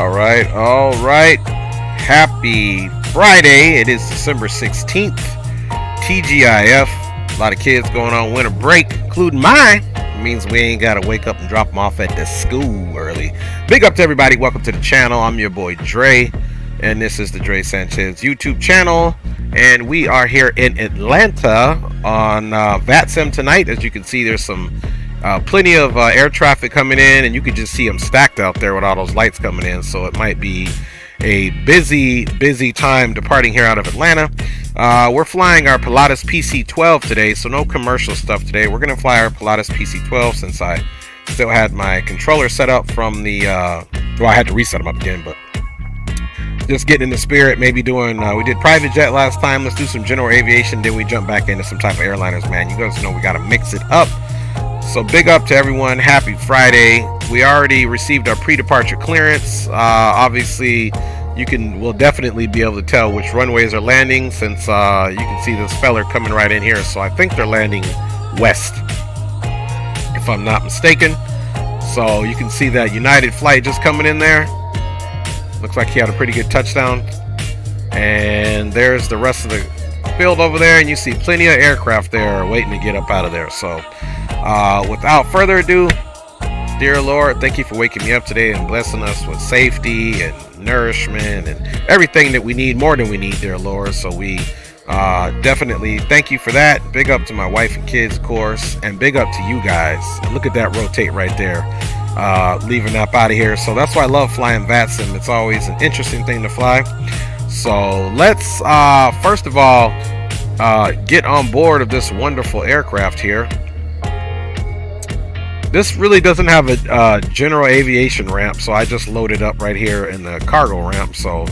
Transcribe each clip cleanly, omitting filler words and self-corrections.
All right. Happy Friday. It is December 16th. TGIF. A lot of kids going on winter break, including mine. It means we ain't got to wake up and drop them off at the school early. Big up to everybody. Welcome to the channel. I'm your boy Dre, and this is the Dre Sanchez YouTube channel. And we are here in Atlanta on VATSIM tonight. As you can see, there's some plenty of air traffic coming in, and you can just see them stacked out there with all those lights coming in. So it might be a busy time departing here out of Atlanta. We're flying our Pilatus PC12 today, so no commercial stuff today. We're gonna fly our Pilatus PC12 since I still had my controller set up from the well, I had to reset them up again, but just getting in the spirit, maybe doing we did private jet last time. Let's do some general aviation, then we jump back into some type of airliners. Man, you guys know we got to mix it up. So big up to everyone. Happy Friday. We already received our pre-departure clearance. Obviously we'll definitely be able to tell which runways are landing, since you can see this feller coming right in here. So I think they're landing west, if I'm not mistaken. So you can see that United flight just coming in there. Looks like he had a pretty good touchdown. And there's the rest of the field over there, and you see plenty of aircraft there waiting to get up out of there. So without further ado, dear Lord, thank you for waking me up today and blessing us with safety and nourishment and everything that we need, more than we need, dear Lord. So we definitely thank you for that. Big up to my wife and kids, of course, and big up to you guys. Look at that rotate right there, leaving up out of here. So that's why I love flying VATSIM. It's always an interesting thing to fly. So let's first of all get on board of this wonderful aircraft here. This really doesn't have a general aviation ramp, so I just loaded up right here in the cargo ramp. So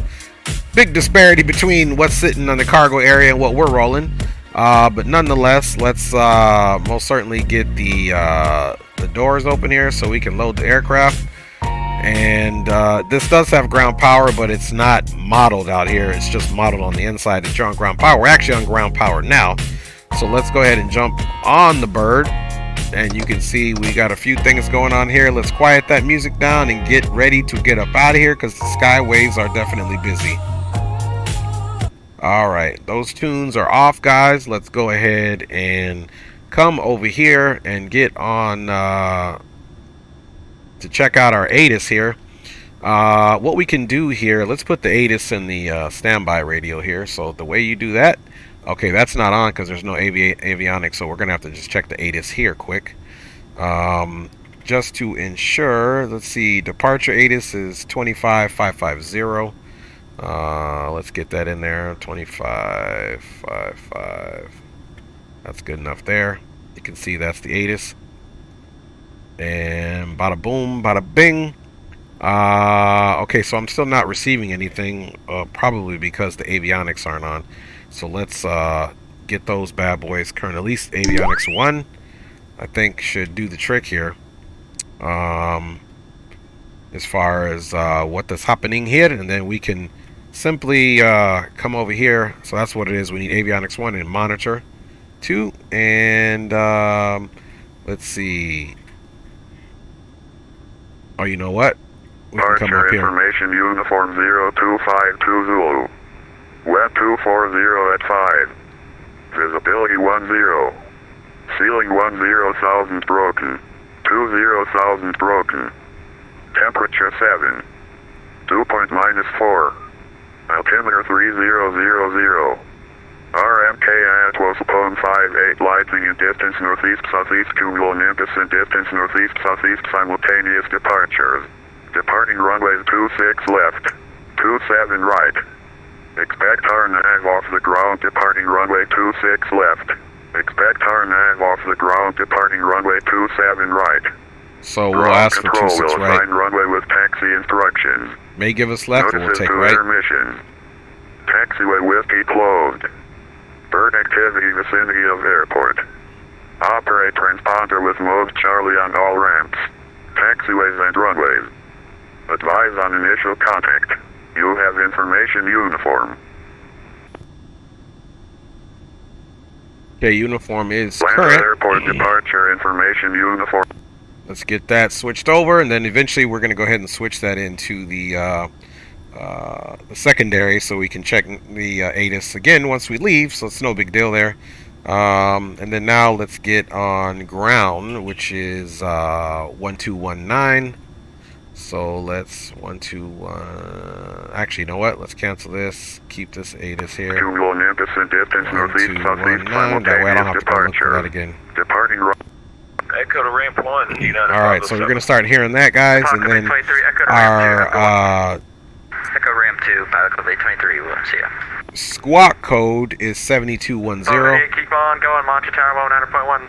big disparity between what's sitting on the cargo area and what we're rolling. But nonetheless, let's most certainly get the doors open here so we can load the aircraft. And this does have ground power, but it's not modeled out here. It's just modeled on the inside that you're on ground power. We're actually on ground power now. So let's go ahead and jump on the bird. And you can see we got a few things going on here. Let's quiet that music down and get ready to get up out of here, because the skyways are definitely busy. All right, those tunes are off, guys. Let's go ahead and come over here and get on to check out our ATIS here. What we can do here, let's put the ATIS in the standby radio here. So the way you do that, okay, that's not on because there's no avionics, so we're gonna have to just check the ATIS here quick, just to ensure. Let's see, departure ATIS is 25550. Let's get that in there. 2555. That's good enough there. You can see that's the ATIS. And bada boom, bada bing. Okay, so I'm still not receiving anything, probably because the avionics aren't on. So let's get those bad boys current. At least avionics 1, I think, should do the trick here, as far as what is happening here. And then we can simply come over here. So that's what it is. We need avionics 1 and monitor 2. And let's see. Oh, you know what? We can come up here. Information uniform 0252 Zulu. Web 240 at 5. Visibility 10. Ceiling 10,000 broken. 20,000 broken. Temperature 7. Dew point -4. Altimeter 3000. RMK Atlas upon 58, lighting in distance northeast southeast, cumulonimbus in distance northeast southeast, simultaneous departures. Departing runways 26 left, 27 right. Expect our nav off the ground, departing runway 26 left. Expect our nav off the ground, departing runway 27 right. So we'll ask for 26 will right. assign runway with taxi instructions. May give us left, or we'll take right. Mission. Taxiway whiskey closed. Bird activity vicinity of airport. Operate transponder with mode Charlie on all ramps. Taxiways and runways. Advise on initial contact. You have information uniform. Okay, uniform is Atlanta current. Airport departure information uniform. Let's get that switched over, and then eventually we're going to go ahead and switch that into the secondary so we can check the ATIS again once we leave, so it's no big deal there. And then now let's get on ground, which is 1219. So let's 121. Actually, you know what? Let's cancel this. Keep this ATIS here. 1219. That way I don't have to go look for that again. Departing right. Echo to ramp 1. Alright, so we're going to start hearing that, guys, and then our Echo ramp 2, Pilatus PC12, we'll see ya. squawk code is 7210. Keep on going, Monty Tower 100.1.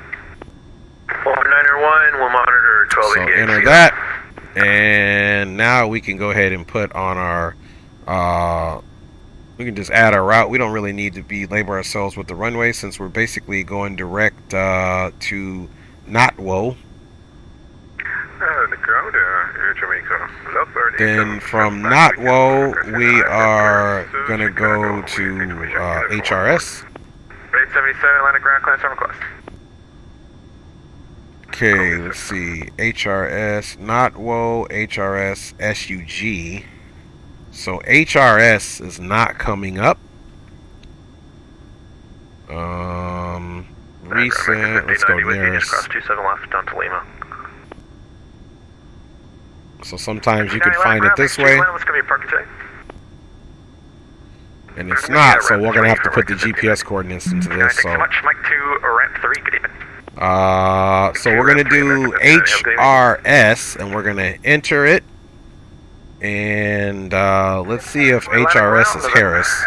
191, we'll monitor 12 So enter that, and now we can go ahead and put on our, we can just add our route. We don't really need to label ourselves with the runway since we're basically going direct to Notwo. Then from Notwo, we are going to go to HRS. Rate 77, Atlantic ground clearance on request. Okay, let's see. HRS, Notwo, HRS, SUG. So HRS is not coming up. Recent, let's go nearest. Cross 27 left down to Lima. So sometimes you can find it this way, and it's not, so we're going to have to put the GPS coordinates into this. So, so we're going to do HRS, and we're going to enter it, and let's see if HRS is Harris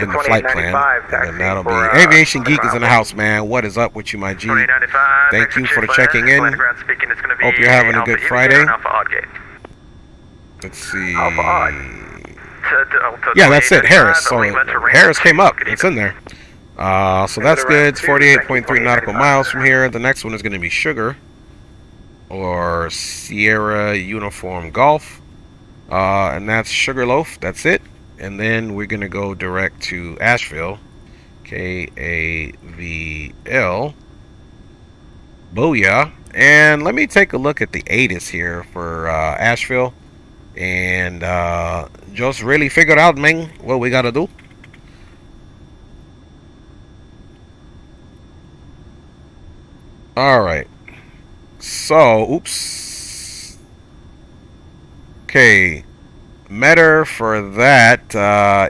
in the flight plan, and that'll be Aviation Geek is in the house, man. What is up with you, my G? Thank you for checking in. Hope you're having a good Friday. Let's see. Yeah, that's it, Harris. So Harris came up. It's in there. So that's good. It's 48.3 nautical miles from here. The next one is going to be Sugar, or Sierra Uniform Golf, and that's Sugarloaf. That's it. And then we're going to go direct to Asheville, KAVL, Booyah. And let me take a look at the ATIS here for Asheville, and just really figure out, man, what we got to do. Alright, so, oops, okay. Meter for that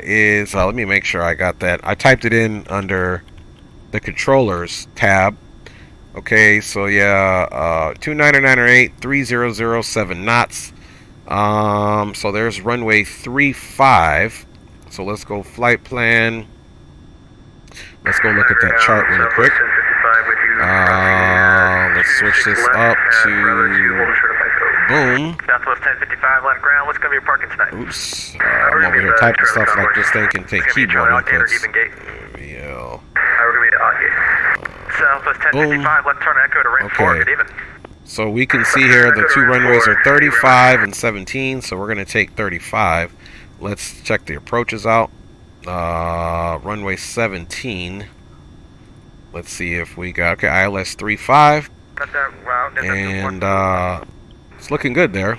is, let me make sure I got that. I typed it in under the controllers tab. Okay, so yeah, 2998, 3007 knots. So there's runway 35. So let's go flight plan. Let's go look at that chart really quick. Let's switch this up to boom. Southwest 1055, land ground. What's going to be your parking tonight? Oops. I'm over here typing stuff like this thing can take keyboard inputs. Yeah. Southwest 1055, left turn echo to ramp 4. Good even. So we can see here the two runways are 35 and 17. So we're going to take 35. Let's check the approaches out. Runway 17. Let's see if we got, okay, ILS 35. And it's looking good there.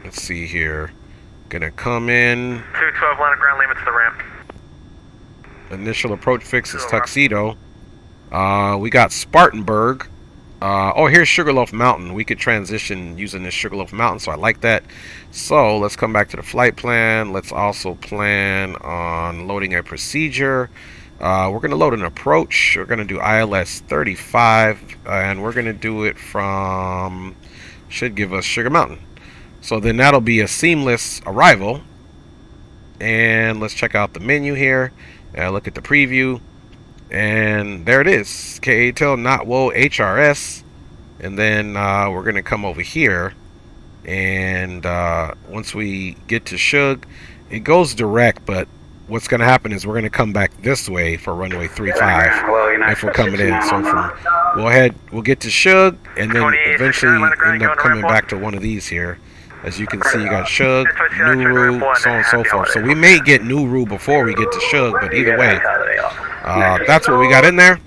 Let's see here. Gonna come in. 212 line of ground limits to the ramp. Initial approach fix is Tuxedo. We got Spartanburg. Oh, here's Sugarloaf Mountain. We could transition using this Sugarloaf Mountain, so I like that. So let's come back to the flight plan. Let's also plan on loading a procedure. We're going to load an approach. We're going to do ILS 35, and we're going to do it from, should give us Sugar Mountain. So then that'll be a seamless arrival. And let's check out the menu here. Look at the preview. And there it is. KATEL Notwo HRS. And then we're going to come over here. And once we get to Shug, it goes direct, but what's going to happen is we're going to come back this way for runway 35 if we're coming in. So we'll get to Shug, and then eventually end up coming back to one of these here. As you can see, you got Shug, Nuru, so on and so forth. So we may get Nuru before we get to Shug, but either way, that's what we got in there.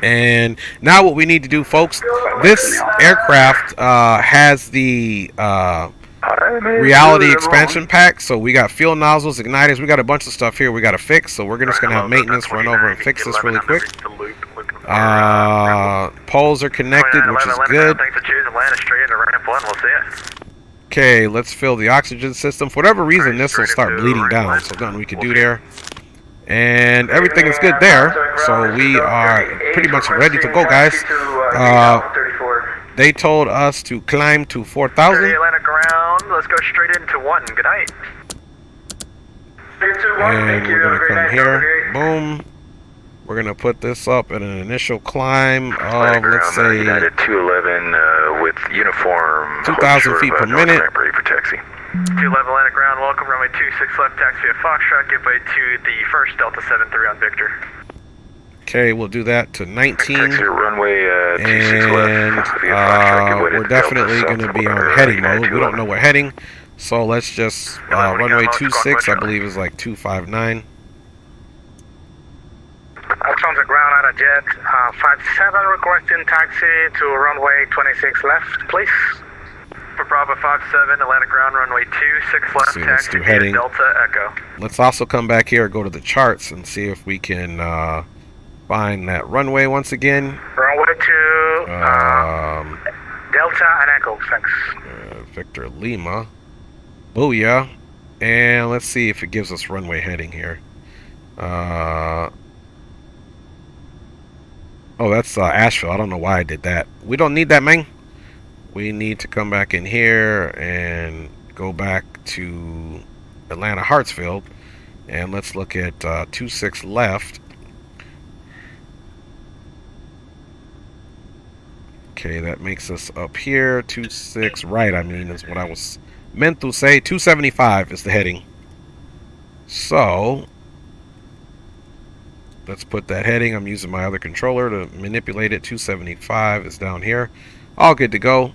And now what we need to do, folks, this aircraft has the reality expansion pack. So we got fuel nozzles, igniters, we got a bunch of stuff here we got to fix. So we're just going to have maintenance run over and fix this really quick. Poles are connected, which is good. Okay, let's fill the oxygen system. For whatever reason, this will start bleeding down, so nothing we can do there. And everything is good there, so we are pretty much ready to go, guys. They told us to climb to 4,000. Atlanta ground, let's go straight into 1. Good night. And we're going to come here. Boom. We're going to put this up at an initial climb of, let's say, United 211 with uniform 2,000 feet per minute. Ready for taxi. 211 Atlanta ground, welcome, runway 26 left, taxi via Foxtrot, give way to the first Delta 73 on Victor. Okay, we'll do that to 19. Taxi runway 26 and left via Foxtrot, give way to we're definitely going to be on heading mode. We don't know what heading, so let's just runway 26, I believe, is like 259. On the ground out of jet, 57 requesting taxi to runway 26 left, please. For Bravo 57, Atlanta ground, runway 26 left, taxi via Delta Echo. Let's also come back here, go to the charts, and see if we can find that runway once again. Runway to Delta and Echo, thanks. Victor Lima. Booyah. And let's see if it gives us runway heading here. Oh, that's Asheville. I don't know why I did that. We don't need that, man. We need to come back in here and go back to Atlanta Hartsfield. And let's look at 26 left. Okay, that makes us up here. 26 right, I mean, is what I was meant to say. 275 is the heading. So let's put that heading. I'm using my other controller to manipulate it. 275 is down here. All good to go.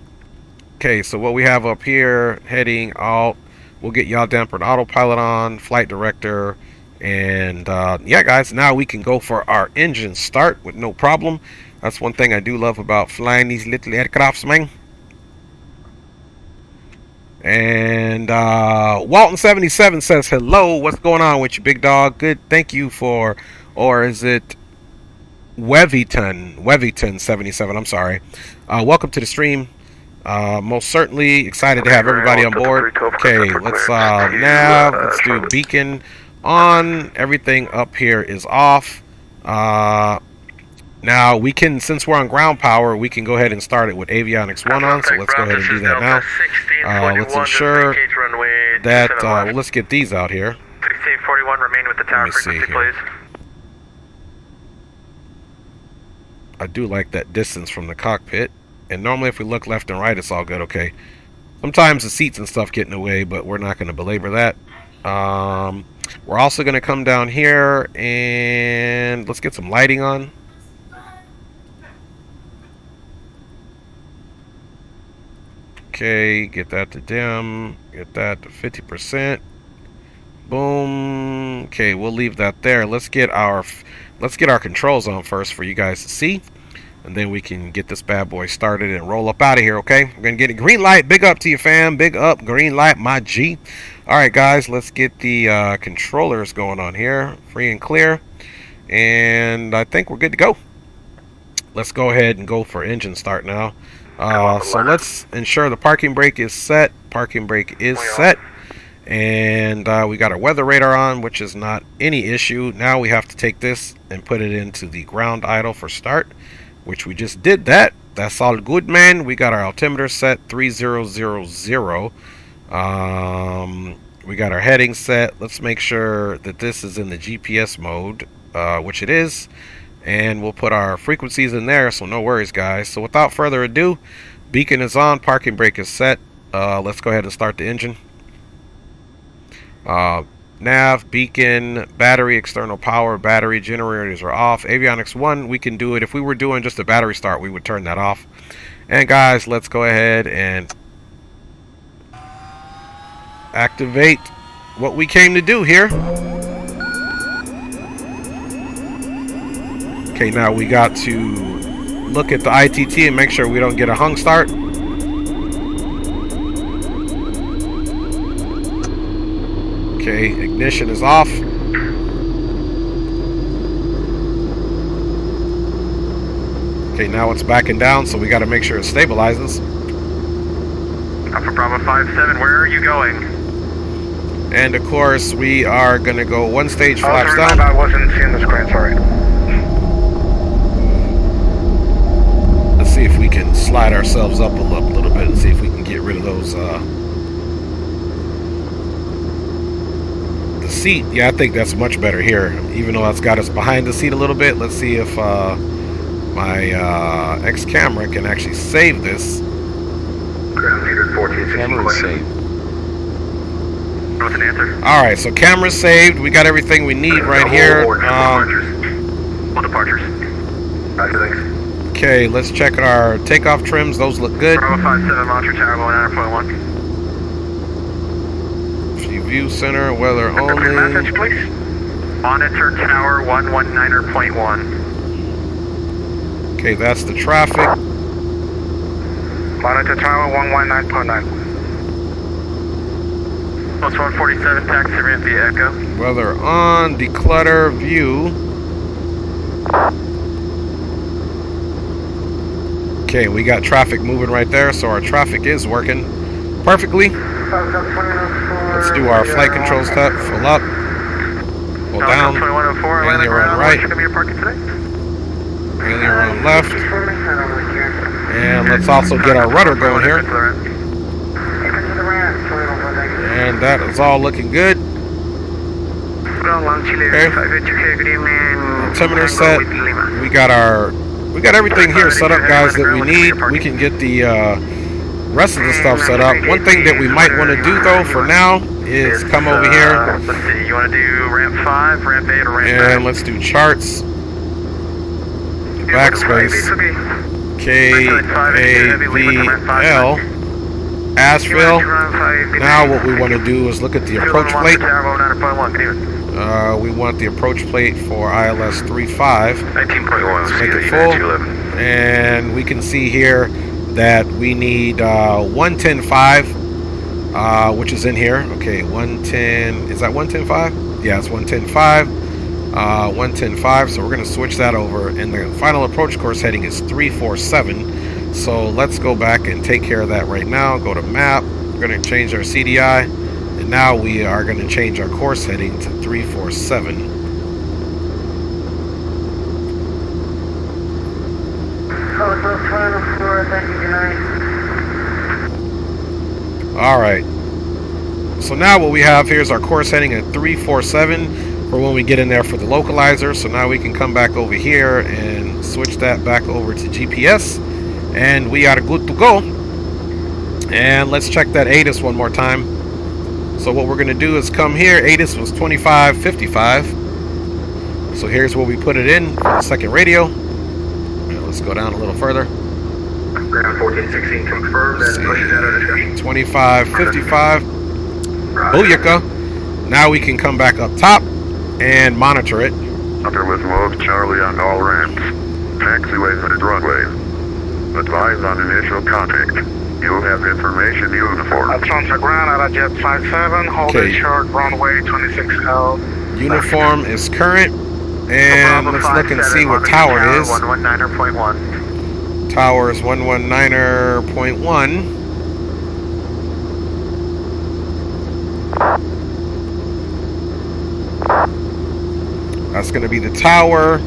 Okay, so what we have up here, heading, alt, we'll get yaw damper and autopilot on, flight director, and yeah, guys, now we can go for our engine start with no problem. That's one thing I do love about flying these little aircrafts, man. And Walton77 says, hello, what's going on with you, big dog? Good, thank you for, or is it Weviton77, I'm sorry. Welcome to the stream. Most certainly excited to have everybody on board. Okay, let's nav, let's do beacon on. Everything up here is off. Now we can, since we're on ground power, we can go ahead and start it with avionics 1 on, so let's go ahead and do that now. Let's ensure that, well, let's get these out here. 1641, remain with the tower frequency, please. I do like that distance from the cockpit. And normally if we look left and right, it's all good, okay. Sometimes the seats and stuff get in the way, but we're not going to belabor that. We're also going to come down here and let's get some lighting on. Okay, get that to dim, get that to 50%. Boom. Okay, we'll leave that there. Let's get our controls on first for you guys to see. And then we can get this bad boy started and roll up out of here, okay? We're going to get a green light. Big up to you, fam. Big up, green light, my G. All right, guys, let's get the controllers going on here. Free and clear. And I think we're good to go. Let's go ahead and go for engine start now. So let's ensure the parking brake is set. Parking brake is set. And we got our weather radar on, which is not any issue. Now we have to take this and put it into the ground idle for start, which we just did that. That's all good, man. We got our altimeter set 3000. We got our heading set. Let's make sure that this is in the GPS mode, which it is. And we'll put our frequencies in there, so no worries, guys. So without further ado, beacon is on, parking brake is set. Let's go ahead and start the engine. Nav, beacon, battery, external power, battery, generators are off. Avionics 1, we can do it. If we were doing just a battery start, we would turn that off. And guys, let's go ahead and activate what we came to do here. Okay, now we got to look at the ITT and make sure we don't get a hung start. Okay, ignition is off. Okay, now it's backing down, so we got to make sure it stabilizes. Alpha Bravo 57, where are you going? And of course, we are going to go one stage flaps down. I wasn't seeing the screen, sorry. Let's see if we can slide ourselves up a little bit and see if we can get rid of those. The seat, yeah, I think that's much better here. Even though that's got us behind the seat a little bit. Let's see if my X camera can actually save this. Ground leader 1460. Camera saved. What's an answer? Alright, so camera's saved. We got everything we need right here. What departures? Okay, let's check our takeoff trims. Those look good. Bravo 57, monitor tower 109.1. View center, weather only. Message, please. Monitor tower 119.1. Okay, that's the traffic. Monitor tower 119.9. Plus 147, taxi ramp via Echo. Weather on, declutter, view. Okay, we got traffic moving right there, so our traffic is working perfectly. Let's do our flight control step. Full up. Pull down. 2104, Alien run right. Alien run left. And let's also get our rudder going here. And that is all looking good. Okay. Altimeter set. We got everything here set up, guys, that we need. We can get the rest of the stuff set up. One thing that we might want to do though for now is come over here. Let's see, you want to do ramp 5, ramp 8, or ramp 9? And let's do charts. Backspace. KAVL. Asheville. Now what we want to do is look at the approach plate. We want the approach plate for ILS 35. 19.1. Let's make it full. And we can see here that we need 110.5, which is in here. Okay, 110. Is that 110.5? Yeah, it's 110.5. 110.5. So we're going to switch that over. And the final approach course heading is 347. So let's go back and take care of that right now. Go to map. We're going to change our CDI. And now we are going to change our course heading to 347. Alright, so now what we have here is our course heading at 347 for when we get in there for the localizer. So now we can come back over here and switch that back over to GPS, and we are good to go. And let's check that ATIS one more time. So what we're going to do is come here. ATIS was 2555. So here's where we put it in for the second radio. And let's go down a little further. Ground 1416 confirmed and pushing out of discussion. 2555. Booyaka. Now we can come back up top and monitor it. Upper with mode Charlie on all ramps. Taxiways and runways. Advise on initial contact. You have information uniform. Atlanta ground at a jet 57, hold Okay. it short, runway 26L. Uniform is current. And let's look and see what tower is. 119.1. Tower is 119.1. That's going to be the tower.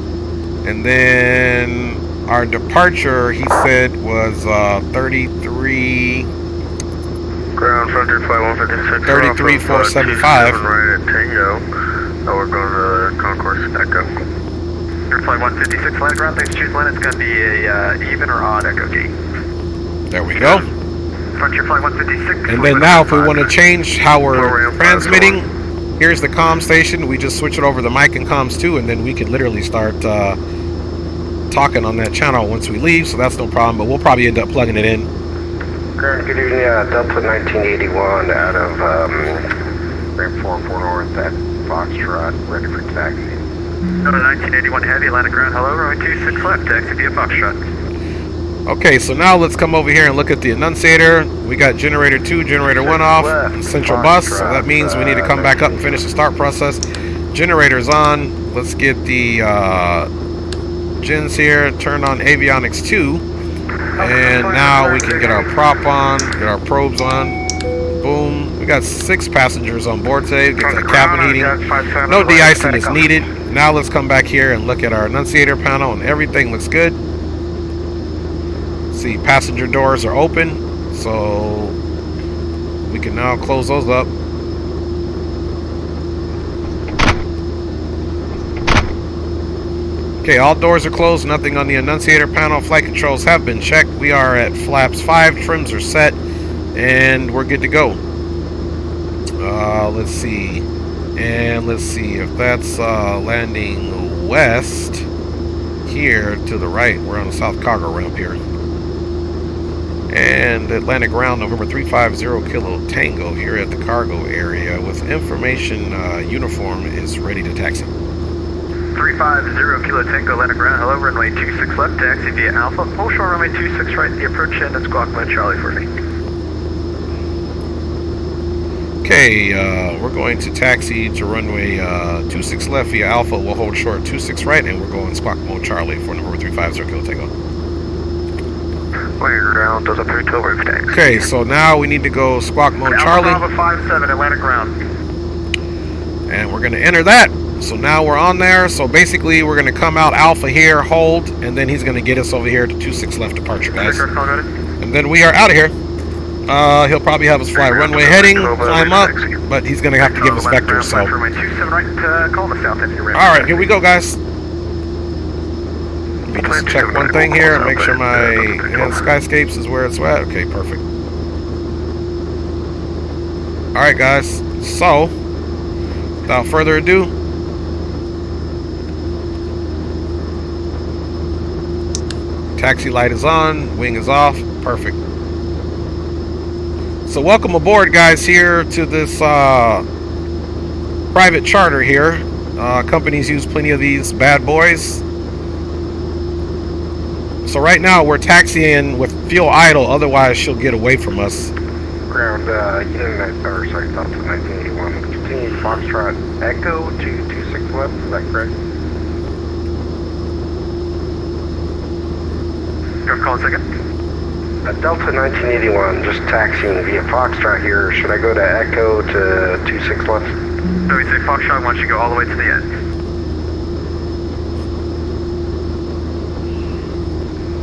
And then our departure, he said, was 33. Ground Frontier Flight 156. 33475. Right at Tango. Now we're going to Concourse Echo. Flight 156 land ground, thanks, choose land. It's going to be a even or odd Echo G. There we go. Frontier Flight 156. And then now if we want to change how we're transmitting, here's the comm station. We just switch it over to mic and comms too, and then we could literally start talking on that channel once we leave, so that's no problem, but we'll probably end up plugging it in. Good evening, Delta 1981 out of ramp 44 North at Foxtrot, ready for taxi. Number 1981 Heavy, Atlantic ground, hello, runway 26 left, taxi via Foxtrot. Okay, so now let's come over here and look at the annunciator. We got generator 2, generator 1 off, central bus, so that means we need to come back up and finish the start process. Generator's on. Let's get the gens here, turn on avionics 2, and now we can get our prop on, get our probes on. Boom. We got 6 passengers on board today. Get that cabin heating. No de-icing is needed. Now let's come back here and look at our annunciator panel, and everything looks good. See, passenger doors are open, so we can now close those up. Okay, all doors are closed, nothing on the annunciator panel. Flight controls have been checked. We are at flaps 5, trims are set, and we're good to go. Let's see. And let's see if that's landing west here to the right. We're on the South Cargo ramp here. And Atlantic ground, November 350 Kilo Tango here at the cargo area with information uniform is ready to taxi. 350 Kilo Tango, Atlantic ground, hello, runway 26 left, taxi via Alpha, full short runway 26 right, the approach end and squawk mode Charlie for me. Okay, we're going to taxi to runway 26 left via Alpha. We'll hold short 26 right, and we're going squawk mode Charlie for November 350 Kilo Tango. Ground does a 312 roof taxi. Okay, so now we need to go squawk mode Charlie. Alpha 57 Atlantic ground. And we're going to enter that. So now we're on there. So basically we're going to come out Alpha here, hold, and then he's going to get us over here to 26 left departure, guys. And then we are out of here. He'll probably have us fly runway heading, climb up, but he's going to have to give us vectors. So. Alright, here we go, guys. Let me just check one thing here and make sure my enhanced skyscapes is where it's at. Okay, perfect. Alright, guys. So, without further ado, taxi light is on, wing is off, perfect. So welcome aboard, guys, here to this private charter here. Companies use plenty of these bad boys. So right now we're taxiing with fuel idle, otherwise she'll get away from us. Ground, Delta 1981. Continue Foxtrot Echo to 26 left, is that correct? Call a second. Delta 1981, just taxiing via Foxtrot here. Should I go to Echo to 26 left? So we say Foxtrot wants you to go all the way to the end.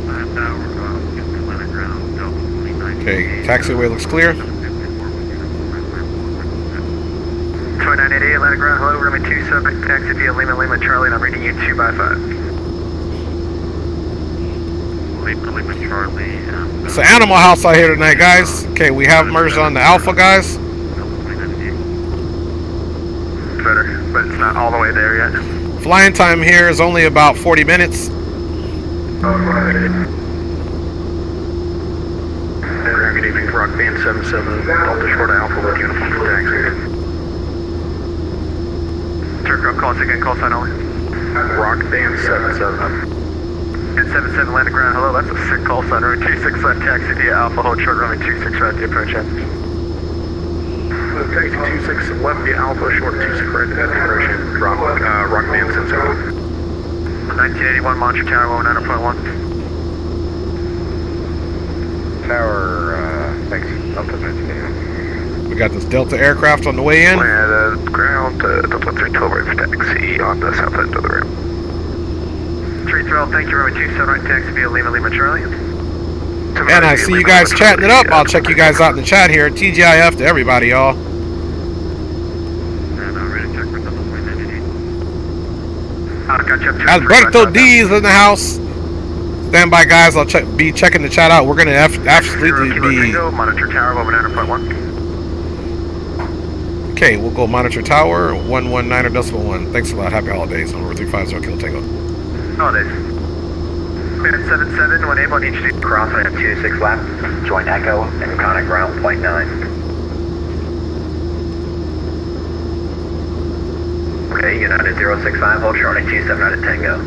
And now we're going to get to Atlantic ground, Delta 29. Okay, taxiway looks clear. 2988 Atlantic ground, hello, runway 27, taxi via Lima Lima Charlie, and I'm reading you 2 by 5. Lima Charlie. It's an animal house out here tonight, guys. Okay, we have merged on the Alpha, guys. Better, but it's not all the way there yet. Flying time here is only about 40 minutes. Alright. Good evening, Rock Band 77, Delta Short Alpha with uniform for taxi. Turk, call us again, call sign only. Rock Band 77. And 77 Atlantic ground, hello, that's a sick call sign, runway 26 left, taxi via Alpha, hold short, runway 26 right, the approach end. Taxi 26 left via Alpha, short 26 right, the approach end, drop, Rock Band 77. 1981, Monster Tower, 109.1. Tower, thanks, Delta 1981. We got this Delta aircraft on the way in. Ground, Delta 312 right, taxi on the south end of the ramp. 3 Throttle, thank you, runway 27 right, taxi via Lima Lima Charlie. And I see you guys chatting it up. I'll check you guys out in the chat here. TGIF to everybody, y'all. Alberto D is in the house. Stand by, guys. I'll be checking the chat out. We're going to absolutely be... Monitor tower over 9.1. Okay, we'll go monitor tower 119.1. Thanks a lot. Happy holidays. Over 350 Kilo Tango. Holidays. Minute 77, when able, I need you to cross on 26 left, join Echo, and conic ground, point 9. Okay, United 065, hold short, 27 out of Tango.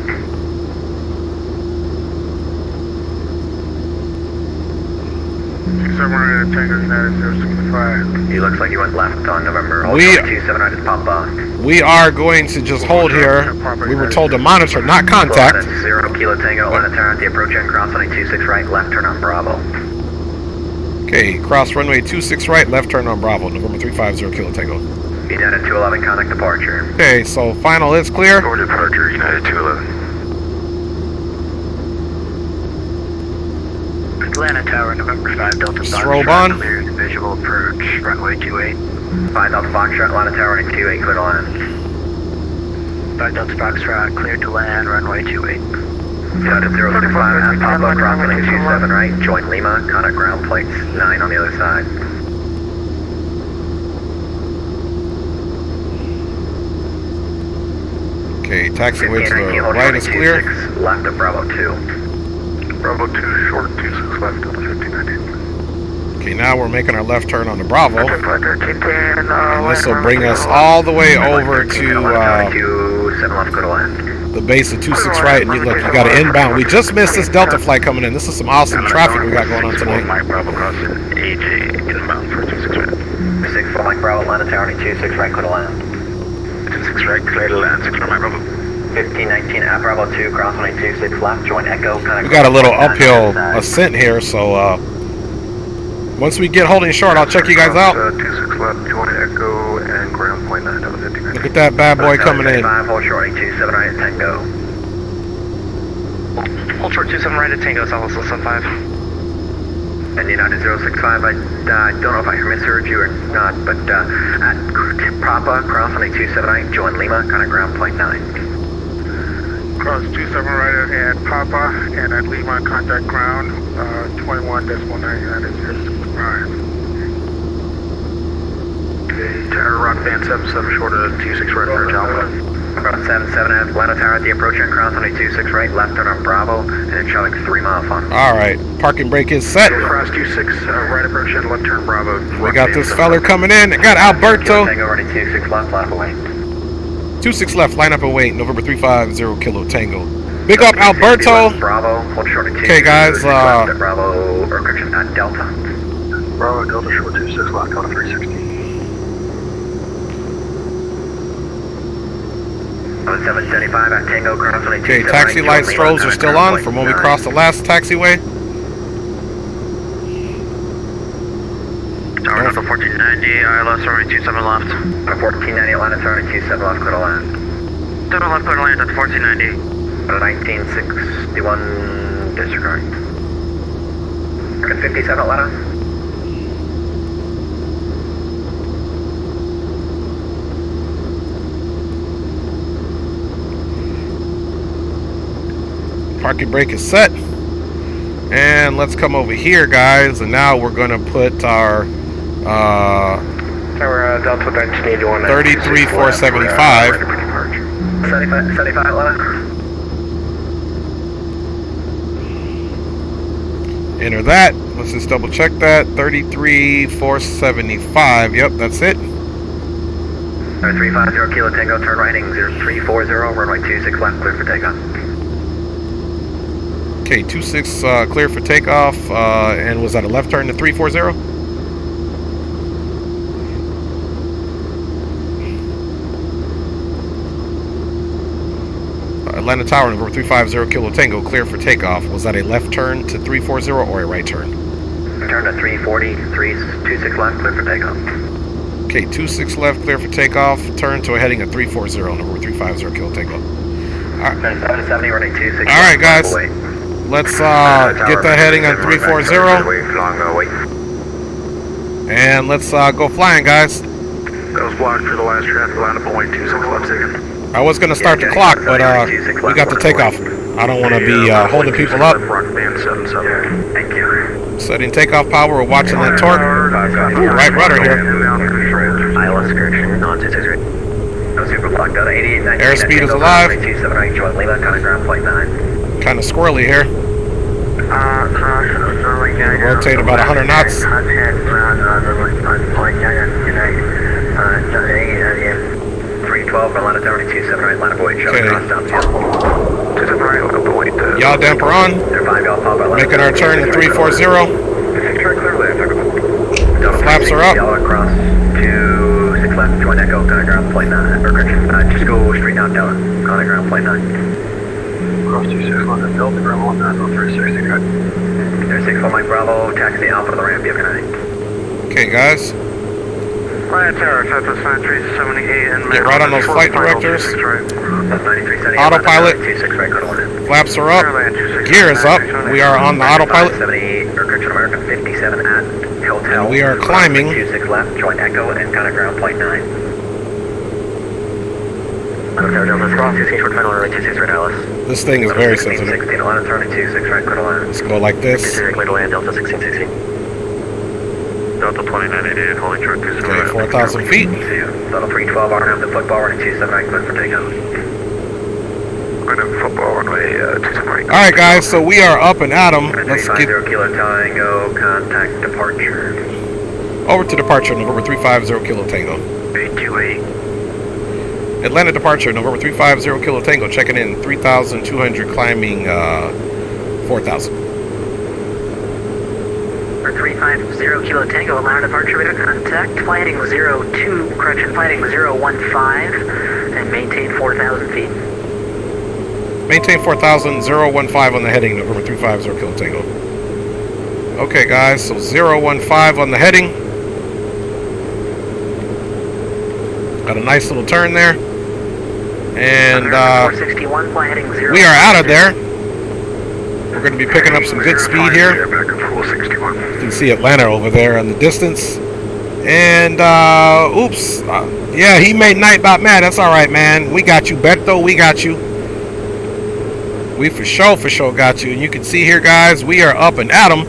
Somewhere in Tango, United 065. He looks like he went left on November. Hold We- short, 27 out of Papa. We are going to just hold here. We were told to monitor, not contact. 0 Kilo Tango, Atlanta Tower at the approach and cross runway 26 right, left turn on Bravo. Okay, cross runway 26 right, left turn on Bravo, November 350 Kilo Tango. United 211, contact departure. Okay, so final is clear. For departure, United 211. Atlanta Tower, November 5, Delta Just Fox. roll on. Cleared, visual approach, runway 28. 5 Delta Foxtrot, Atlanta Tower, runway 28, clear to land. 5 Delta Foxtrot, cleared to land, runway 28. United 065 at Papa, crossing 27 right, join Lima, contact ground plates 9 on the other side. Okay, taxiway to 1519, the hold right short, is clear. 26 left of Bravo 2. Bravo 2, short 26 left, Delta 1519. Okay, now we're making our left turn on the Bravo. And And this will bring us all the way over to 7 left, go to land. the base of 26 right. And you look, you got an inbound. We just missed this Delta flight coming in. This is some awesome traffic we got going on tonight. Mike Bravo crossing AJ inbound for 26 right. 6 for Mike Bravo, Atlanta Tower, 26 right, go to land. 26 right, clear to land, 6 for Mike Bravo. 1519 at Bravo 2, cross runway 26 left, join Echo, contact. We got a little uphill ascent here, so once we get holding short, I'll check you guys out. 26 left, join Echo and ground point 9, Delta 1519. Look at that bad boy coming in. 5, hold short, 27 right at Tango. Hold short 27 right at Tango, South 5. And United 065, I don't know if I misheard you or not, but at Papa, cross runway 27 right, join Lima, contact ground point 9. Cross 27 right at Papa and at Lima, contact ground 21.9 United 065. Okay, Tower Rock Band 77 short of 26 right for Alpha. Cross 77 at Atlanta Tower at the approach and cross runway 26 right, left turn on Bravo, and then showing 3 mile fun. Alright, parking brake is set. Cross 26 right approach and left turn Bravo. We got this feller coming in. I got Alberto. Tango running 26 left, line up away. 26 left, line up and wait, November 350 Kilo Tango. Big up Alberto. Bravo, hold short at Okay, guys, left at Bravo, or correction, at Delta. Bravo, Delta short 26 left, Delta 360. 775 at Tango, cross runway 27 Okay, taxi right, light join strobes Lima, are still contact on ground from point when we 9. crossed the last taxiway. Tower number 1490, ILS runway 27 left. 1490 Atlanta Tower, 27 left, go to land. 7 left, clear to land at 1490. 1961 disregard. 57 Atlanta. Parking brake is set. And let's come over here, guys. And now we're going to put our Tower Delta 1981. 33475. 75 Atlanta. Enter that. Let's just double check that. 33475. Yep, that's it. 350 Kilo Tango, turn right, 0340, runway 26 left, clear for takeoff. Okay, 26 clear for takeoff. And was that a left turn to 340? Atlanta Tower, November 350 Kilo Tango, clear for takeoff. Was that a left turn to 340 or a right turn? Turn to 340, 326 left, clear for takeoff. Okay, 26 left, clear for takeoff. Turn to a heading of 340, November 350 Kilo Tango. Alright, 770, running 26 Alright, left, guys. away. Let's get that heading on 340. And let's go flying, guys. That was blocked for the last traffic line up only 26 left second. I was going to start the clock, but we got the takeoff. I don't want to be holding people up. Rock Band 77. Thank you. Setting takeoff power. We're watching that torque. Ooh, right rudder here. ILS correction, on 26 right. No super block, Delta 88, Airspeed is alive. 27 right, join Lima, contact ground point 9. Kind of squirrely here. Rotate about 100 knots. 312, Atlanta Tower 278, line of void, showing Okay. cross downfield. 278, local void. Yaw damper on. They're 5 y'all, pop out. Making our turn to 340. Flaps are up. Y'all across 26 left, join Echo, on the ground, plane 9, or correction, just go straight down Delta, on the ground, plane 9. Cross 26 left, Delta, Bravo 1936, right. There's 6 Mike Bravo, taxi Alpha to the ramp, you have connecting. Okay, guys. Flight Tower, Southwest 9378 and Get right on those flight directors. Autopilot. Flaps are up. Gear is up. We are on the autopilot. 78, or correction, American 57 at Hotel. And we are climbing. 26 left, join Echo, and kind of ground, plane 9. This thing is very sensitive. 16, Atlanta, turning 26 right, clear to land. Let's go like this. Clear to land, Delta 1660. Delta 2988, holding truck 27 Okay, right. 4,000 feet. See you. Delta 312, on ramp to football, running 27 right, clear for takeoff. Running football, runway 27 right. Alright, guys, so we are up and at 'em. Let's get 350 Kilo Tango, contact departure. over to departure, November 350 Kilo Tango. 828. Atlanta departure, November 350 Kilo Tango, checking in 3,200, climbing 4,000. For 350 Kilo Tango, Atlanta departure, radar contact, flighting 02, correction, flighting 015, and maintain 4,000 feet. Maintain 4,000, 015 on the heading, November 350 Kilo Tango. Okay, guys, so 015 on the heading. Got a nice little turn there. And 461, fly heading 0. we are out of there. We're going to be picking up some good speed here. Back at 461. You can see Atlanta over there in the distance. And, oops. Yeah, he made Night.Mad. That's all right, man. We got you, Beto. We got you. We for sure got you. And you can see here, guys, we are up and at 'em.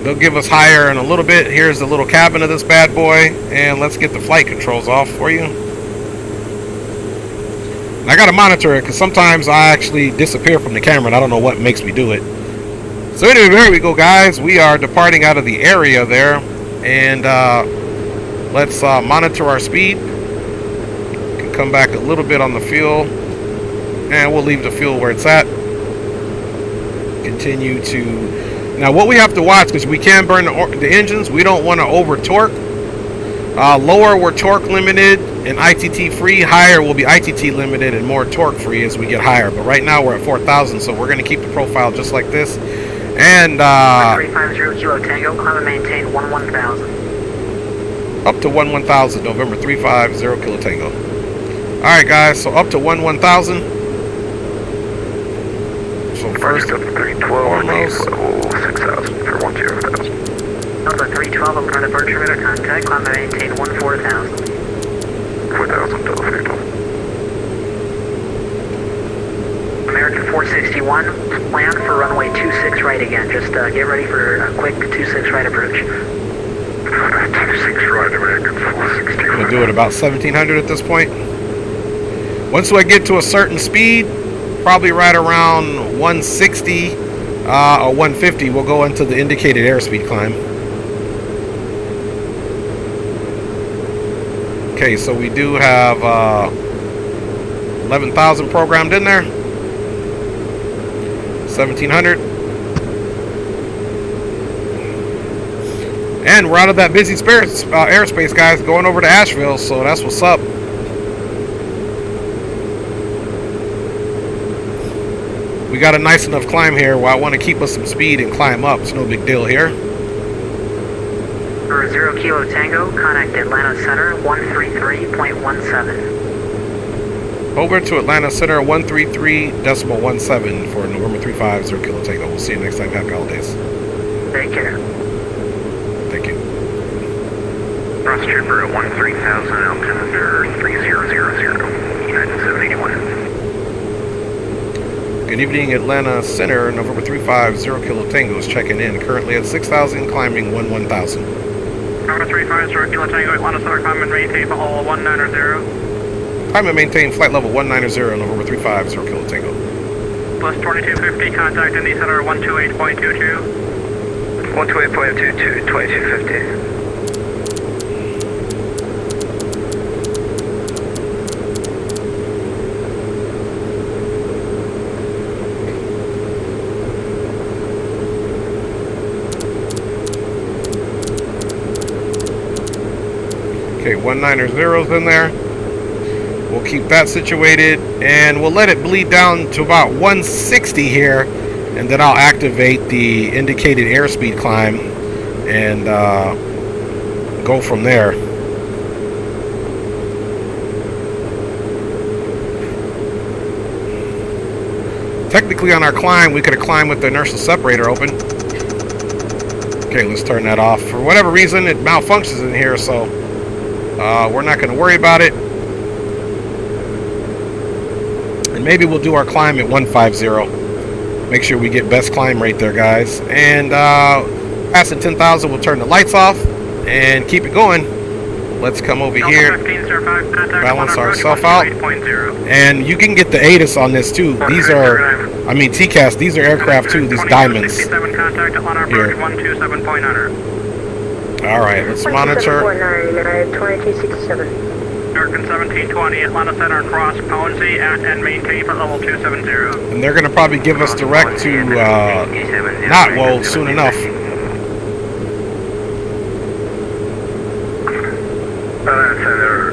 They'll give us higher in a little bit. Here's the little cabin of this bad boy. And let's get the flight controls off for you. I got to monitor it because sometimes I actually disappear from the camera and I don't know what makes me do it. So anyway, there we go, guys. We are departing out of the area there. And let's monitor our speed. Can come back a little bit on the fuel. And we'll leave the fuel where it's at. Continue to... Now what we have to watch, because we can burn the engines, we don't want to over torque. Lower, we're torque limited and ITT free. Higher will be ITT limited and more torque free as we get higher. But right now we're at 4,000, so we're going to keep the profile just like this. And 350 Kilo Tango, climb and maintain 11,000. up to 11,000, November 350 Kilo Tango. Alright, guys, so up to 11,000. So first and foremost, 6,000 for 10,000. Delta 312, Atlanta departure, radar contact, climb and maintain 14,000. 4,000, Delta 312. American 461, plan for runway 26 right again. Just get ready for a quick 26 right approach. 26 right, American 461. we'll do it about 1,700 at this point. Once I get to a certain speed, probably right around 160 or 150, we'll go into the indicated airspeed climb. Okay, so we do have 11,000 programmed in there. 1,700. And we're out of that busy airspace, guys, going over to Asheville, so that's what's up. We got a nice enough climb here where I want to keep us some speed and climb up. It's no big deal here. For 0 Kilo Tango, contact Atlanta Center 133.17. Over to Atlanta Center 133.17 for November 350 Kilo Tango. We'll see you next time. Happy holidays. Take care. Thank you. Cross Trooper at 13,000, altimeter 3000, United 781. Good evening, Atlanta Center. November 350 Kilo Tango is checking in. Currently at 6,000, climbing 11,000. Number 350 Kilo Tango, Atlanta Center, climb and maintain for all 190. Climb and maintain flight level 190, November 350 Kilo Tango. Plus 2250, contact Indy Center 128.22. 128.22, 2250. Okay, 190's in there. We'll keep that situated, and we'll let it bleed down to about 160 here, and then I'll activate the indicated airspeed climb and go from there. Technically on our climb, we could have climbed with the inertial separator open. Okay, let's turn that off. For whatever reason, it malfunctions in here, so we're not going to worry about it. And maybe we'll do our climb at 150. Make sure we get best climb rate there, guys. And passing 10,000, we'll turn the lights off and keep it going. Let's come over here, balance ourselves out, and you can get the ATIS on this too. These are, I mean TCAS, these are aircraft too, these diamonds here. Alright, let's monitor. American 1720, Atlanta Center, cross Ponzi and maintain for level 270. And they're going to probably give us direct to Notwell soon enough. Center,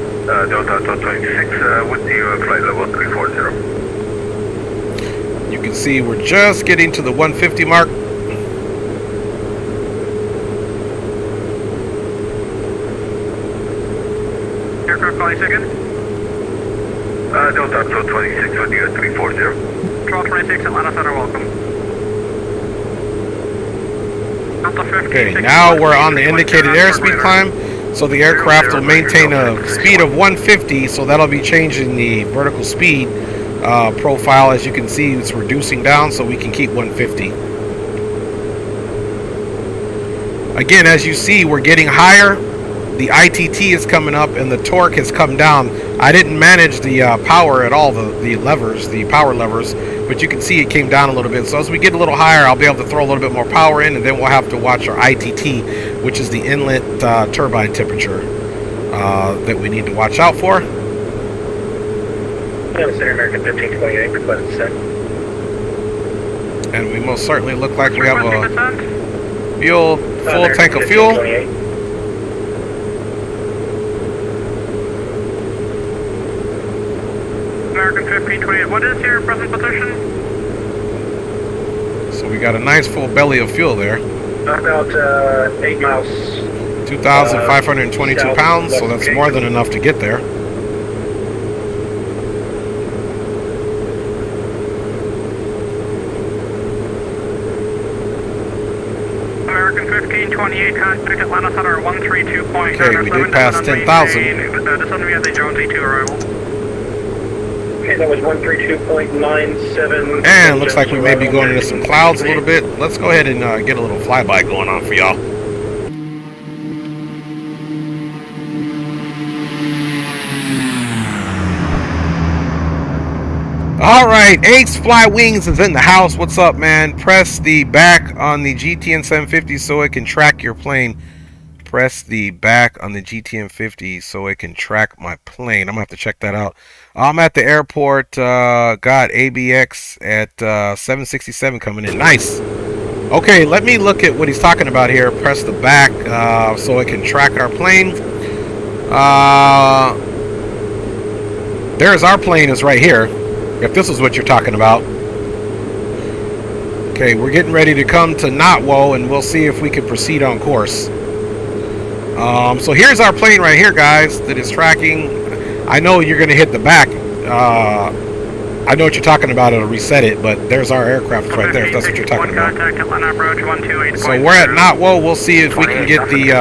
Delta 26, with the flight level 340. You can see we're just getting to the 150 mark. Aircraft quality second. Delta 26 with you 340. 1226, Atlanta Center, welcome. Okay, now we're on the indicated airspeed climb. So the aircraft will maintain a speed of 150, so that'll be changing the vertical speed profile. As you can see, it's reducing down, so we can keep 150. Again, as you see, we're getting higher. The ITT is coming up, and the torque has come down. I didn't manage the power at all, the levers, the power levers, but you can see it came down a little bit. So as we get a little higher, I'll be able to throw a little bit more power in, and then we'll have to watch our ITT, which is the inlet turbine temperature that we need to watch out for. American 1528, request set. And we most certainly look like we have a full tank of fuel. American 1528, what is your present position? So we got a nice full belly of fuel there. About 8 miles. 2,522 pounds, so that's more than enough to get there. American 1528, contact Atlanta Center 132.9. Okay, we did pass 10,000. Descend via the Jones E2 arrival. Okay, that was 132.97. And looks like we may be going into some clouds a little bit. Let's go ahead and get a little flyby going on for y'all. Alright, Ace Fly Wings is in the house. What's up, man? Press the back on the GTN 750 so it can track your plane. Press the back on the GTN 50 so it can track my plane. I'm gonna have to check that out. I'm at the airport. Got ABX at 767 coming in. Nice. Okay, let me look at what he's talking about here. Press the back so it can track our plane. There's our plane, is right here. If this is what you're talking about. Okay, we're getting ready to come to Notwell, and we'll see if we can proceed on course. So here's our plane right here, guys, that is tracking. I know you're going to hit the back. I know what you're talking about. It'll reset it, but there's our aircraft right there, if that's what you're talking about. So we're at Notwell. We'll see if we can get the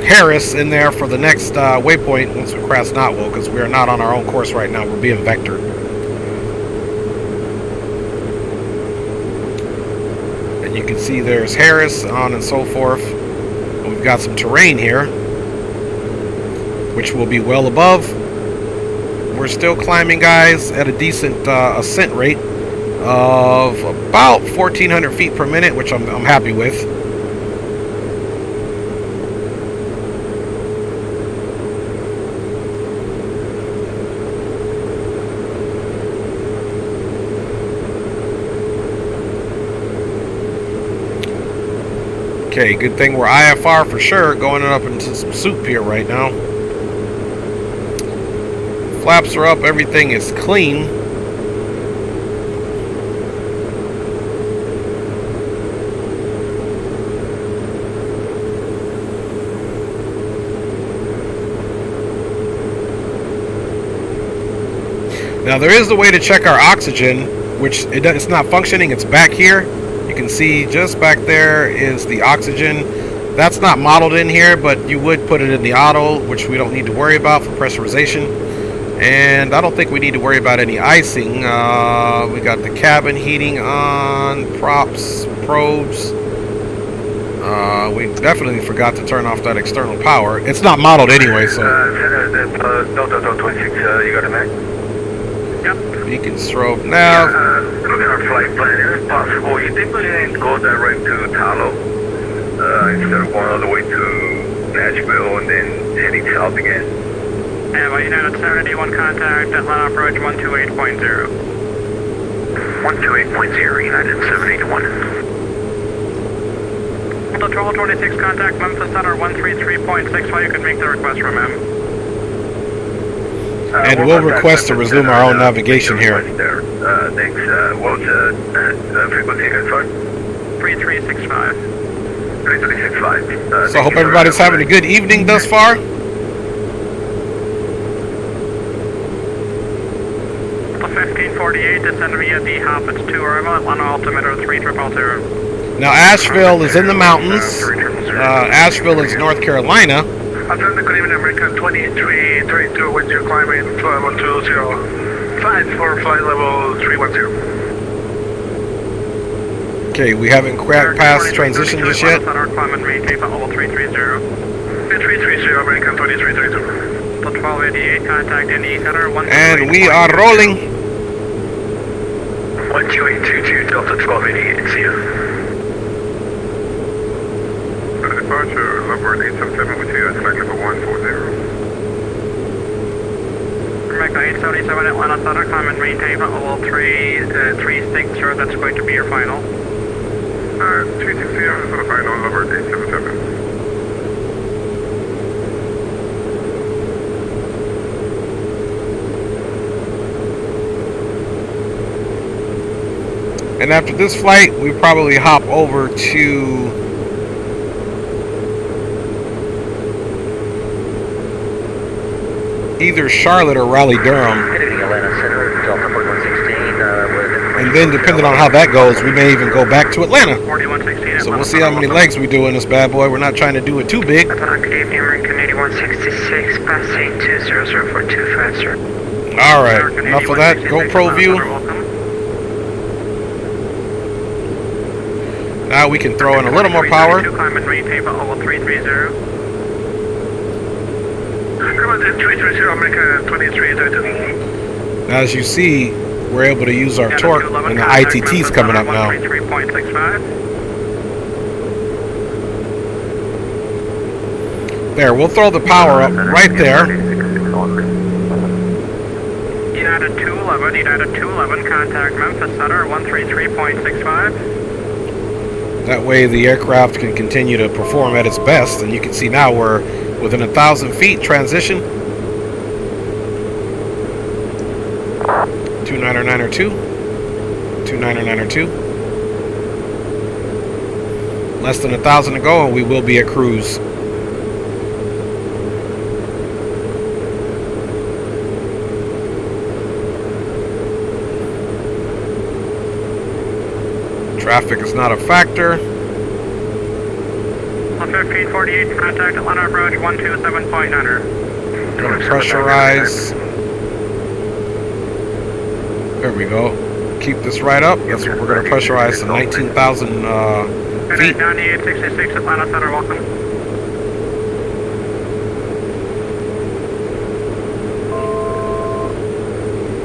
Harris in there for the next waypoint once we cross Notwell, because we are not on our own course right now. We're being vectored. And you can see there's Harris, on and so forth. And we've got some terrain here, which will be well above. We're still climbing, guys, at a decent ascent rate of about 1,400 feet per minute, which I'm happy with. Okay, good thing we're IFR for sure, going up into some soup here right now. Flaps are up, everything is clean. Now there is a way to check our oxygen, which it's not functioning, it's back here. You can see just back there is the oxygen. That's not modeled in here, but you would put it in the auto, which we don't need to worry about for pressurization. And I don't think we need to worry about any icing. We got the cabin heating on, props, probes. We definitely forgot to turn off that external power. It's not modeled anyway, so. Delta 26, you got it, Mac? Yep. Beacon strobe now. Look at our flight plan. If possible, you definitely go direct to Throttle instead of going all the way to Nashville and then heading south again. And by United 71 contact, Atlanta approach 128.0. 128.0, United 71. Throttle 26 contact, Memphis Center 133.65. You can make the request from him. And we'll request to resume our own navigation here. Thanks. What was the frequency again, sorry? 3365. 3365. So I hope everybody's having a good evening thus far. The 1548, descend via the HOTAS 2 arrival, Atlanta altimeter 3000. Now Asheville is in the mountains. Asheville is North Carolina. Atlanta, good evening, American 2332 with your climbing level 205 for flight level 310. Okay, we haven't quite passed transition just yet. Climate maintain level 330. 330, American 2332. The 1288 contact NE center 1. And we are rolling. 12822 Delta 1288, see ya. Departure, Lover 877 with you, flight level 140. America 877 Atlanta Center, climate maintain level 360, sir, that's going to be your final. 360 for the final, Lover 877. And after this flight, we probably hop over to either Charlotte or Raleigh-Durham. And then depending on how that goes, we may even go back to Atlanta. So we'll see how many legs we do in this bad boy. We're not trying to do it too big. American 8166, passing 20042 sir. Alright, enough of that GoPro view. Now we can throw in a little more power. Climate maintain level 330. 330, American 2332. Now, as you see, we're able to use our torque, and the ITT's coming up now. 3.65. There, we'll throw the power up right there. United 211, contact Memphis Center 133.65. That way the aircraft can continue to perform at its best, and you can see now we're within 1,000 feet transition. 29902, 29902. Less than 1,000 to go, and we will be at cruise. Traffic is not a factor. 1548, contact Atlanta approach 127.9. Going to pressurize. There we go. Keep this right up. That's what we're going to pressurize to 19,000 feet. 9866 Atlanta Center, welcome.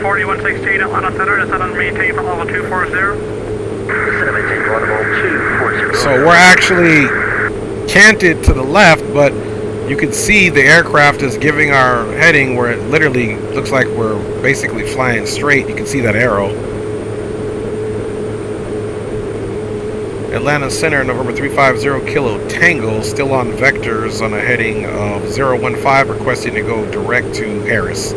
.4116 Atlanta Center, descend and maintain for level 240. So we're actually canted to the left, but you can see the aircraft is giving our heading where it literally looks like we're basically flying straight. You can see that arrow. Atlanta Center, November 350 Kilo Tango, still on vectors on a heading of 015, requesting to go direct to Harris.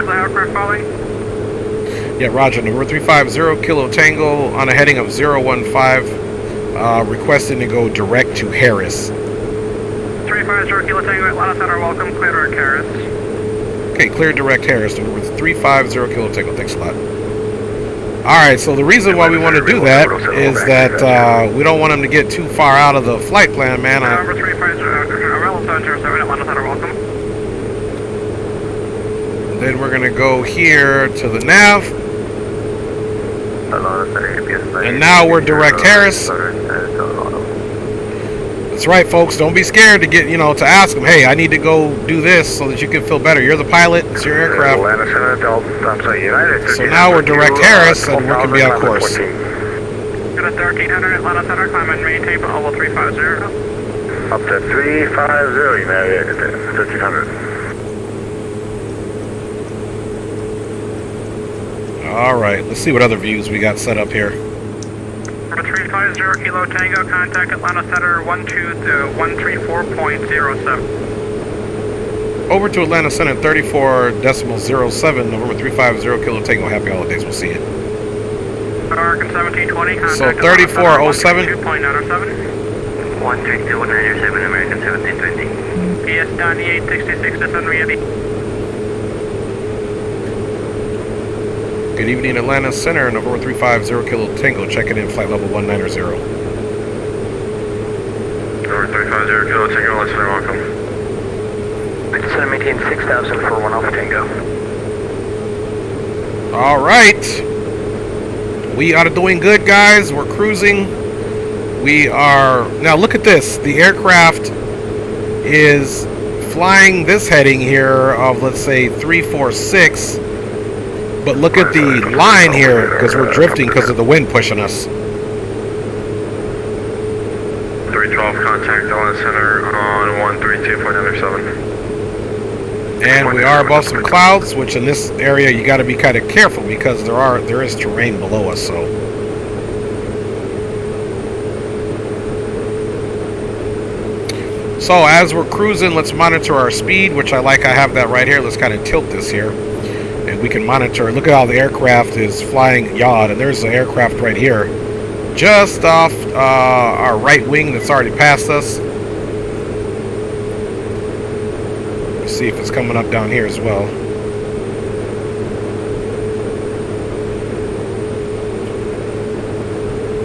Aircraft following? Yeah, roger. November 350 Kilo Tango on a heading of 015, requesting to go direct to Harris. 350 Kilo Tango, Atlanta Center, welcome, clear direct Harris. Okay, clear direct Harris, November 350 Kilo Tango, thanks a lot. Alright, so the reason why we want to do that is that we don't want them to get too far out of the flight plan, man. November 350, Atlanta Center, welcome. Then we're going to go here to the nav. And now we're direct Harris. That's right, folks. Don't be scared to get, to ask them, hey, I need to go do this so that you can feel better. You're the pilot. It's your aircraft. So now we're direct Harris and we're going to be on course. Go to 1300 Atlanta Center, climb and maintain level 350. Up to 350, you may 1300. Alright, let's see what other views we got set up here. Number 350 Kilo Tango, contact Atlanta Center 134.07. Over to Atlanta Center 34.07, November 350 Kilo Tango, happy holidays, we'll see you. American 1720, contact So 3407. 2.907. 132.907, American 1720. PS 9866, descend via Good evening, Atlanta Center, November 350 Kilo Tango, checking in flight level 190. November 350 Kilo Tango, let's say welcome. Center maintain 6000 for 1 Alpha Tango. Alright. We are doing good, guys. We're cruising. We are... Now, look at this. The aircraft is flying this heading here of, let's say, 346. But look at the line here, because we're drifting because of the wind pushing us. 312, contact Atlanta Center on 132.97. And we are above some clouds, which in this area you got to be kind of careful because there is terrain below us. So as we're cruising, let's monitor our speed, which I have that right here. Let's kind of tilt this here. And we can monitor. Look at how the aircraft is flying yaw, and there's the aircraft right here, just off our right wing that's already passed us. Let's see if it's coming up down here as well.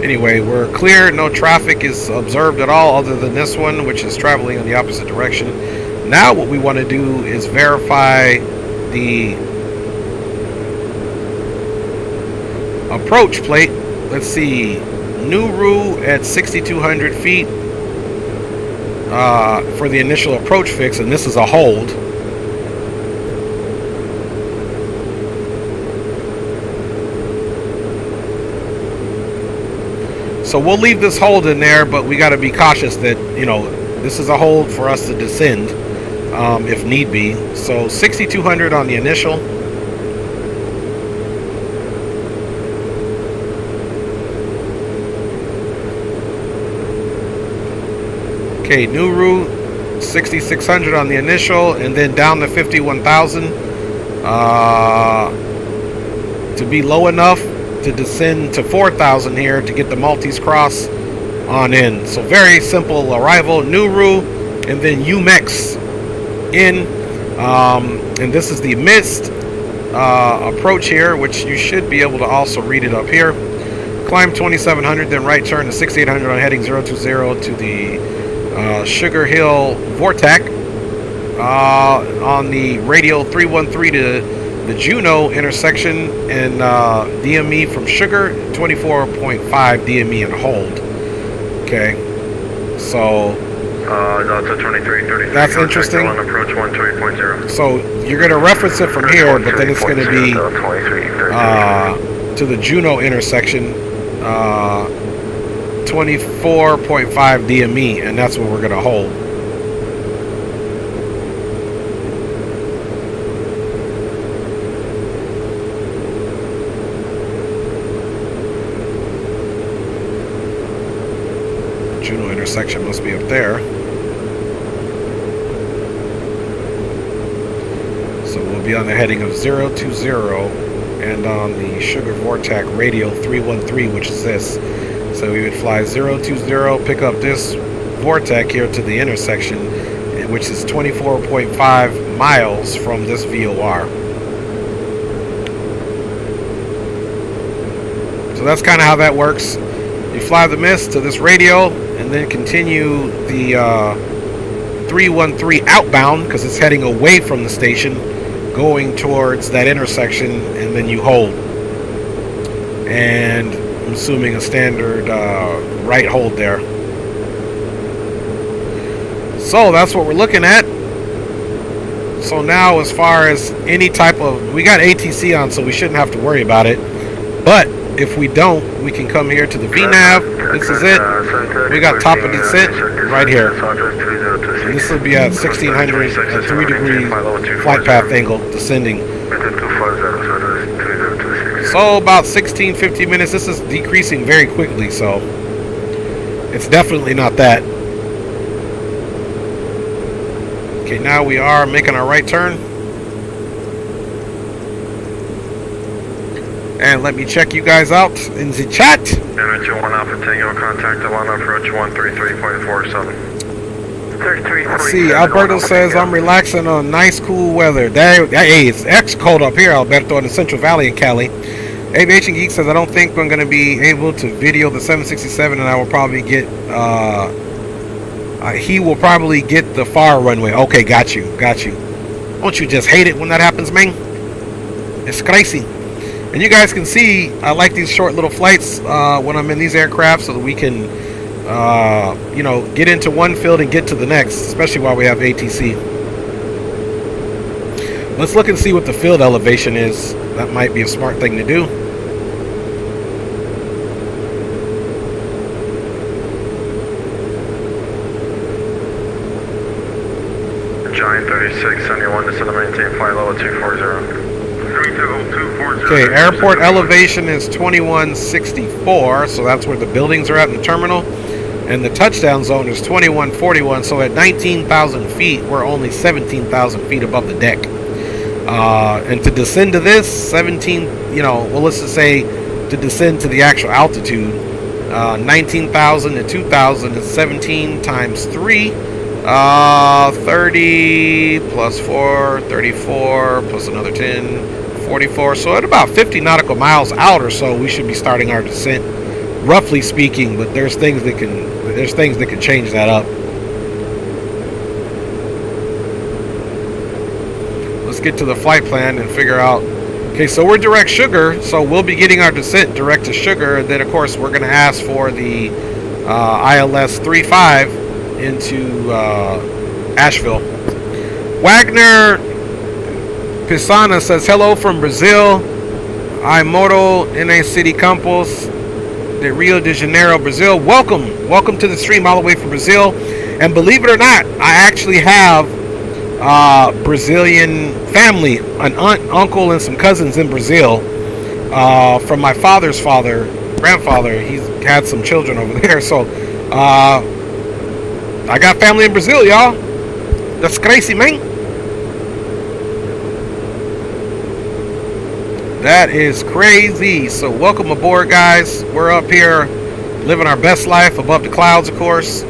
Anyway, we're clear. No traffic is observed at all other than this one, which is traveling in the opposite direction. Now what we want to do is verify the approach plate. Let's see, Nuru at 6,200 feet for the initial approach fix, and this is a hold. So we'll leave this hold in there, but we got to be cautious that, this is a hold for us to descend if need be. So 6,200 on the initial. Okay, Nuru, 6,600 on the initial, and then down to 51,000 to be low enough to descend to 4,000 here to get the Maltese Cross on in. So very simple arrival, Nuru, and then UMEX in, and this is the missed approach here, which you should be able to also read it up here. Climb 2,700, then right turn to 6,800 on heading 020 to the Sugar Hill Vortac on the radial 313 to the Juneau intersection, and DME from Sugar 24.5 DME and hold. Okay, so Delta 2333. That's interesting. On approach 128.0. So you're going to reference it from here, but then it's going to be to the Juneau intersection, 24.5 DME, and that's what we're going to hold. Juno intersection must be up there. So we'll be on the heading of 020 and on the Sugar Vortex radial 313, which is this. So we would fly 020, pick up this Vortex here to the intersection, which is 24.5 miles from this VOR. So that's kind of how that works. You fly the mist to this radial and then continue the 313 outbound because it's heading away from the station, going towards that intersection, and then you hold. And I'm assuming a standard right hold there. So that's what we're looking at. So now as far as any type of, we got ATC on, so we shouldn't have to worry about it. But if we don't, we can come here to the VNAV. This is it. We got top of descent right here. And this will be at 1600 at 3 degree flight path angle descending. So about 16-15 minutes. This is decreasing very quickly, so it's definitely not that. Okay, now we are making our right turn. And let me check you guys out in the chat. Energy 1 Alpha Tango, contact the 1 approach 133.47. See, Alberto says I'm relaxing on nice cool weather. Hey, it's extra cold up here, Alberto, in the Central Valley in Cali. Aviation Geek says I don't think I'm going to be able to video the 767, and I will probably get he will probably get the far runway. Okay, got you. Don't you just hate it when that happens, man? It's crazy. And you guys can see I like these short little flights when I'm in these aircraft, so that we can you know, get into one field and get to the next, especially while we have ATC. Let's look and see what the field elevation is. That might be a smart thing to do. Giant 3671, descend to maintain flight level 240. Okay, airport elevation is 2164, so that's where the buildings are at in the terminal. And the touchdown zone is 2141, so at 19,000 feet, we're only 17,000 feet above the deck. And to descend to this, 17, you know, well, let's just say to descend to the actual altitude, 19,000 to 2,000 is 17 times 3. 30 plus 4, 34 plus another 10, 44. So at about 50 nautical miles out or so, we should be starting our descent, roughly speaking. But there's things that can change that up. Let's get to the flight plan and figure out. Okay, so we're direct sugar, so we'll be getting our descent direct to sugar. And then of course we're going to ask for the ILS 35 into Asheville. Wagner Pisana says hello from Brazil. I moto in a city Campos de Rio de Janeiro, Brazil. Welcome to the stream all the way from Brazil. And believe it or not, I actually have Brazilian family, an aunt, uncle, and some cousins in Brazil from my father's grandfather. He's had some children over there, so I got family in Brazil, y'all. That's crazy, man. That is crazy. So welcome aboard, guys. We're up here living our best life above the clouds, of course.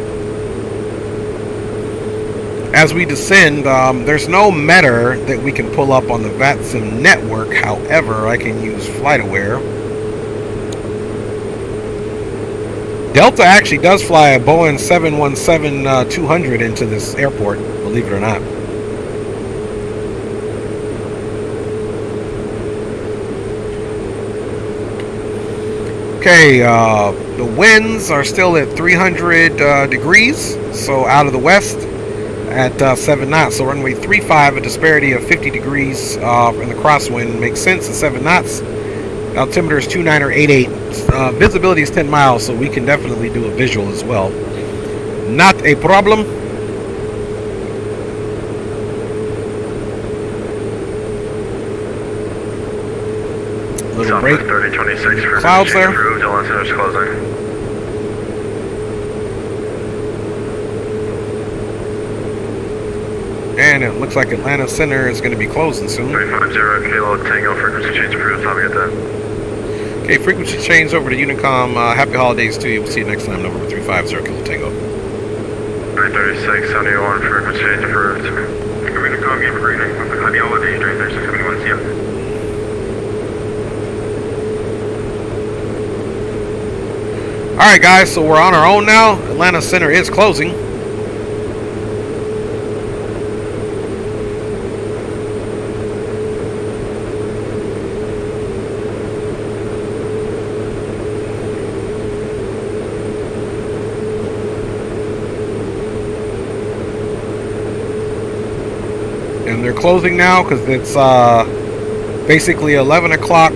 As we descend, there's no meter that we can pull up on the VATSIM network. However, I can use FlightAware. Delta actually does fly a Boeing 717-200 into this airport, believe it or not. Okay, the winds are still at 300 degrees, so out of the west at 7 knots. So runway 35, a disparity of 50 degrees in the crosswind makes sense at 7 knots. Altimeter is 2988. Visibility is 10 miles, so we can definitely do a visual as well. Not a problem. Little break. 3026 for clouds there. Approved, all antennas closing. and it looks like Atlanta Center is going to be closing soon. 350 Kilo Tango, frequency change approved. Time to get that. Okay, frequency change over to Unicom. Happy holidays to you. We'll see you next time. November 350 Kilo Tango. 336, 71, frequency change approved. Unicom, game for greeting. Happy holidays, 336, 71, see ya. Alright guys, so we're on our own now. Atlanta Center is closing. And they're closing now because it's basically 11 o'clock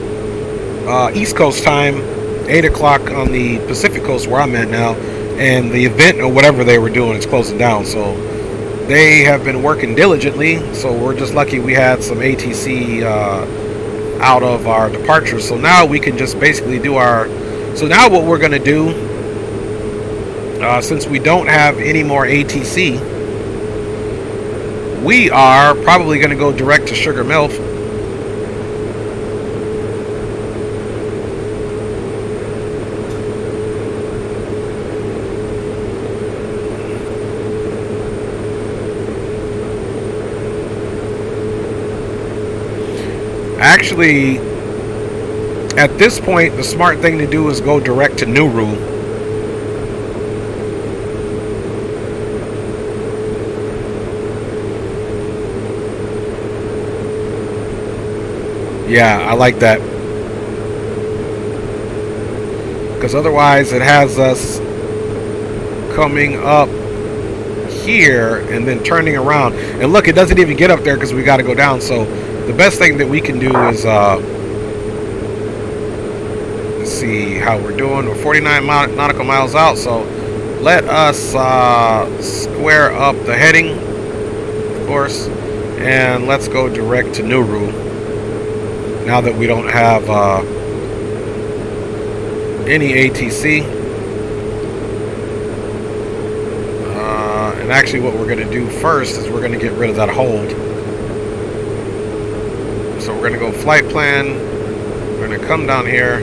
East Coast time, 8 o'clock on the Pacific Coast where I'm at now, and the event or whatever they were doing is closing down. So they have been working diligently, so we're just lucky we had some ATC out of our departure. So now we can just basically do our, so now what we're going to do, since we don't have any more ATC, we are probably going to go direct to Sugar Mill. Actually, at this point, the smart thing to do is go direct to Nauru. Yeah, I like that. Because otherwise it has us coming up here and then turning around. And look, it doesn't even get up there because we got to go down. So the best thing that we can do is, let's see how we're doing. We're 49 nautical miles out. So let us square up the heading, of course. And let's go direct to Nauru. Now that we don't have any ATC. And actually what we're going to do first is we're going to get rid of that hold. So we're going to go flight plan. We're going to come down here.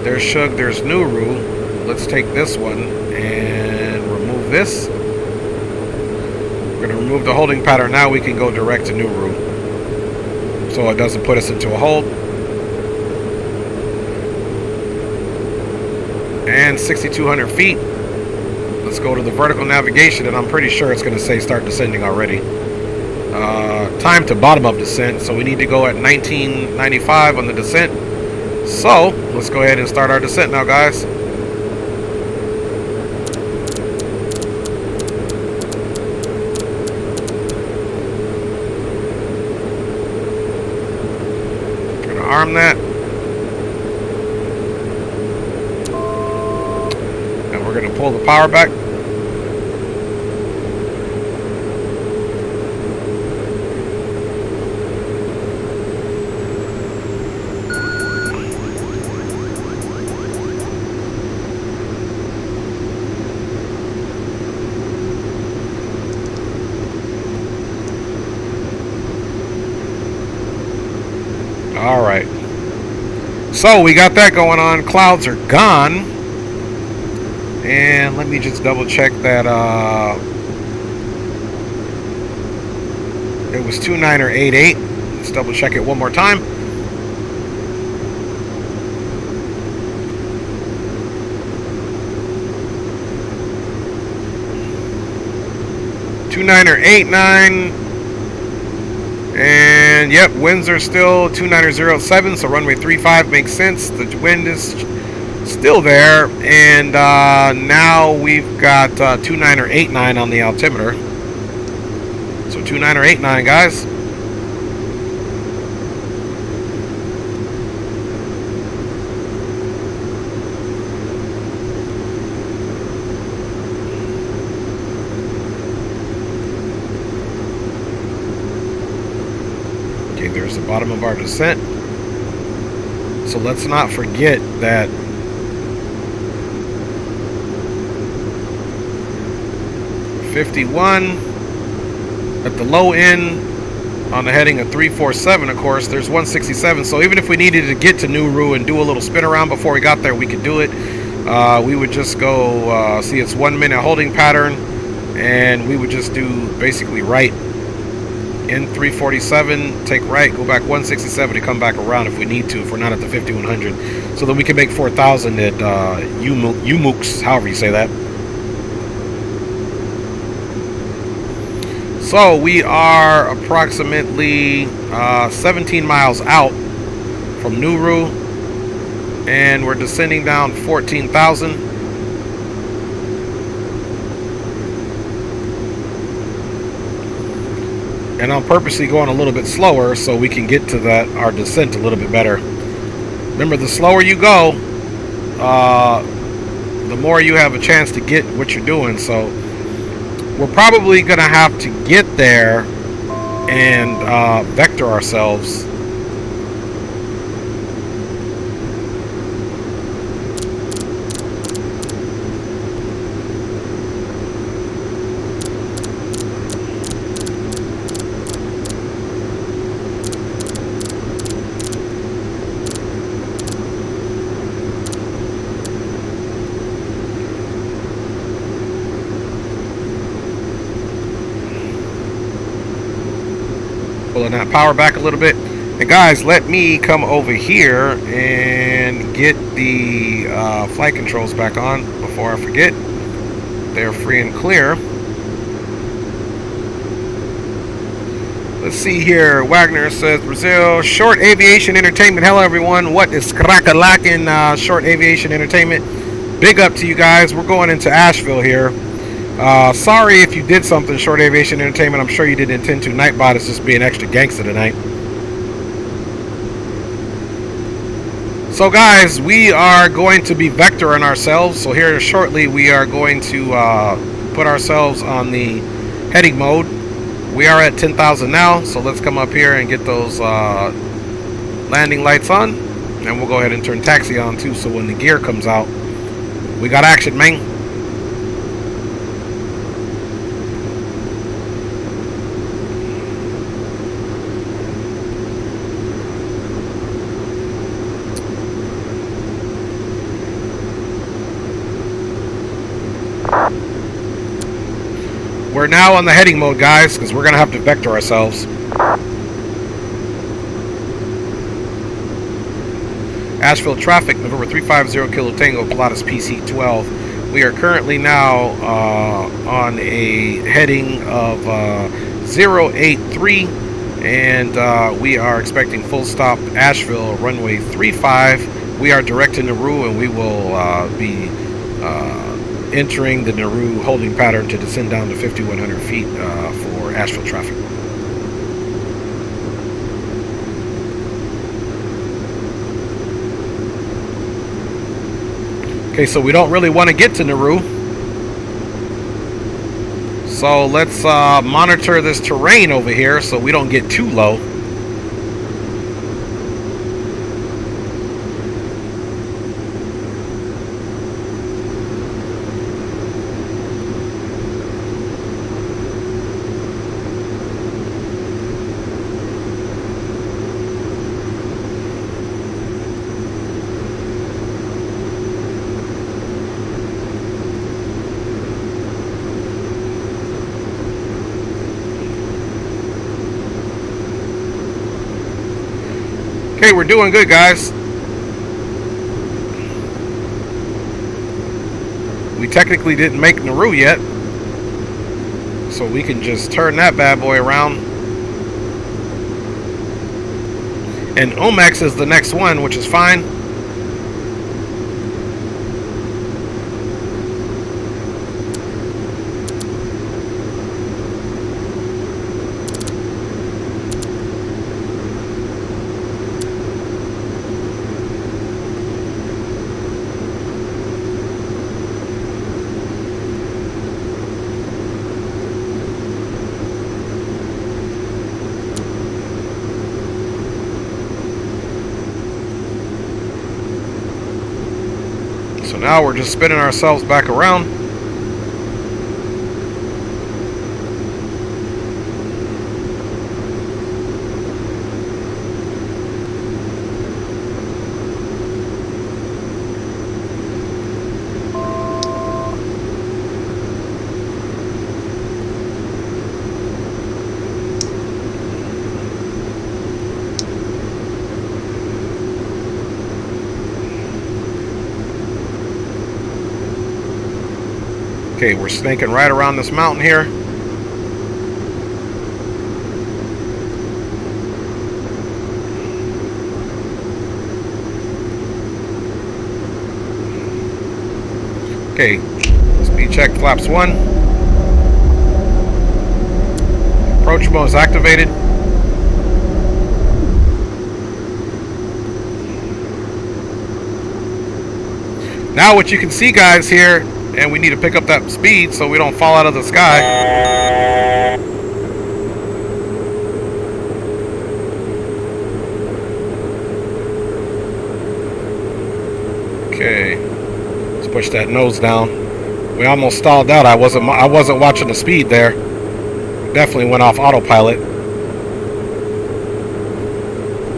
There's Shug, there's Nauru. Let's take this one and remove this. We're going to remove the holding pattern. Now we can go direct to Nauru, so it doesn't put us into a hold. And 6,200 feet. Let's go to the vertical navigation, and I'm pretty sure it's going to say start descending already. Time to bottom up descent, so we need to go at 1995 on the descent. So let's go ahead and start our descent now, guys. Gonna arm that. And we're gonna pull the power back. All right, so we got that going on. Clouds are gone, and let me just double check that it was 29 or 88. Let's double check it one more time. $29 or 89. And yep, winds are still 2907, so runway 35 makes sense. The wind is still there, and now we've got 29 or 89 on the altimeter. So 29 or 89, guys. There's the bottom of our descent. So let's not forget that $51 At the low end, on the heading of 347, of course, there's 167. So even if we needed to get to Nauru and do a little spin around before we got there, we could do it. We would just go, see, it's 1 minute holding pattern, and we would just do basically right in 347, take right, go back 167 to come back around if we need to, if we're not at the 5100, so that we can make 4,000 at UMOOCs, however you say that. So we are approximately 17 miles out from Nauru, and we're descending down 14,000. And I'm purposely going a little bit slower so we can get to our descent a little bit better. Remember, the slower you go, the more you have a chance to get what you're doing. So we're probably going to have to get there and vector ourselves. Pulling that power back a little bit. And guys, let me come over here and get the flight controls back on before I forget. They're free and clear. Let's see here. Wagner says, Brazil, Short Aviation Entertainment. Hello, everyone. What is crack-a-lackin' Short Aviation Entertainment? Big up to you guys. We're going into Asheville here. Sorry if you did something, Short Aviation Entertainment. I'm sure you didn't intend to. Nightbot is just being extra gangster tonight. So guys, we are going to be vectoring ourselves. So here shortly we are going to put ourselves on the heading mode. We are at 10,000 now, so let's come up here and get those landing lights on. And we'll go ahead and turn taxi on too, so when the gear comes out, we got action, man. We're now on the heading mode, guys, because we're going to have to vector ourselves. Asheville traffic, November 350 Kilo Tango, Pilatus PC-12. We are currently now on a heading of 083, and we are expecting full stop Asheville, runway 35. We are direct to Nauru, and we will be entering the Nauru holding pattern to descend down to 5,100 feet for Asheville traffic. Okay, so we don't really want to get to Nauru. So let's monitor this terrain over here so we don't get too low. Okay, we're doing good, guys. We technically didn't make Nauru yet, so we can just turn that bad boy around. And Omex is the next one, which is fine. So now we're just spinning ourselves back around. Okay, we're snaking right around this mountain here. Okay, speed check, flaps 1. Approach mode is activated. Now what you can see, guys, here, and we need to pick up that speed so we don't fall out of the sky. Okay, let's push that nose down. We almost stalled out. I wasn't watching the speed there. Definitely went off autopilot.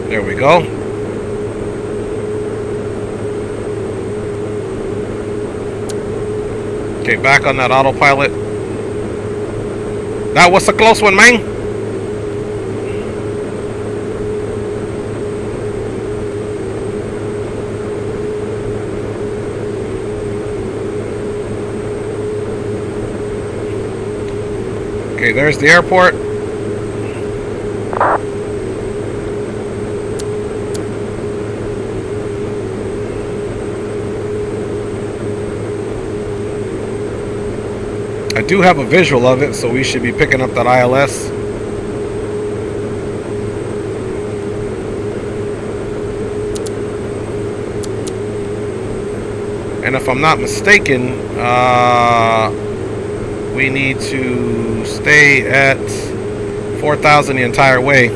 There we go. Okay, back on that autopilot. That was a close one, man. Okay, there's the airport. I do have a visual of it, so we should be picking up that ILS. And if I'm not mistaken, we need to stay at 4,000 the entire way.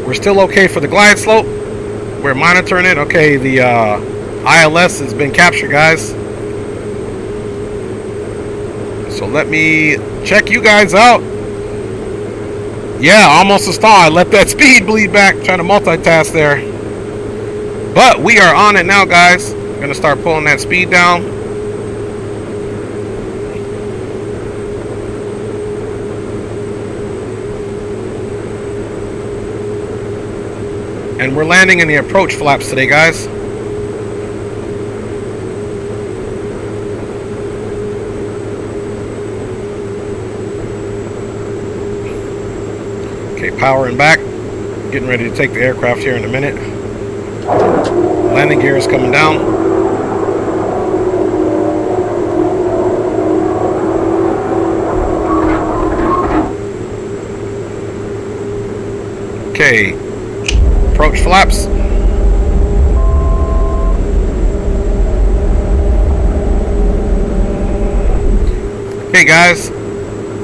We're still okay for the glide slope. We're monitoring it. Okay, the ILS has been captured, guys. So let me check you guys out. Yeah, almost a stall. I let that speed bleed back, trying to multitask there. But we are on it now, guys. I'm gonna start pulling that speed down. And we're landing in the approach flaps today, guys. Okay, powering back. Getting ready to take the aircraft here in a minute. Landing gear is coming down. Okay, approach flaps. Okay, guys.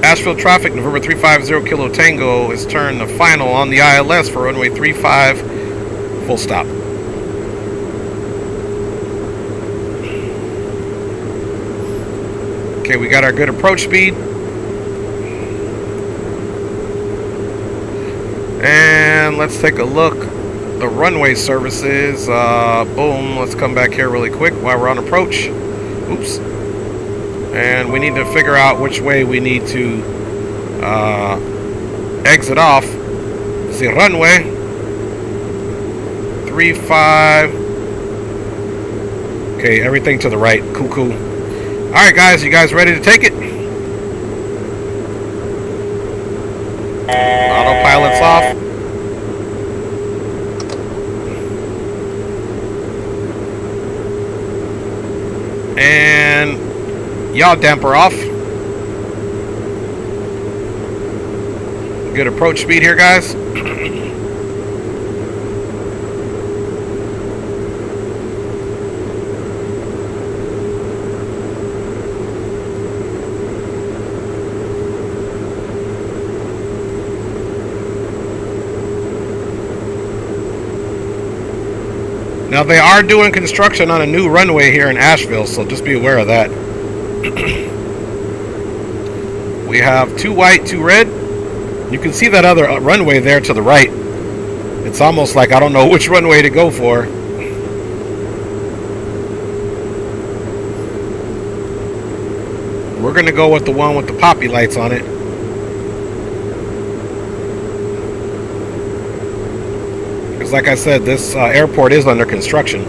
Asheville traffic, November 350 Kilo Tango is turned the final on the ILS for runway 35, full stop. Okay, we got our good approach speed. And let's take a look. The runway services, boom, let's come back here really quick while we're on approach. Oops. And we need to figure out which way we need to exit off. Let's see, runway 35. Okay, everything to the right. Cool, cool. All right, guys, you guys ready to take it? Autopilot's off. And yaw damper off. Good approach speed here, guys. Now they are doing construction on a new runway here in Asheville, so just be aware of that. We have 2 white, 2 red. You can see that other runway there to the right. It's almost like I don't know which runway to go for. We're gonna go with the one with the poppy lights on it. Because like I said, this airport is under construction.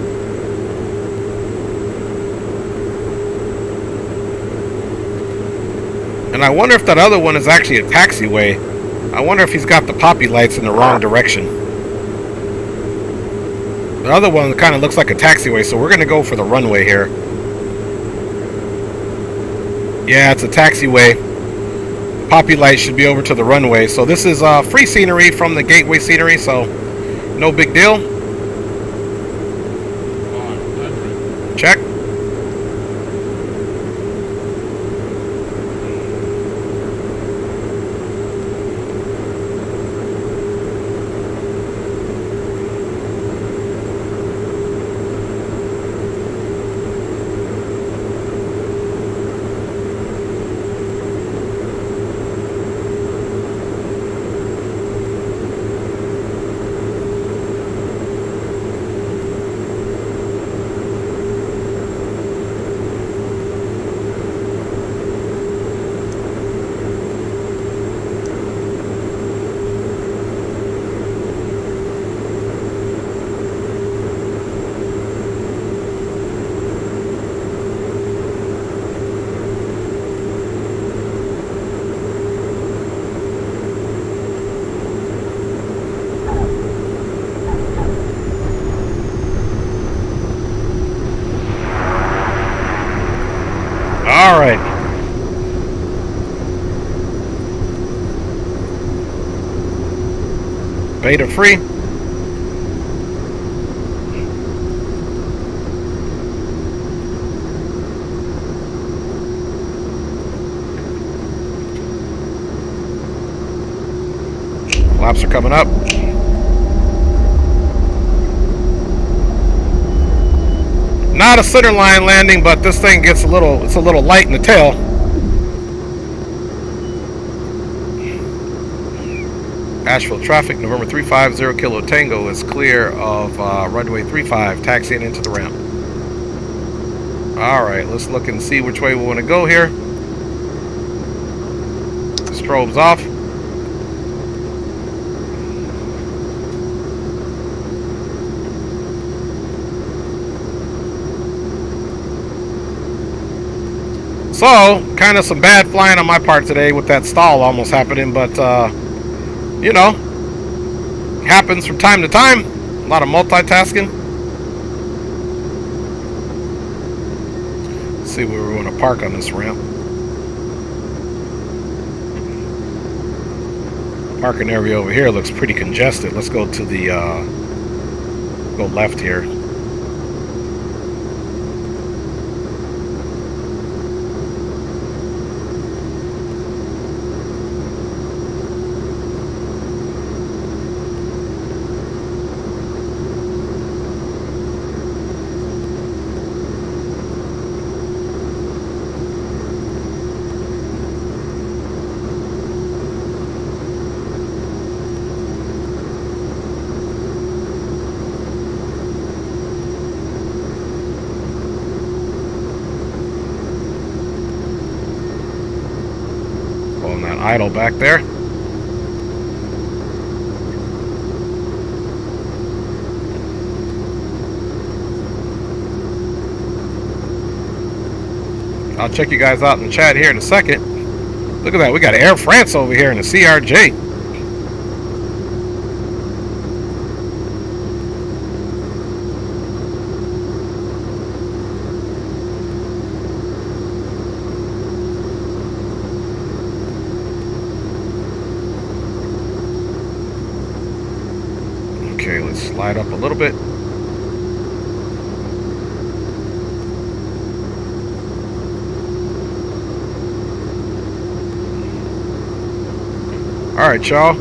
And I wonder if that other one is actually a taxiway. I wonder if he's got the poppy lights in the wrong direction. The other one kind of looks like a taxiway, so we're going to go for the runway here. Yeah, it's a taxiway. Poppy light should be over to the runway. So this is free scenery from the gateway scenery, so no big deal. Check. All right. Beta free. Flaps are coming up. Not a center line landing, but this thing gets it's a little light in the tail. Asheville traffic, November 350 Kilo Tango is clear of runway 35, taxiing into the ramp. Alright, let's look and see which way we want to go here. Strobe's off. So, kind of some bad flying on my part today with that stall almost happening, but, you know, happens from time to time. A lot of multitasking. Let's see where we want to park on this ramp. Parking area over here looks pretty congested. Let's go to the, go left here. Idle back there. I'll check you guys out in the chat here in a second. Look at that, we got Air France over here in the CRJ. Okay, let's slide up a little bit. Alright, y'all.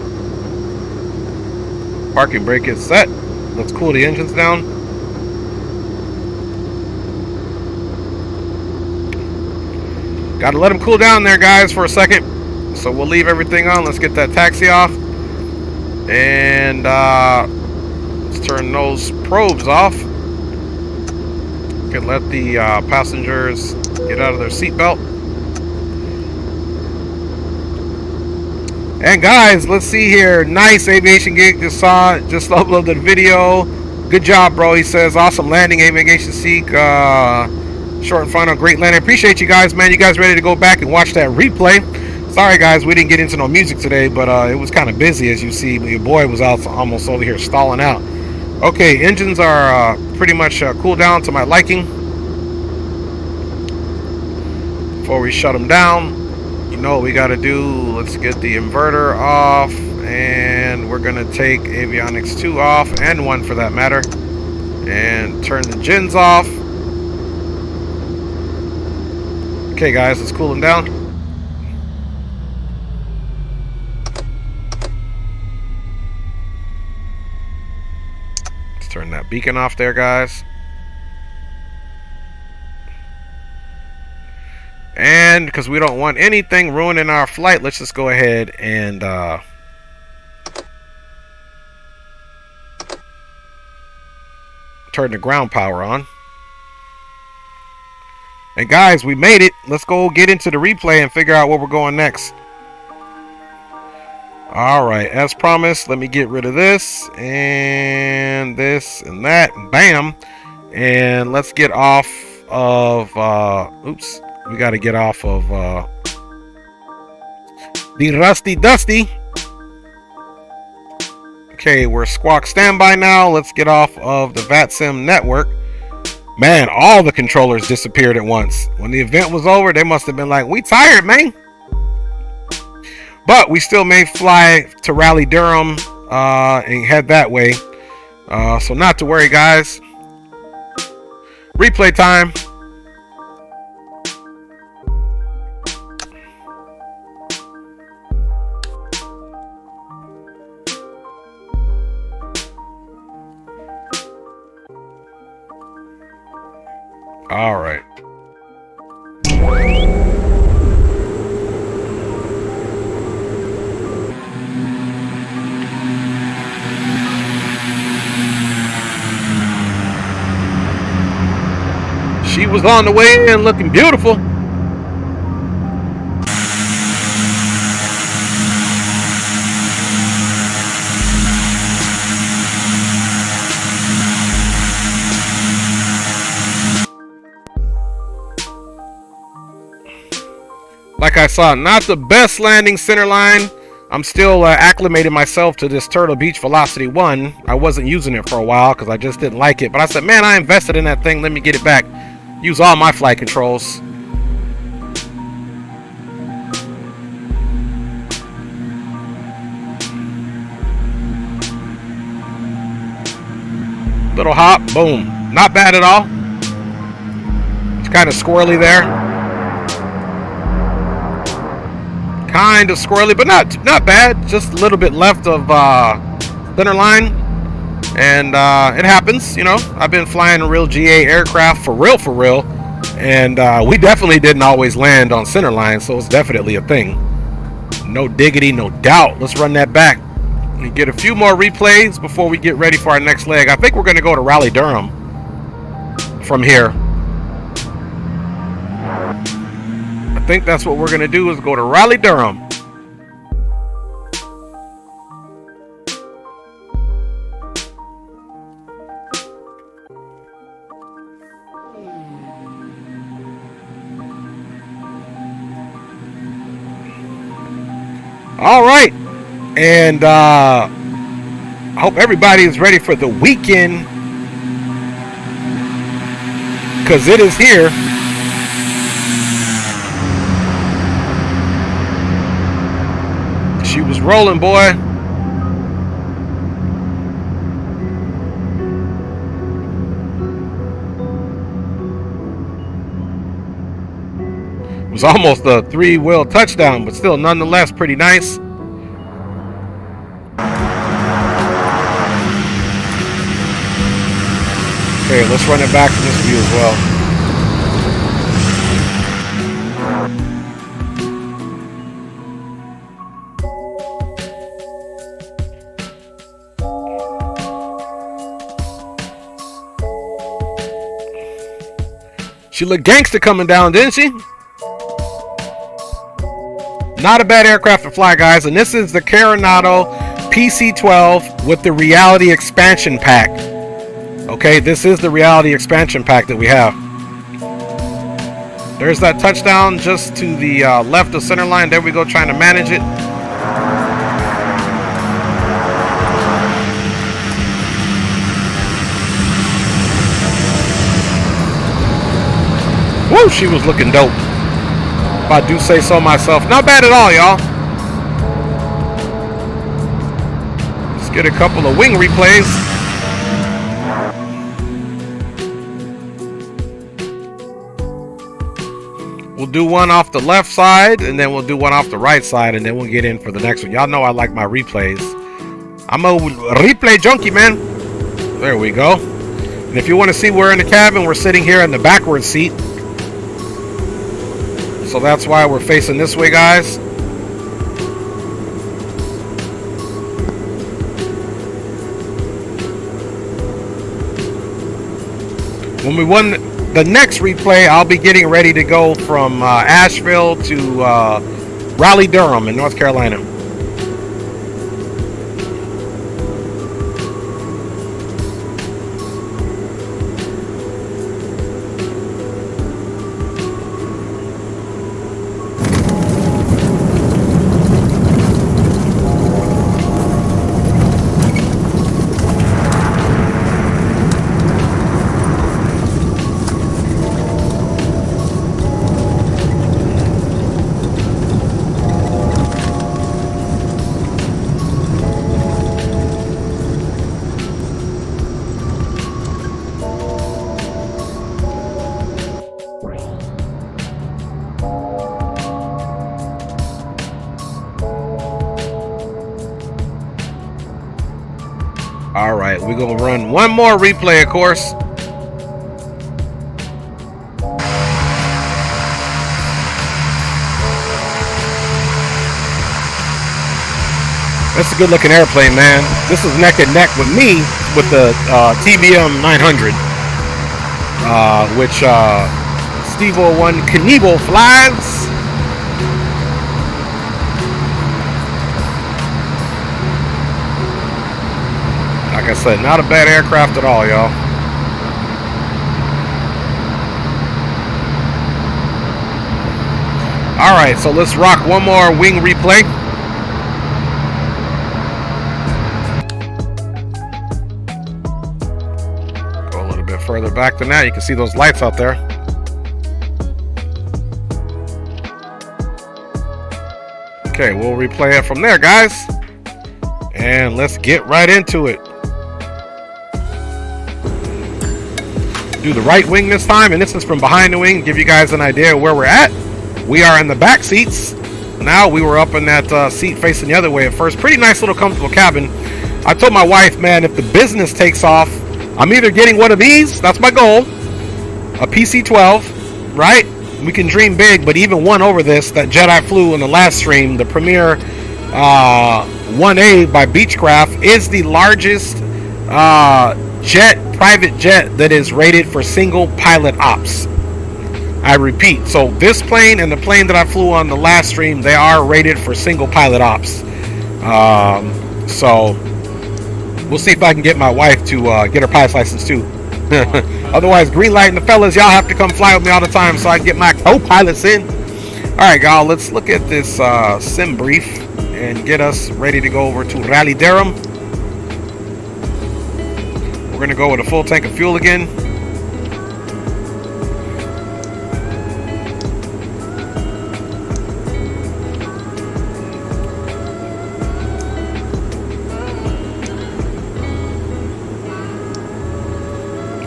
Parking brake is set. Let's cool the engines down. Gotta let them cool down there, guys, for a second. So we'll leave everything on. Let's get that taxi off. And let's turn those probes off. Can let the passengers get out of their seatbelt. And guys, let's see here. Nice Aviation Geek just uploaded the video. Good job, bro. He says awesome landing, Aviation Seek. Short and final, great landing. Appreciate you guys, man. You guys ready to go back and watch that replay? Sorry guys, we didn't get into no music today, but it was kind of busy, as you see. Your boy was out almost over here stalling out. Okay, engines are pretty much cooled down to my liking. Before we shut them down, you know what we got to do. Let's get the inverter off, and we're gonna take avionics 2 off, and 1 for that matter, and turn the gens off. Okay guys, let's cool them down. Turn that beacon off there, guys. And because we don't want anything ruining our flight, let's just go ahead and turn the ground power on. And guys, we made it. Let's go get into the replay and figure out where we're going next. Alright, as promised, let me get rid of this and that. Bam. And let's get off of oops, we got to get off of the Rusty Dusty. Okay, we're squawk standby now. Let's get off of the VATSIM network. Man, all the controllers disappeared at once. When the event was over, they must have been like, we tired, man. But we still may fly to Raleigh, Durham, and head that way. So not to worry, guys. Replay time. All right. She was on the way in looking beautiful. Like I saw, not the best landing center line. I'm still acclimating myself to this Turtle Beach Velocity 1. I wasn't using it for a while because I just didn't like it. But I said, man, I invested in that thing. Let me get it back. Use all my flight controls. Little hop, boom. Not bad at all. It's kind of squirrely there. Kind of squirrely, but not bad. Just a little bit left of center line. And it happens, you know. I've been flying a real GA aircraft for real. And we definitely didn't always land on center line, so it's definitely a thing. No diggity, no doubt. Let's run that back and get a few more replays before we get ready for our next leg. I think we're going to go to Raleigh, Durham from here. I think that's what we're going to do, is go to Raleigh, Durham. All right, and I hope everybody is ready for the weekend, because it is here. She was rolling, boy. It was almost a 3-wheel touchdown, but still nonetheless pretty nice. Okay, let's run it back from this view as well. She looked gangster coming down, didn't she? Not a bad aircraft to fly, guys. And this is the Carenado PC-12 with the reality expansion pack. Okay, this is the reality expansion pack that we have. There's that touchdown just to the left of center line. There we go, trying to manage it. Woo, she was looking dope. If I do say so myself. Not bad at all, y'all. Let's get a couple of wing replays. We'll do one off the left side, and then we'll do one off the right side, and then we'll get in for the next one. Y'all know I like my replays. I'm a replay junkie, man. There we go. And if you want to see, we're in the cabin. We're sitting here in the backward seat. So that's why we're facing this way, guys. When we won the next replay, I'll be getting ready to go from Asheville to Raleigh-Durham in North Carolina. All right, we're going to run one more replay, of course. That's a good looking airplane, man. This is neck and neck with me with the TBM 900, which Steve-01 Knievel flies. Like I said, not a bad aircraft at all, y'all. All right, so let's rock one more wing replay. Go a little bit further back than that. You can see those lights out there. Okay, we'll replay it from there, guys. And let's get right into it. Do the right wing this time, and this is from behind the wing, give you guys an idea of where we're at. We are in the back seats. Now we were up in that seat facing the other way at first. Pretty nice little comfortable cabin. I told my wife, man, if the business takes off, I'm either getting one of these, that's my goal, a PC-12, right? We can dream big, but even one over this, that jet I flew in the last stream, the Premier 1A by Beechcraft, is the largest private jet that is rated for single pilot ops. I repeat, so this plane and the plane that I flew on the last stream, they are rated for single pilot ops. So we'll see if I can get my wife to get her pilot's license too. Otherwise, green light and the fellas, y'all have to come fly with me all the time so I can get my co-pilots in. All right, y'all, let's look at this sim brief and get us ready to go over to Raleigh-Durham. We're going to go with a full tank of fuel again.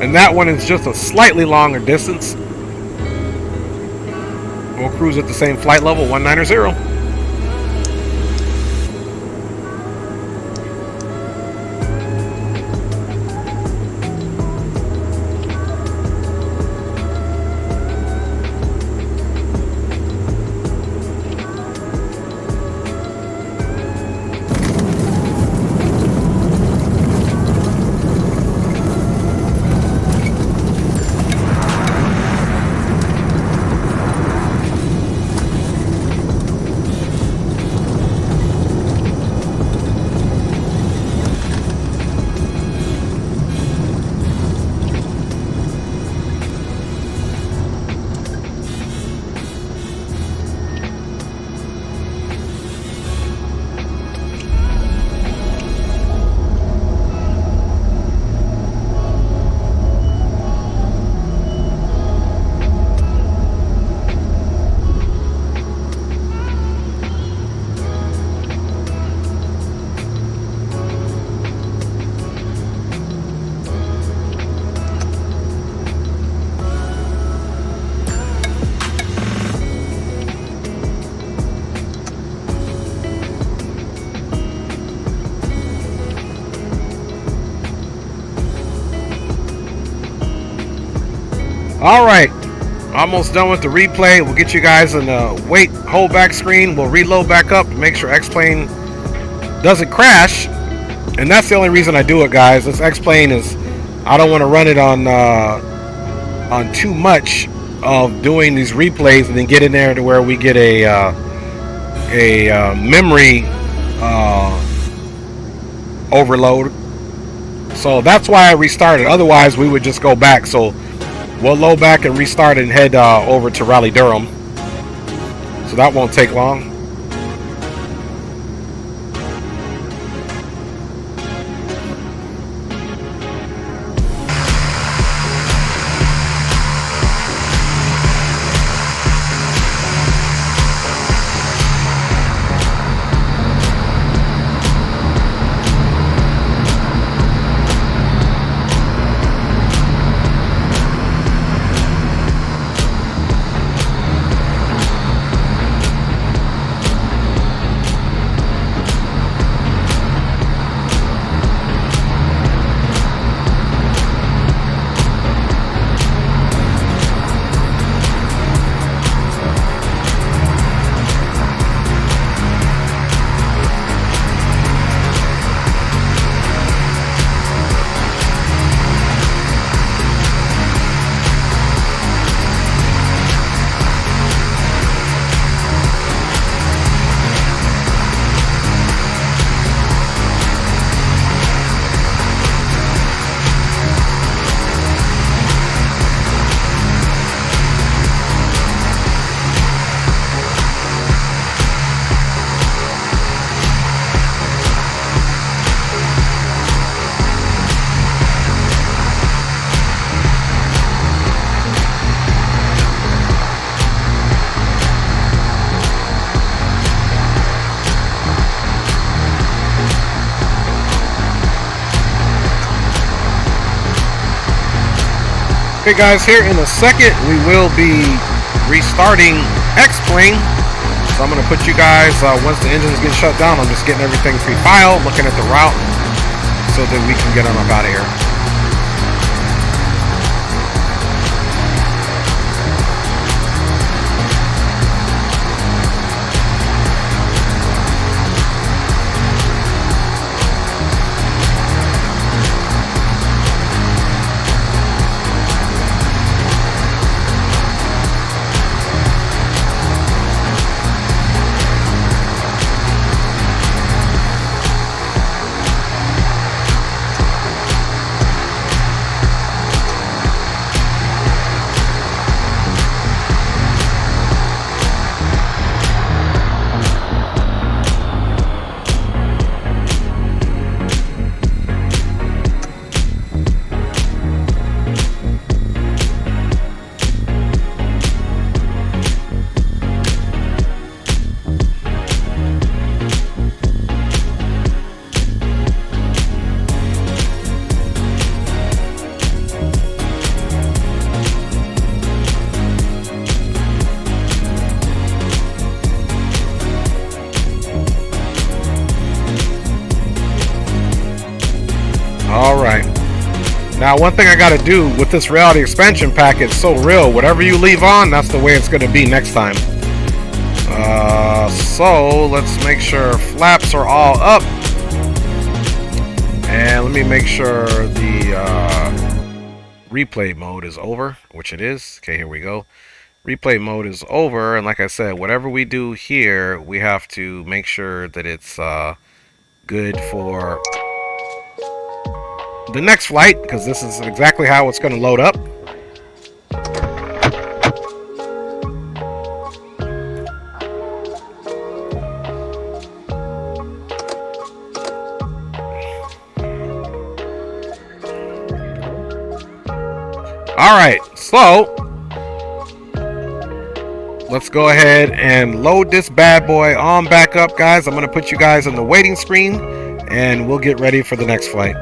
And that one is just a slightly longer distance. We'll cruise at the same flight level, 190. All right, almost done with the replay. We'll get you guys in the hold back screen. We'll reload back up to make sure X-Plane doesn't crash. And that's the only reason I do it, guys. This X-Plane is, I don't want to run it on too much of doing these replays and then get in there to where we get a memory overload. So that's why I restarted. Otherwise, we would just go back. So we'll load back and restart and head over to Raleigh-Durham. So that won't take long. Okay guys, here in a second we will be restarting X-Plane. So I'm going to put you guys, once the engines get shut down, I'm just getting everything pre-filed, looking at the route so that we can get on up out of here. Alright. Now one thing I gotta do with this reality expansion pack, it's so real. Whatever you leave on, that's the way it's gonna be next time. So let's make sure flaps are all up. And let me make sure the replay mode is over, which it is. Okay, here we go. Replay mode is over, and like I said, whatever we do here, we have to make sure that it's good for the next flight, because this is exactly how it's going to load up. Alright, so let's go ahead and load this bad boy on back up, guys. I'm going to put you guys on the waiting screen, and we'll get ready for the next flight.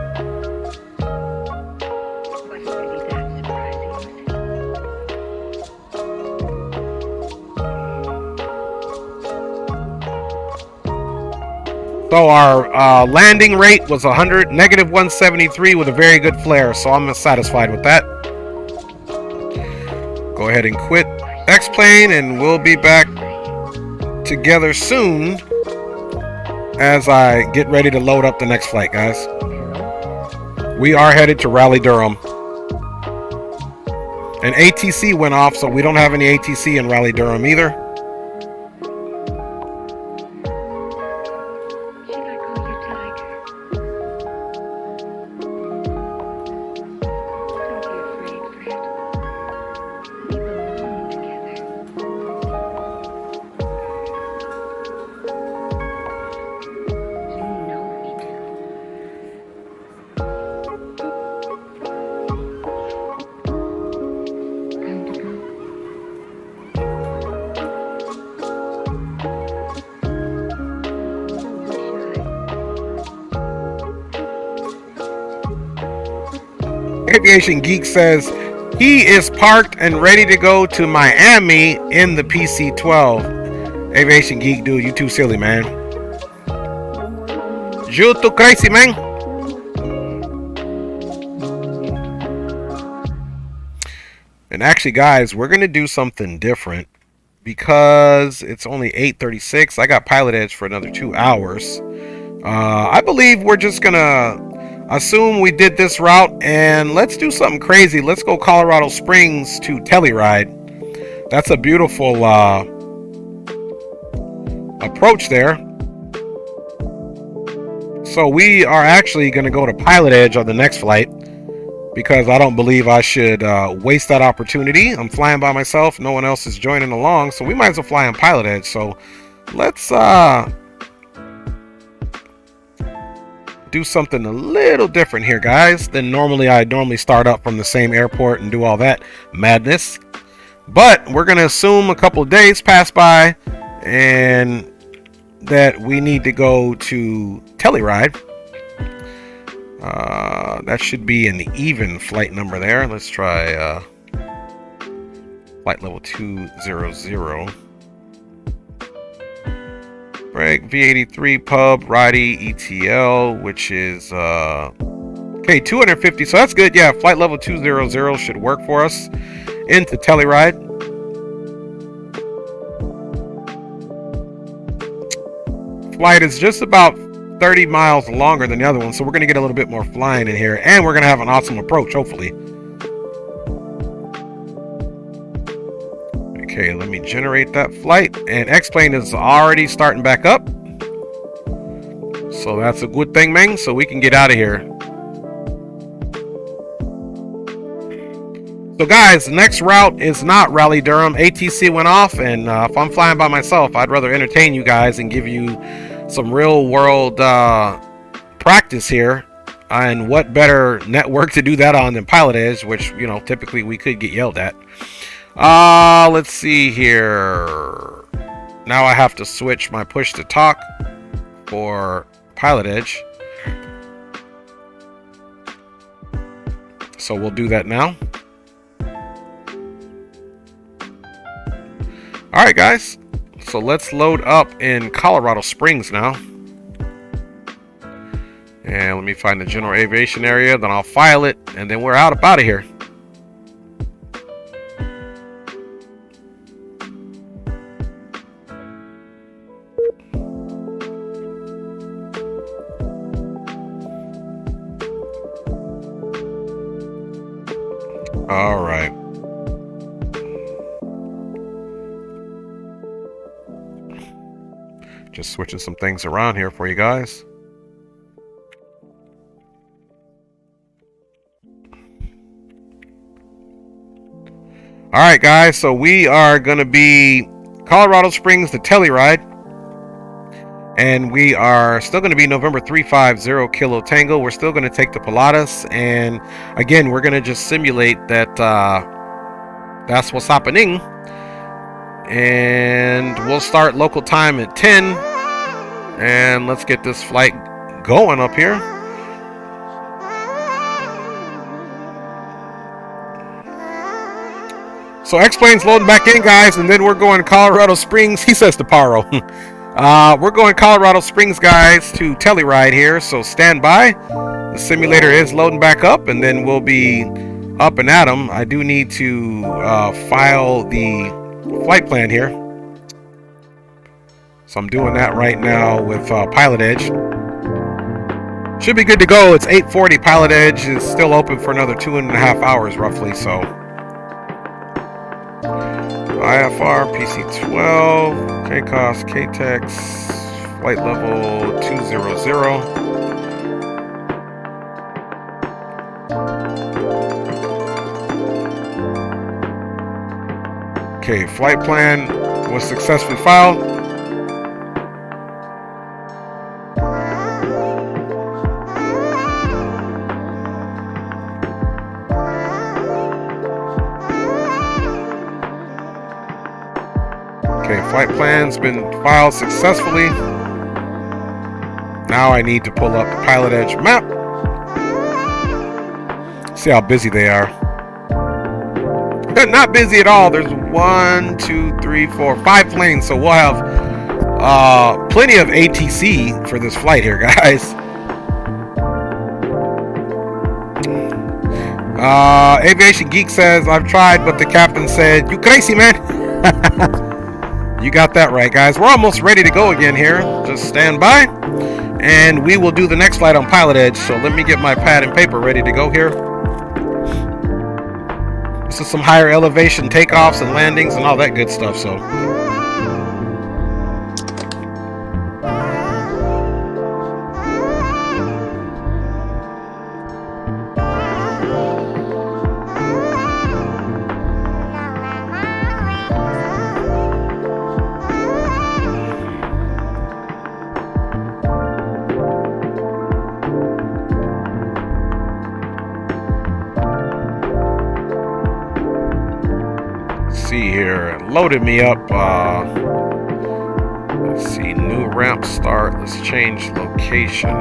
So our landing rate was -173 with a very good flare, so I'm satisfied with that. go ahead and quit X-Plane, and we'll be back together soon as I get ready to load up the next flight, guys. We are headed to Raleigh-Durham. And ATC went off, so we don't have any ATC in Raleigh-Durham either. Aviation Geek says he is parked and ready to go to Miami in the PC-12. Aviation Geek, dude, you too silly, man. You too crazy, man. And actually, guys, we're gonna do something different because it's only 8:36. I got Pilot Edge for another 2 hours. I believe we're just gonna assume we did this route, and let's do something crazy. Let's go Colorado Springs to Telluride. That's a beautiful approach there. So we are actually going to go to Pilot Edge on the next flight because I don't believe I should waste that opportunity. I'm flying by myself. No one else is joining along, so we might as well fly on Pilot Edge. So let's do something a little different here, guys, than normally. I normally start up from the same airport and do all that madness, but we're gonna assume a couple of days pass by and that we need to go to Telluride. That should be an even flight number there. Let's try flight level 200. Break V83 pub Ridey ETL, which is okay, 250. So that's good. Yeah, flight level 200 should work for us into Telluride. Flight is just about 30 miles longer than the other one, so we're going to get a little bit more flying in here, and we're going to have an awesome approach, hopefully. Okay, let me generate that flight, and X-Plane is already starting back up, so that's a good thing, man. So we can get out of here. So guys, the next route is not Raleigh-Durham. ATC went off, and if I'm flying by myself, I'd rather entertain you guys and give you some real world practice here. And what better network to do that on than Pilot Edge, which, you know, typically we could get yelled at. Let's see here. Now I have to switch my push to talk for Pilot Edge. So we'll do that now. Alright, guys. So let's load up in Colorado Springs now. And let me find the general aviation area, then I'll file it, and then we're out of here. All right. Just switching some things around here for you guys. All right, guys. So we are going to be Colorado Springs to Telluride. And we are still going to be November 350 Kilo Tango. We're still going to take the Pilatus. And again, we're going to just simulate that that's what's happening. And we'll start local time at 10. And let's get this flight going up here. So X-Plane's loading back in, guys. And then we're going to Colorado Springs. He says to Paro. We're going Colorado Springs, guys, to Telluride here, so stand by. The simulator is loading back up, and then we'll be up and at 'em, I do need to file the flight plan here. So I'm doing that right now with Pilot Edge. Should be good to go. It's 8:40. Pilot Edge is still open for another 2.5 hours roughly. So IFR, PC-12, KCOS, KTEX, flight level 200. Okay, flight plan was successfully filed. Okay, flight plan's been filed successfully. Now I need to pull up the Pilot Edge map. See how busy they are. Not busy at all. There's 1, 2, 3, 4, 5 planes, so we'll have plenty of ATC for this flight here, guys. Aviation Geek says, I've tried, but the captain said, you crazy, man. You got that right, guys. We're almost ready to go again here. Just stand by, and we will do the next flight on Pilot Edge. So let me get my pad and paper ready to go here. This is some higher elevation takeoffs and landings and all that good stuff, so. Here, loaded me up. Let's see, new ramp start. Let's change location.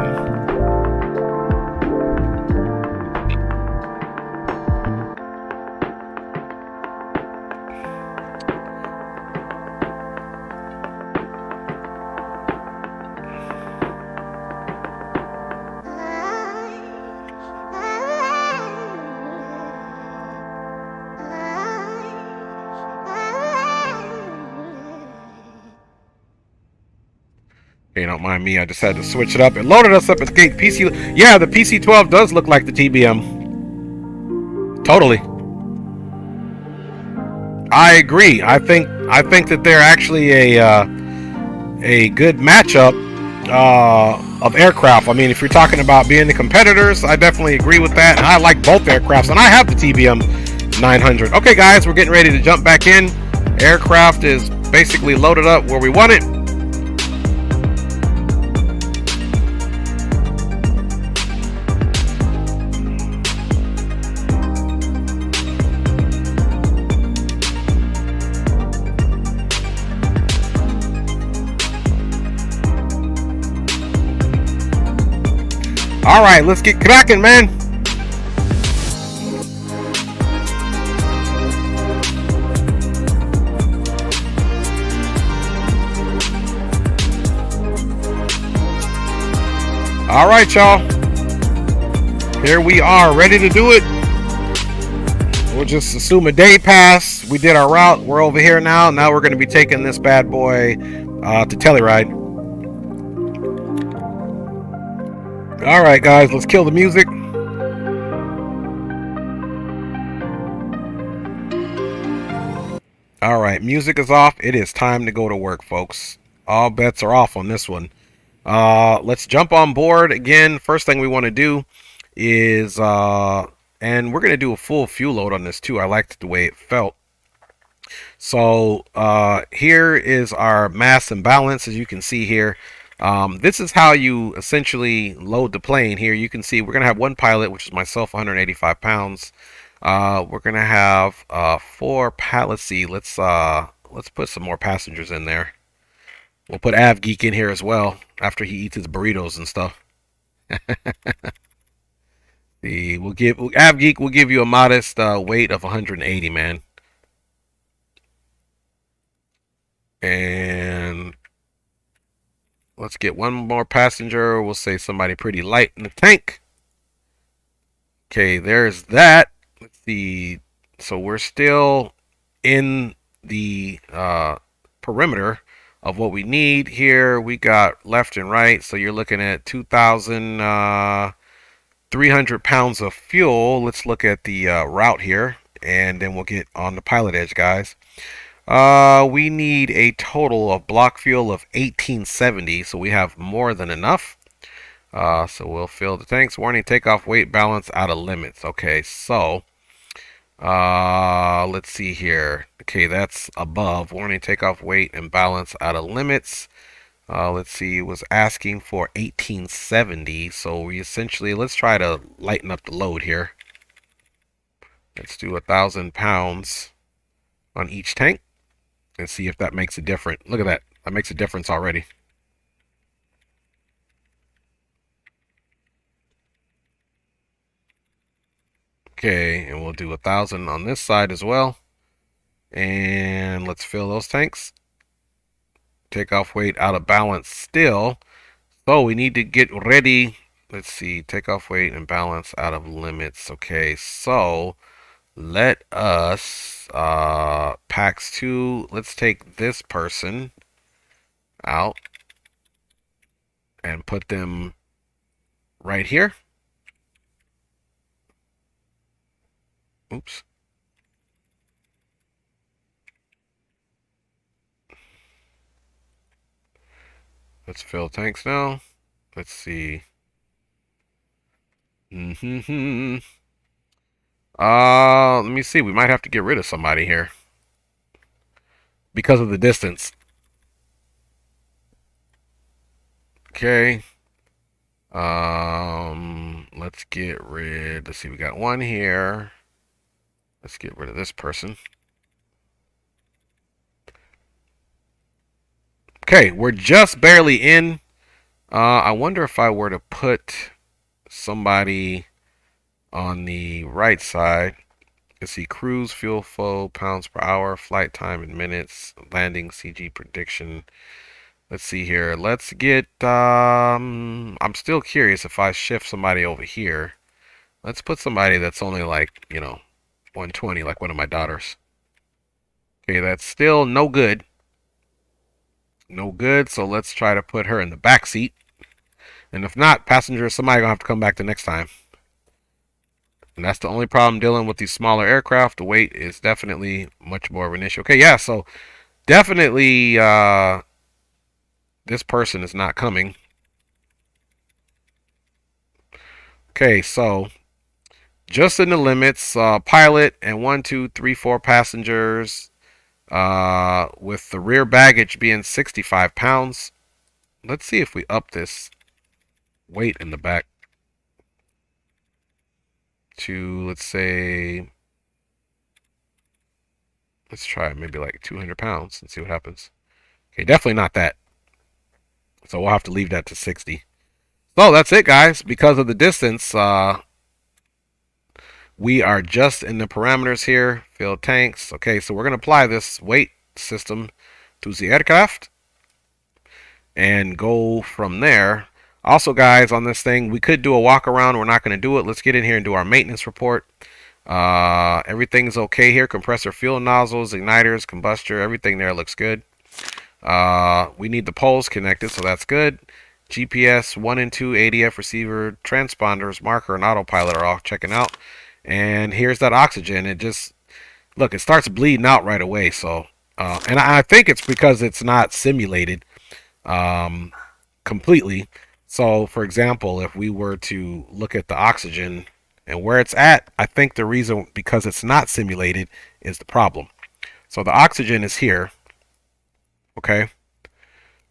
Okay, don't mind me, I just had to switch it up. It loaded us up at the gate. Yeah, the PC-12 does look like the TBM. Totally. I agree. I think that they're actually a good matchup of aircraft. I mean, if you're talking about being the competitors, I definitely agree with that. And I like both aircrafts, and I have the TBM 900. Okay, guys, we're getting ready to jump back in. Aircraft is basically loaded up where we want it. All right, let's get cracking, man. All right, y'all. Here we are, ready to do it. We'll just assume a day passed. We did our route. We're over here now. Now we're going to be taking this bad boy to Telluride. All right, guys, let's kill the music. All right, music is off. It is time to go to work, folks. All bets are off on this one. Let's jump on board again. First thing we want to do is, and we're going to do a full fuel load on this too. I liked the way it felt. So here is our mass and balance, as you can see here. This is how you essentially load the plane. Here you can see we're going to have one pilot, which is myself, 185 pounds. We're going to have 4 pilots. See, let's put some more passengers in there. We'll put Av Geek in here as well after he eats his burritos and stuff. See, Av Geek will give you a modest weight of 180, man. And let's get one more passenger. We'll say somebody pretty light in the tank. Okay, there's that. Let's see. So we're still in the perimeter of what we need here. We got left and right. So you're looking at 2,300 pounds of fuel. Let's look at the route here, and then we'll get on the pilot edge, guys. We need a total of block fuel of 1870, so we have more than enough. So we'll fill the tanks. Warning, takeoff weight balance out of limits. Okay, so let's see here. Okay, that's above. Warning, takeoff weight and balance out of limits. Let's see, it was asking for 1870, so we essentially, let's try to lighten up the load here. Let's do 1,000 pounds on each tank and see if that makes a difference. Look at that. That makes a difference already. Okay, and we'll do 1,000 on this side as well. And let's fill those tanks. Takeoff weight out of balance still. So we need to get ready. Let's see, takeoff weight and balance out of limits. Okay, so let us, PAX 2, let's take this person out and put them right here. Oops. Let's fill tanks now. Let's see. Let me see. We might have to get rid of somebody here because of the distance. Okay. Let's get rid. Let's see. We got one here. Let's get rid of this person. Okay, we're just barely in. I wonder if I were to put somebody on the right side. Let's see, cruise, fuel flow, pounds per hour, flight time in minutes, landing, CG prediction. Let's see here. Let's get, I'm still curious if I shift somebody over here. Let's put somebody that's only like, 120, like one of my daughters. Okay, that's still no good. No good, so let's try to put her in the back seat. And if not, passengers, somebody gonna have to come back the next time. And that's the only problem dealing with these smaller aircraft. The weight is definitely much more of an issue. Okay, yeah, so definitely this person is not coming. Okay, so just in the limits, pilot and 1, 2, 3, 4 passengers. With the rear baggage being 65 pounds. Let's see if we up this weight in the back to, let's say, let's try maybe like 200 pounds and see what happens. Okay, definitely not that. So we'll have to leave that to 60. So that's it, guys. Because of the distance, we are just in the parameters here. Fill tanks. Okay, so we're going to apply this weight system to the aircraft and go from there. Also, guys, on this thing, we could do a walk around. We're not going to do it. Let's get in here and do our maintenance report. Everything's okay here. Compressor fuel nozzles, igniters, combustor, everything there looks good. We need the poles connected, so that's good. GPS 1 and 2 ADF receiver, transponders, marker, and autopilot are all checking out. And here's that oxygen. It just, look, it starts bleeding out right away. So, and I think it's because it's not simulated completely. So, for example, if we were to look at the oxygen and where it's at, I think the reason, because it's not simulated, is the problem. So the oxygen is here. Okay.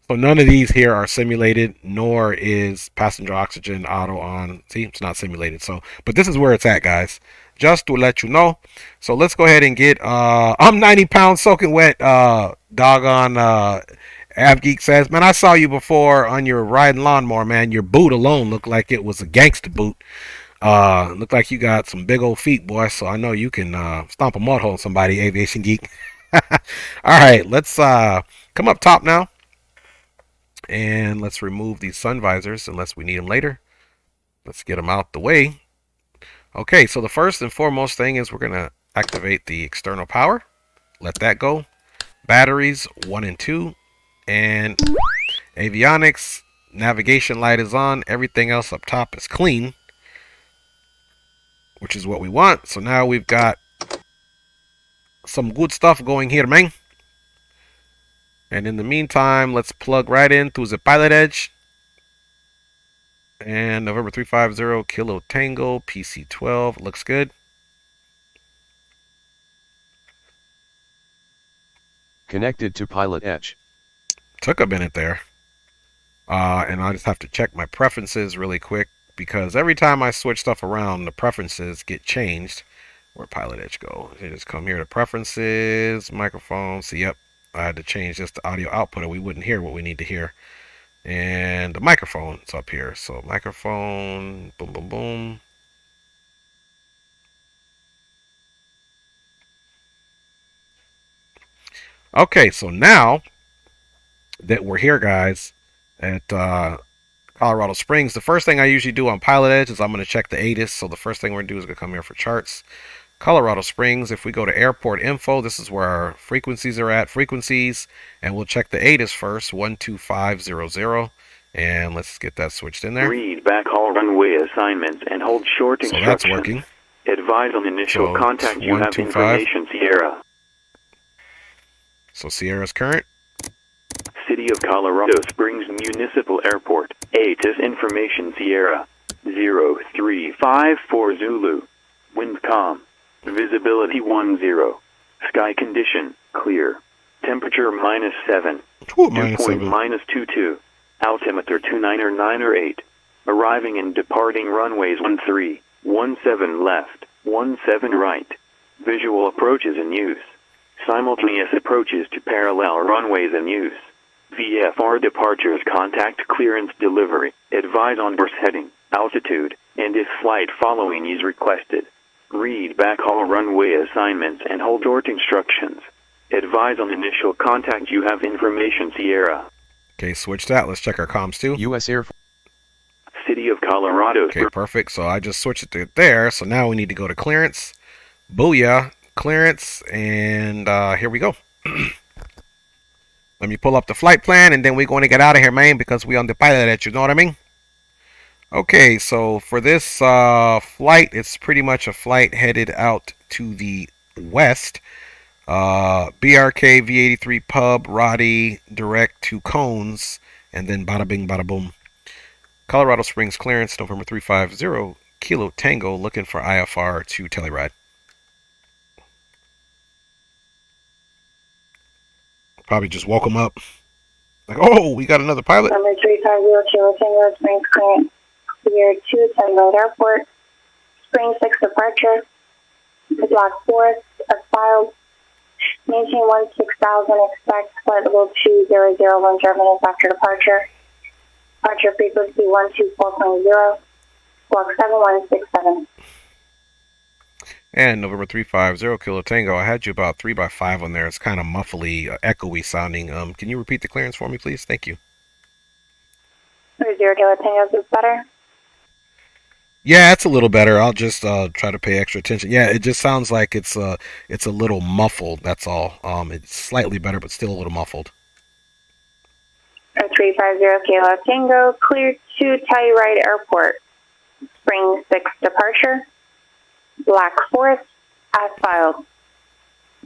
So none of these here are simulated, nor is passenger oxygen auto on. See, it's not simulated. So, but this is where it's at, guys. Just to let you know. So let's go ahead and get, I'm 90 pounds soaking wet, doggone, AvGeek says, man, I saw you before on your riding lawnmower, man. Your boot alone looked like it was a gangster boot. Looked like you got some big old feet, boy. So I know you can stomp a mud hole in somebody, Aviation Geek. All right, let's come up top now. And let's remove these sun visors unless we need them later. Let's get them out the way. Okay, so the first and foremost thing is we're going to activate the external power. Let that go. Batteries 1 and 2. And avionics, navigation light is on. Everything else up top is clean, which is what we want. So now we've got some good stuff going here, man. And in the meantime, let's plug right in through the pilot edge. And November 350 Kilo Tango PC-12 looks good. Connected to pilot edge. Took a minute there. And I just have to check my preferences really quick, because every time I switch stuff around, the preferences get changed. Where'd pilot edge go? You just come here to preferences, microphone. See, yep, I had to change just the audio output or we wouldn't hear what we need to hear. And the microphone's up here. So microphone, boom, boom, boom. Okay, so now that we're here, guys, at Colorado Springs, the first thing I usually do on Pilot Edge is I'm going to check the ATIS. So the first thing we're going to do is going to come here for charts. Colorado Springs, if we go to airport info, this is where our frequencies are at, and we'll check the ATIS first, 12500, and let's get that switched in there. Read backhaul runway assignments and hold short instructions. So that's working. Advise on initial contact. You have information, Sierra. So Sierra's current. City of Colorado Springs Municipal Airport. ATIS information, Sierra. 0354 Zulu. Wind calm. Visibility 10. Sky condition, clear. Temperature -7. Dew point -22. Altimeter 29 Arriving and departing runways 13, 17 left, 17 right. Visual approaches in use. Simultaneous approaches to parallel runways in use. VFR departures, contact clearance delivery. Advise on course heading, altitude, and if flight following is requested. Read backhaul runway assignments and hold short instructions. Advise on initial contact. You have information, Sierra. Okay, switch that. Let's check our comms too. U.S. Air Force. City of Colorado. Okay, perfect. So I just switched it to there. So now we need to go to clearance. Booyah. Clearance. And here we go. Let me pull up the flight plan, and then we're going to get out of here, man, because we on the pilot edge, you know what I mean? Okay, so for this flight, it's pretty much a flight headed out to the west. BRK V83 pub, Roddy, direct to Cones, and then bada bing, bada boom. Colorado Springs clearance, November 350, Kilo Tango, looking for IFR to Telluride. Probably just woke him up. Like, oh, we got another pilot. Number 350, Kilo Tango, Springs clearance. Clear to Telluride Airport. Spring 6 departure. Block 4, filed. Maintain 16,000, expect flight level 2001 German after departure. Departure frequency 124.0, block 7167. And November 350, Kilo Tango, I had you about 3x5 on there. It's kind of muffly, echoey sounding. Can you repeat the clearance for me, please? Thank you. 30 Kilo Tango, is better? Yeah, it's a little better. I'll just try to pay extra attention. Yeah, it just sounds like it's a little muffled. That's all. It's slightly better, but still a little muffled. 350 Kilo Tango, clear to Telluride Airport. Spring 6 departure. Black 4th, as filed.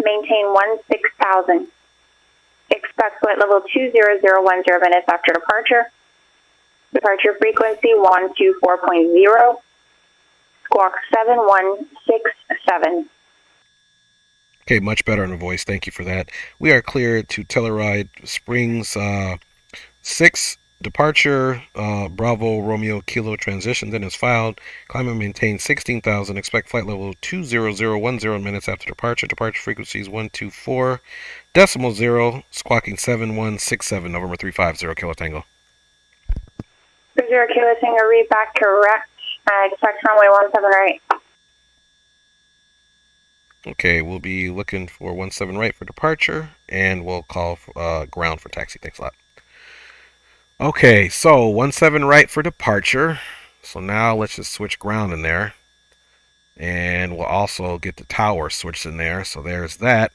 Maintain 16,000. Expect flight level 2001 minutes after departure. Departure frequency 124.0. Squawk 7167. Okay, much better on the voice. Thank you for that. We are clear to Telluride Springs 6 departure. Bravo Romeo Kilo transition then is filed. Climb and maintain 16,000. Expect flight level 20010 minutes after departure. Departure frequency is 124.0. Squawking 7167. November 350 Kilo Tango. 30 Kilo Tango, read back correct. Expect runway 17 right. Okay, we'll be looking for 17 right for departure, and we'll call ground for taxi. Thanks a lot. Okay, so 17 right for departure. So now let's just switch ground in there. And we'll also get the tower switched in there. So there's that.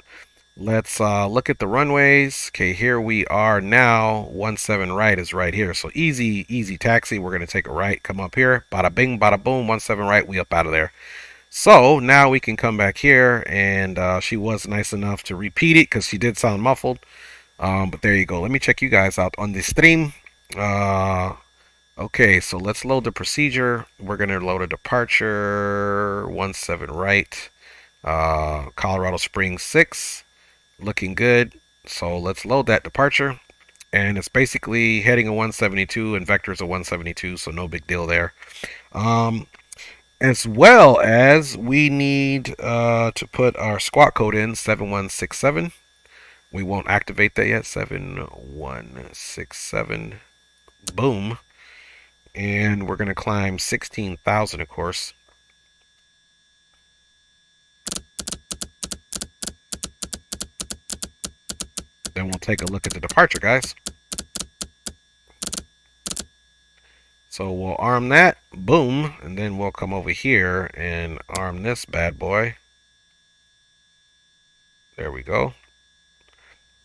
Let's look at the runways. Okay, here we are now. 17 right is right here. So easy taxi. We're going to take a right, come up here. Bada bing, bada boom. 17 right, we up out of there. So now we can come back here, and she was nice enough to repeat it because she did sound muffled. But there you go. Let me check you guys out on the stream. Okay, so let's load the procedure. We're going to load a departure. 17 right. Colorado Springs 6. Looking good. So let's load that departure. And it's basically heading a 172 and vectors a 172. So no big deal there. As well as we need to put our squawk code in 7167. We won't activate that yet. 7167. Boom. And we're going to climb 16,000, of course. Then we'll take a look at the departure, guys. So we'll arm that, boom, and then we'll come over here and arm this bad boy. There we go.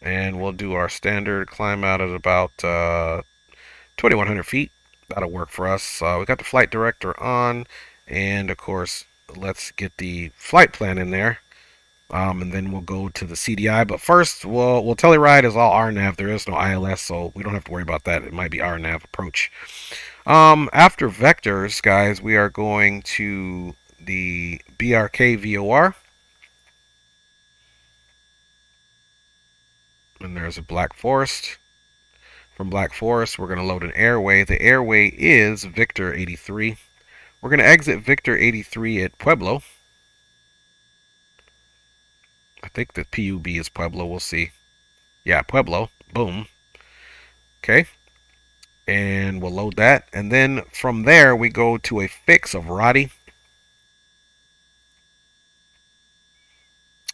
And we'll do our standard climb out at about 2,100 feet. That'll work for us. We got the flight director on, and of course, let's get the flight plan in there. And then we'll go to the CDI. But first, we'll Telluride is all RNAV. There is no ILS, so we don't have to worry about that. It might be RNAV approach. After vectors, guys, we are going to the BRK VOR. And there's a Black Forest. From Black Forest, we're going to load an airway. The airway is Victor 83. We're going to exit Victor 83 at Pueblo. I think the PUB is Pueblo. We'll see. Yeah, Pueblo. Boom. Okay. And we'll load that. And then from there, we go to a fix of Roddy.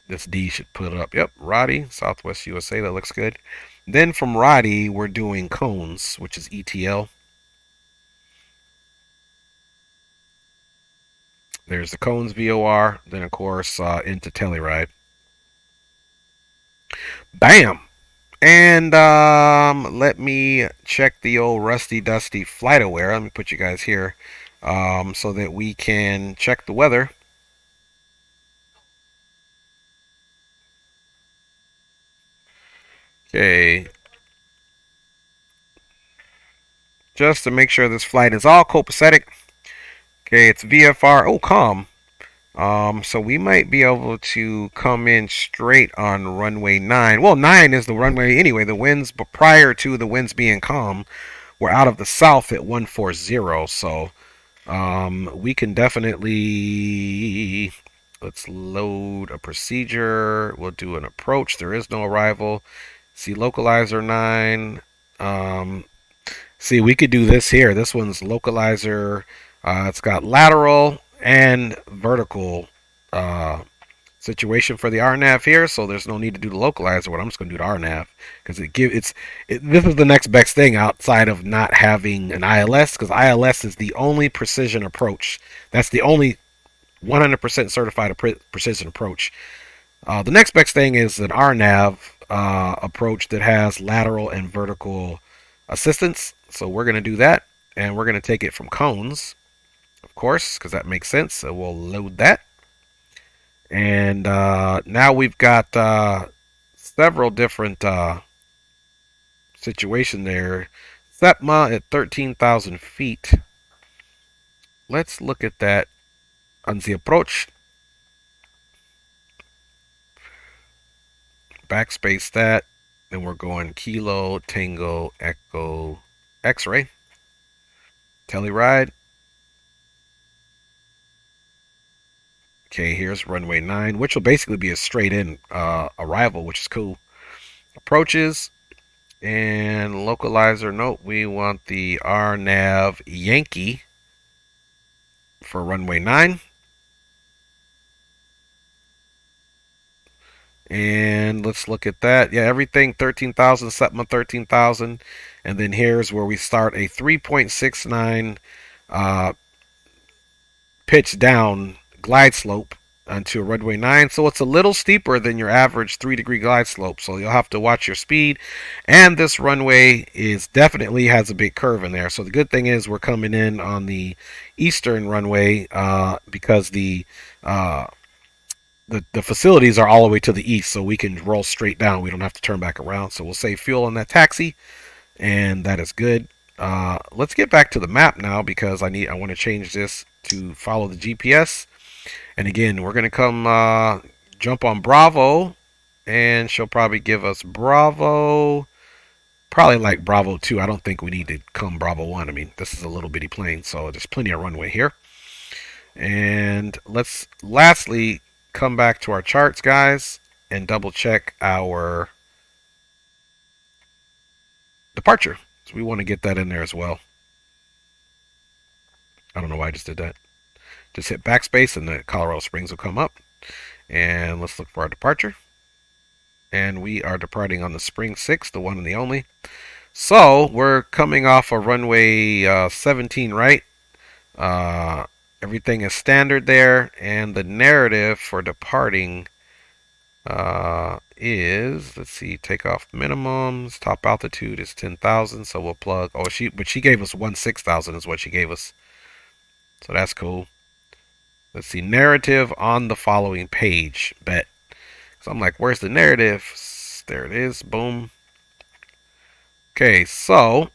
This D should put up. Yep, Roddy, Southwest USA. That looks good. Then from Roddy, we're doing cones, which is ETL. There's the cones VOR. Then, of course, into Telluride. Bam! And let me check the old rusty dusty flight aware. Let me put you guys here so that we can check the weather. Okay. Just to make sure this flight is all copacetic. Okay, it's VFR. Oh, calm. So we might be able to come in straight on runway 9. Well, 9 is the runway anyway. The winds, but prior to the winds being calm, we're out of the south at 140. So we can definitely, let's load a procedure. We'll do an approach. There is no arrival. See localizer 9. See, we could do this here. This one's localizer. It's got lateral and vertical situation for the RNAV here, so there's no need to do the localizer. What I'm just going to do the RNAV because this is the next best thing outside of not having an ILS, because ILS is the only precision approach. That's the only 100% certified precision approach. The next best thing is an RNAV approach that has lateral and vertical assistance. So we're going to do that, and we're going to take it from cones, of course, because that makes sense. So we'll load that. And now we've got several different situations there. SEPMA at 13,000 feet. Let's look at that on the approach. Backspace that. Then we're going Kilo, Tango, Echo, X-Ray. Telluride. Okay, here's runway 9, which will basically be a straight-in arrival, which is cool. Approaches and localizer. Nope, we want the RNAV Yankee for runway 9. And let's look at that. Yeah, everything 13,000, SEPMA 13,000. And then here's where we start a 3.69 pitch down glide slope onto runway 9, so it's a little steeper than your average 3-degree glide slope, so you'll have to watch your speed. And this runway is definitely has a big curve in there, so the good thing is we're coming in on the eastern runway because the facilities are all the way to the east, so we can roll straight down. We don't have to turn back around, so we'll save fuel on that taxi, and that is good. Let's get back to the map now, because I want to change this to follow the GPS. And again, we're going to come jump on Bravo, and she'll probably give us Bravo, probably like Bravo 2. I don't think we need to come Bravo 1. I mean, this is a little bitty plane, so there's plenty of runway here. And let's lastly come back to our charts, guys, and double check our departure. So we want to get that in there as well. I don't know why I just did that. Just hit backspace and the Colorado Springs will come up. And let's look for our departure. And we are departing on the Spring 6, the one and the only. So we're coming off a runway 17, right? Everything is standard there. And the narrative for departing is, let's see, takeoff minimums. Top altitude is 10,000. So we'll plug. Oh, but she gave us 16,000 is what she gave us. So that's cool. Let's see, narrative on the following page. Bet. So I'm like, where's the narrative? There it is. Boom. Okay, so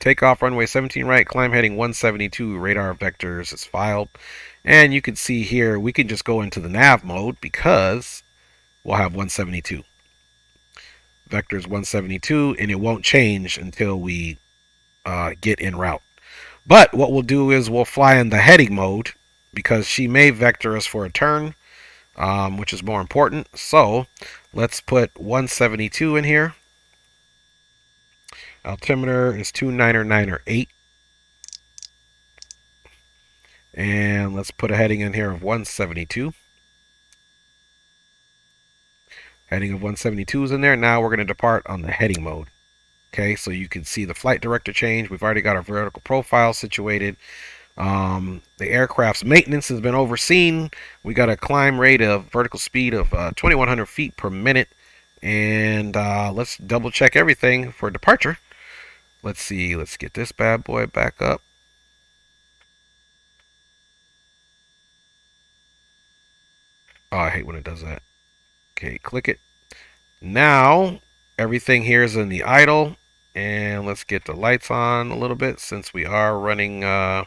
takeoff runway 17 right, climb heading 172, radar vectors is filed. And you can see here, we can just go into the nav mode because we'll have 172. Vectors 172, and it won't change until we get en route. But what we'll do is we'll fly in the heading mode, because she may vector us for a turn, which is more important. So let's put 172 in here. Altimeter is 2998. And let's put a heading in here of 172. Heading of 172 is in there. Now we're going to depart on the heading mode. Okay, so you can see the flight director change. We've already got our vertical profile situated. The aircraft's maintenance has been overseen. We got a climb rate of vertical speed of 2,100 feet per minute. And let's double check everything for departure. Let's see. Let's get this bad boy back up. Oh, I hate when it does that. Okay, click it. Now, everything here is in the idle. And let's get the lights on a little bit, since we are running cabin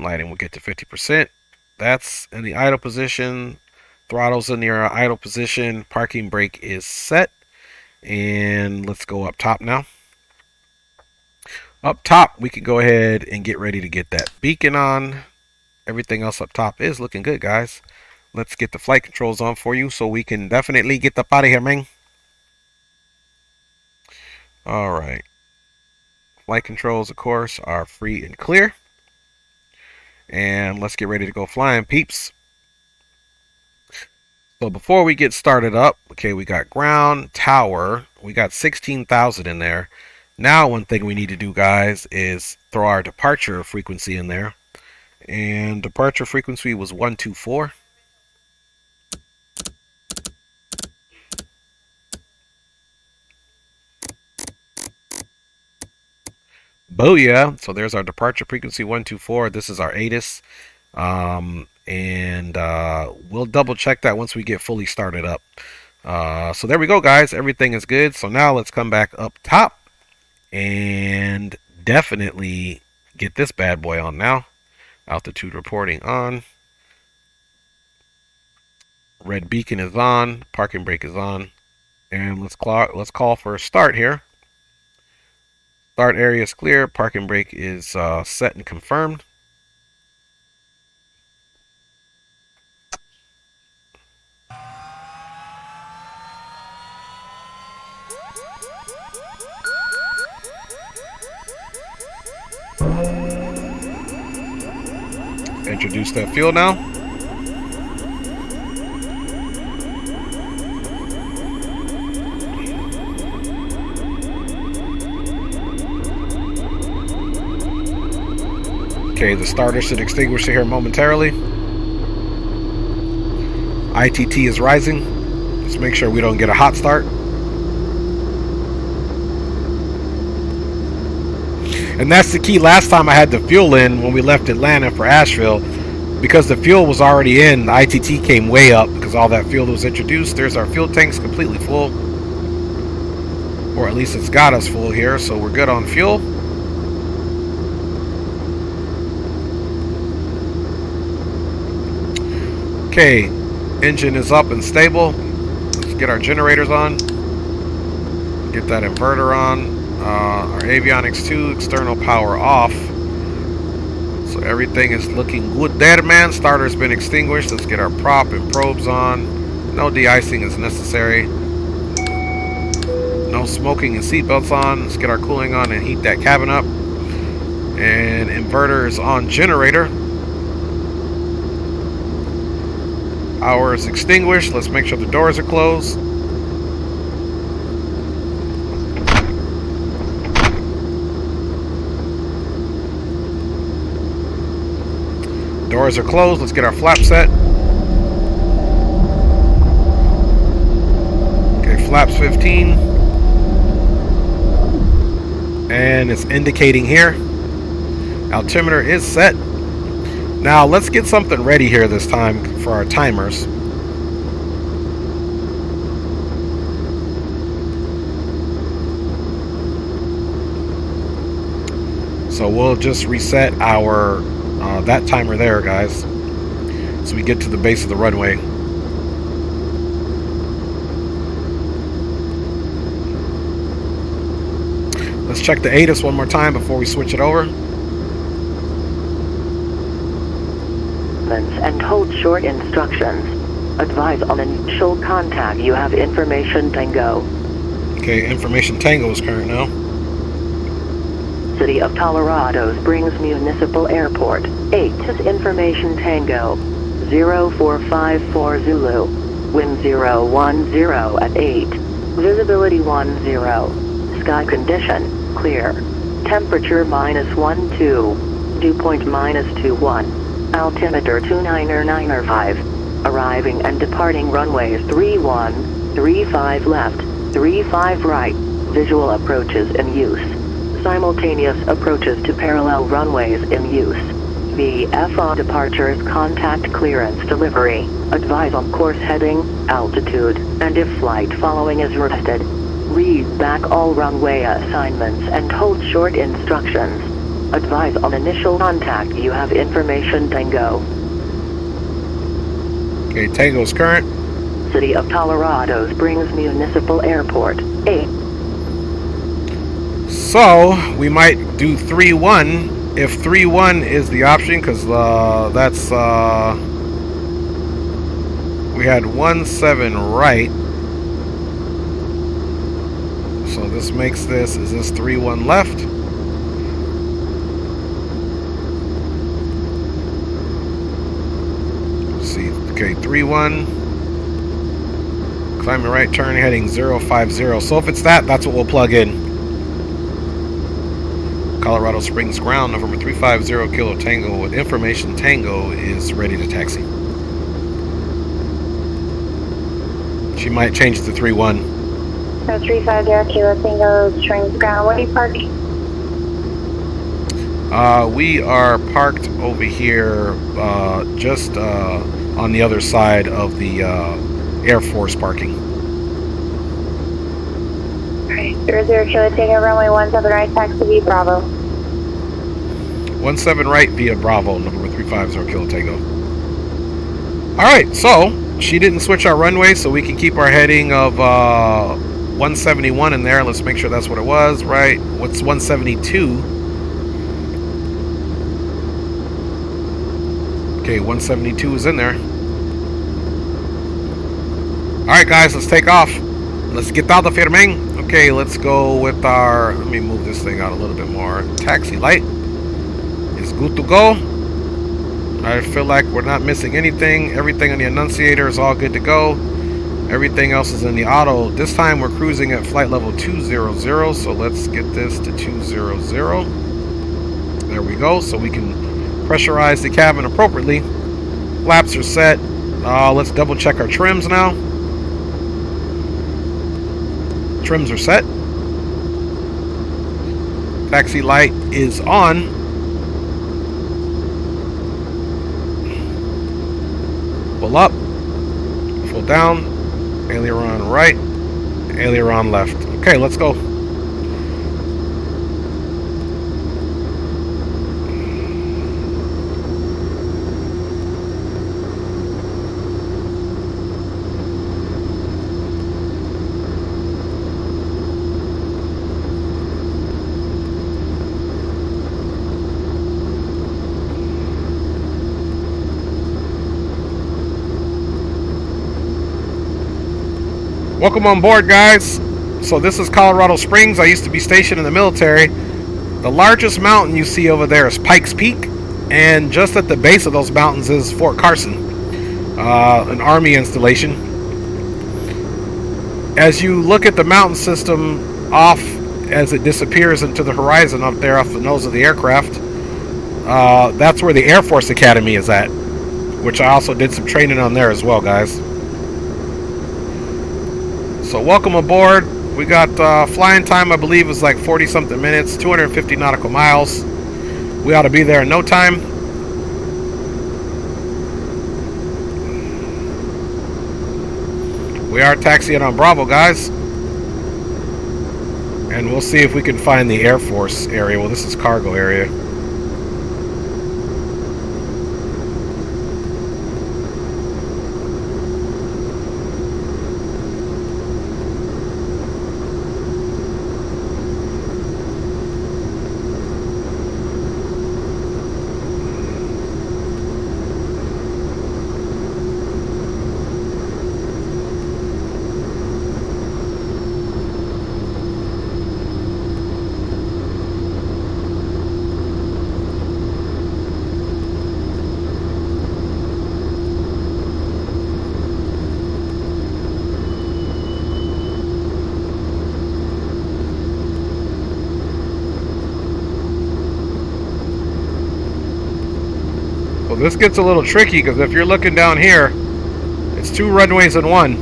lighting. We'll get to 50%. That's in the idle position. Throttle's in the idle position. Parking brake is set. And let's go up top now. Up top, we can go ahead and get ready to get that beacon on. Everything else up top is looking good, guys. Let's get the flight controls on for you so we can definitely get up out of here, man. All right. Flight controls, of course, are free and clear. And let's get ready to go flying, peeps. So before we get started up, okay, we got ground, tower. We got 16,000 in there. Now, one thing we need to do, guys, is throw our departure frequency in there. And departure frequency was 124. Booyah. So there's our departure frequency 124. This is our ATIS. And we'll double check that once we get fully started up. So there we go, guys. Everything is good. So now let's come back up top and definitely get this bad boy on now. Altitude reporting on. Red beacon is on. Parking brake is on. And let's call for a start here. Start area is clear. Parking brake is set and confirmed. Introduce that fuel now. Okay, the starter should extinguish here momentarily. ITT is rising. Let's make sure we don't get a hot start. And that's the key. Last time I had the fuel in when we left Atlanta for Asheville, because the fuel was already in, the ITT came way up because all that fuel was introduced. There's our fuel tanks completely full. Or at least it's got us full here, so we're good on fuel. Okay, engine is up and stable. Let's get our generators on. Get that inverter on. Our avionics 2 external power off. So everything is looking good there, man. Starter's been extinguished. Let's get our prop and probes on. No de-icing is necessary. No smoking and seatbelts on. Let's get our cooling on and heat that cabin up. And inverter is on generator. Power is extinguished. Let's make sure the doors are closed. Doors are closed. Let's get our flap set. Okay, flaps 15. And it's indicating here. Altimeter is set. Now let's get something ready here this time for our timers. So we'll just reset our that timer there, guys, so we get to the base of the runway. Let's check the ATIS one more time before we switch it over. And hold short instructions. Advise on initial contact. You have information Tango. Okay, information Tango is current now. City of Colorado Springs Municipal Airport. 8 is information Tango. 0454 Zulu. Wind 010 at 8. Visibility 10. Sky condition clear. Temperature -12. Dew point -21. Altimeter 299.5. Arriving and departing runways 31, 35 left, 35 right. Visual approaches in use. Simultaneous approaches to parallel runways in use. VFR departures, contact clearance delivery. Advise on course heading, altitude, and if flight following is requested. Read back all runway assignments and hold short instructions. Advise on initial contact. You have information Tango. Okay, Tango's current. City of Colorado Springs Municipal Airport. 8. So we might do 3-1 if 3-1 is the option, because that's we had 17 right. So this makes this, is this 3-1 left? Let's see. Okay, 3-1. Climbing right, turn heading 050. So if it's that, that's what we'll plug in. Colorado Springs ground, November 350 Kilo Tango with information Tango is ready to taxi. She might change to 3-1. So 350 Kilo Tango Springs ground. Where are you parking? We are parked over here, just on the other side of the Air Force parking. Alright, 00 Kilo Tango runway 17 right, taxi V Bravo. 17 right via Bravo, November 350 Kilo Tango. Alright, so she didn't switch our runway, so we can keep our heading of 171 in there. Let's make sure that's what it was, right? What's 172? Okay, 172 is in there. Alright guys, let's take off. Let's get out of here, man. Okay, let's go with our, let me move this thing out a little bit more. Taxi light is good to go. I feel like we're not missing anything. Everything on the annunciator is all good to go. Everything else is in the auto. This time we're cruising at flight level 200, so let's get this to 200. There we go, so we can Pressurize the cabin appropriately. Flaps are set. Let's double check our trims now. Trims are set. Taxi light is on. Full up. Full down. Aileron right. Aileron left. Okay, let's go. Welcome on board, guys. So this is Colorado Springs. I used to be stationed in the military. The largest mountain you see over there is Pikes Peak, and just at the base of those mountains is Fort Carson, an Army installation. As you look at the mountain system off as it disappears into the horizon up there off the nose of the aircraft, that's where the Air Force Academy is at, which I also did some training on there as well, guys. So welcome aboard. We got flying time, I believe, is like 40 something minutes, 250 nautical miles. We ought to be there in no time. We are taxiing on Bravo, guys. And we'll see if we can find the Air Force area. Well, this is cargo area. Well, this gets a little tricky because if you're looking down here, it's 2 runways in one.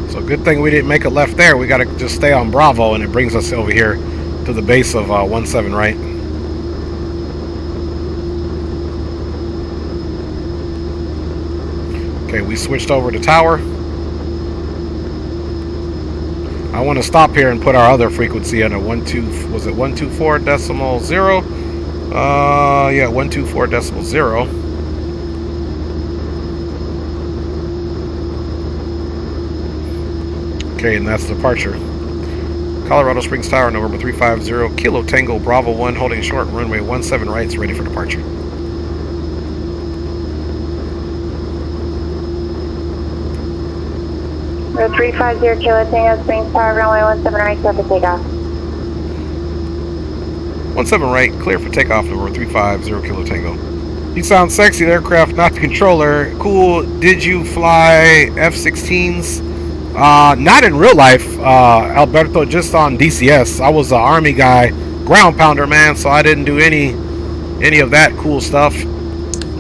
So good thing we didn't make a left there. We got to just stay on Bravo, and it brings us over here to the base of 17 right. Okay, we switched over to tower. I want to stop here and put our other frequency on a 124.0? Yeah, 124.0. Okay, and that's departure. Colorado Springs Tower, November 350, Kilo Tango Bravo 1, holding short, runway 17 right, ready for departure. Road 350 Kilo Tango Springs Tower, runway 17 right, clear for takeoff. 17 right, clear for takeoff, number 350 Kilo Tango. You sound sexy, the aircraft, not the controller. Cool. Did you fly F-16s? Not in real life, Alberto, just on DCS. I was an Army guy, ground pounder, man, so I didn't do any of that cool stuff.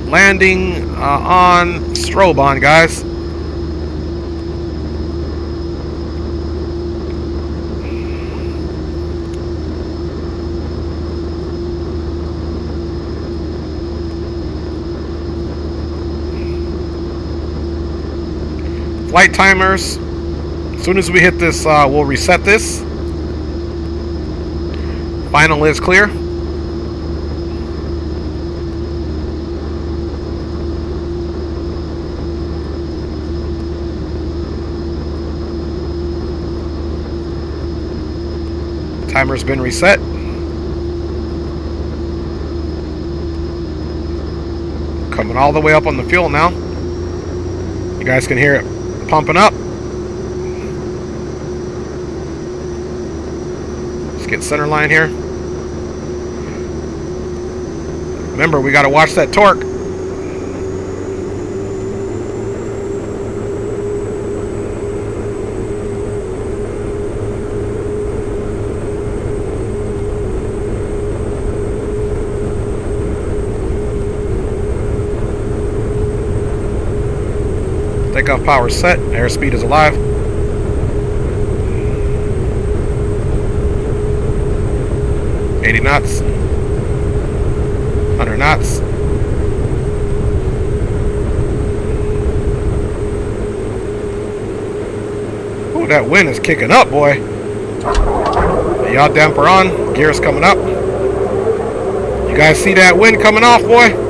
Landing on strobe on, guys. Flight timers. As soon as we hit this, we'll reset this. Final is clear. Timer's been reset. Coming all the way up on the fuel now. You guys can hear it pumping up. Let's get center line here. Remember, we got to watch that torque. Takeoff power set. Airspeed is alive. $80 knots. 100 knots. Ooh, that wind is kicking up, boy. The yaw damper on. Gears coming up. You guys see that wind coming off, boy?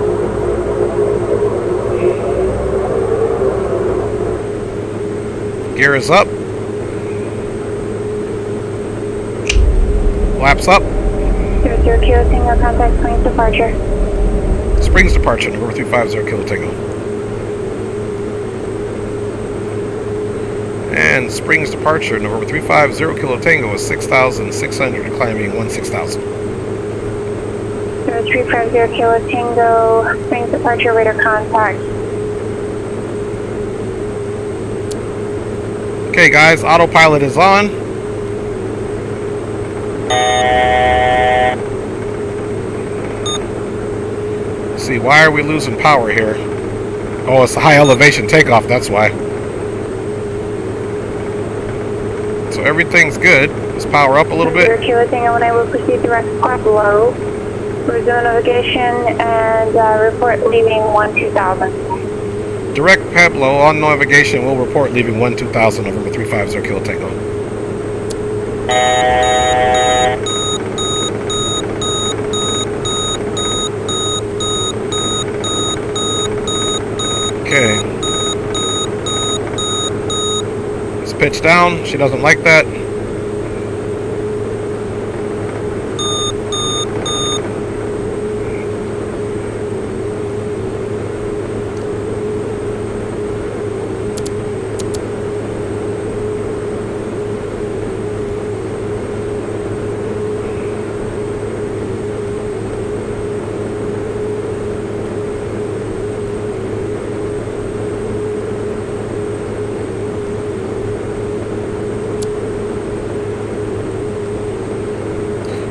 Gear is up. Flaps up. 00 Kilo Tango, contact Springs departure. Springs departure, November 350 Kilo Tango. And Springs departure, November 350 Kilo Tango is 6,600, climbing 16,000. 0350 Kilo Tango, Springs departure, radar contact. Okay guys, autopilot is on. Let's see, why are we losing power here? Oh, it's a high elevation takeoff, that's why. So everything's good. Let's power up a little bit. 00 Kilo Tango, when I will proceed direct Pueblo. Resume navigation and report leaving 1-2000. Direct Pueblo on navigation will report leaving 1-2000 November 350 Kilo Tango. Okay. Let's pitch down. She doesn't like that.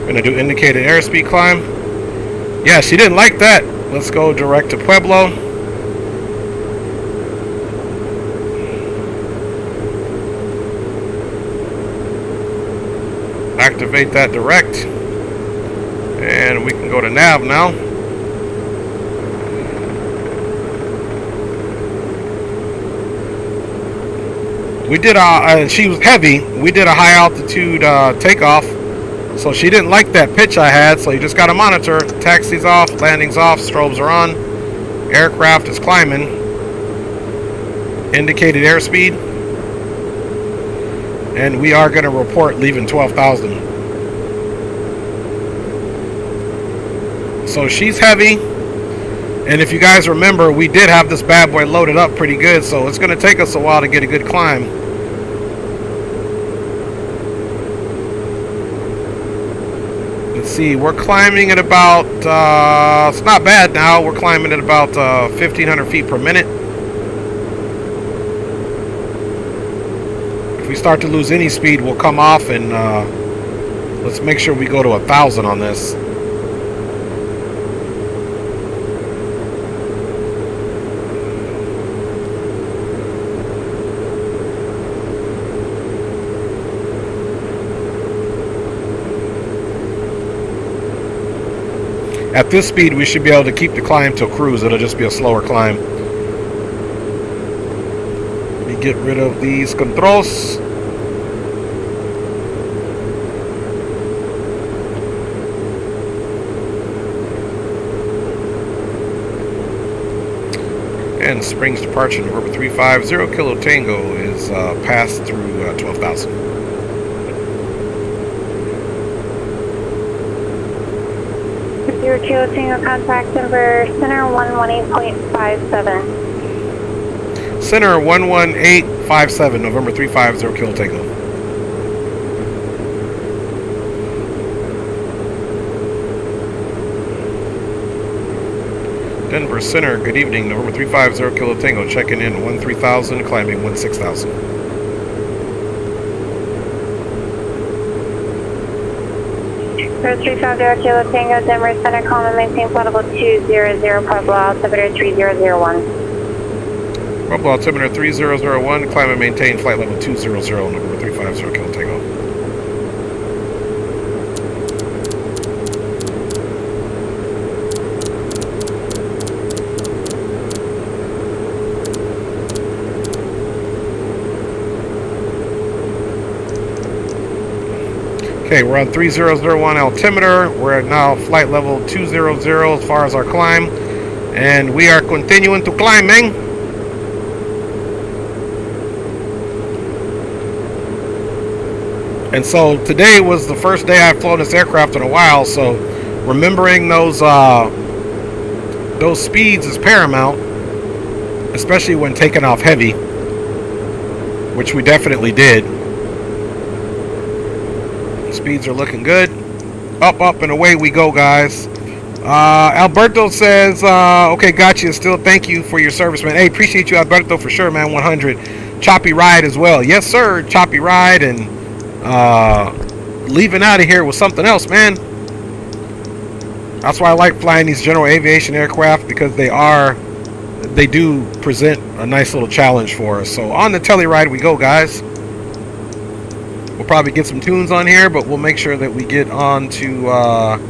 Gonna do indicated airspeed climb. Yeah, she didn't like that. Let's go direct to Pueblo. Activate that direct. And we can go to nav now. We did she was heavy. We did a high altitude takeoff. So she didn't like that pitch I had, so you just gotta monitor. Taxi's off, landing's off, strobes are on. Aircraft is climbing. Indicated airspeed. And we are gonna report leaving 12,000. So she's heavy. And if you guys remember, we did have this bad boy loaded up pretty good, so it's gonna take us a while to get a good climb. See, we're climbing at about it's not bad now. We're climbing at about 1,500 feet per minute. If we start to lose any speed, we'll come off, and let's make sure we go to 1,000 on this. At this speed, we should be able to keep the climb till cruise. It'll just be a slower climb. Let me get rid of these controls. And Springs departure, November 350 Kilo Tango is passed through 12,000. Kilo Tango, contact number center 118.57. Center 11857, November 350 Kilo Tango. Denver Center, good evening, November 350 Kilo Tango, checking in 13,000, climbing 16,000. First 350 Kilo Tango, Denver Center, calm and maintain flight level 200, Pueblo, altimeter 3001. Pueblo altimeter 3001, climb and maintain flight level 200, number 350, kill takeoff. Okay, we're on 3001 altimeter. We're at now flight level 200 as far as our climb. And we are continuing to climbing. And so today was the first day I've flown this aircraft in a while, so remembering those speeds is paramount, especially when taking off heavy, which we definitely did. Speeds are looking good. Up, and away we go, guys. Alberto says, okay, got you. Still, thank you for your service, man. Hey, appreciate you, Alberto, for sure, man. 100. Choppy ride as well. Yes, sir. Choppy ride, and leaving out of here with something else, man. That's why I like flying these general aviation aircraft, because they do present a nice little challenge for us. So on the tele ride we go, guys. We'll probably get some tunes on here, but we'll make sure that we get on to our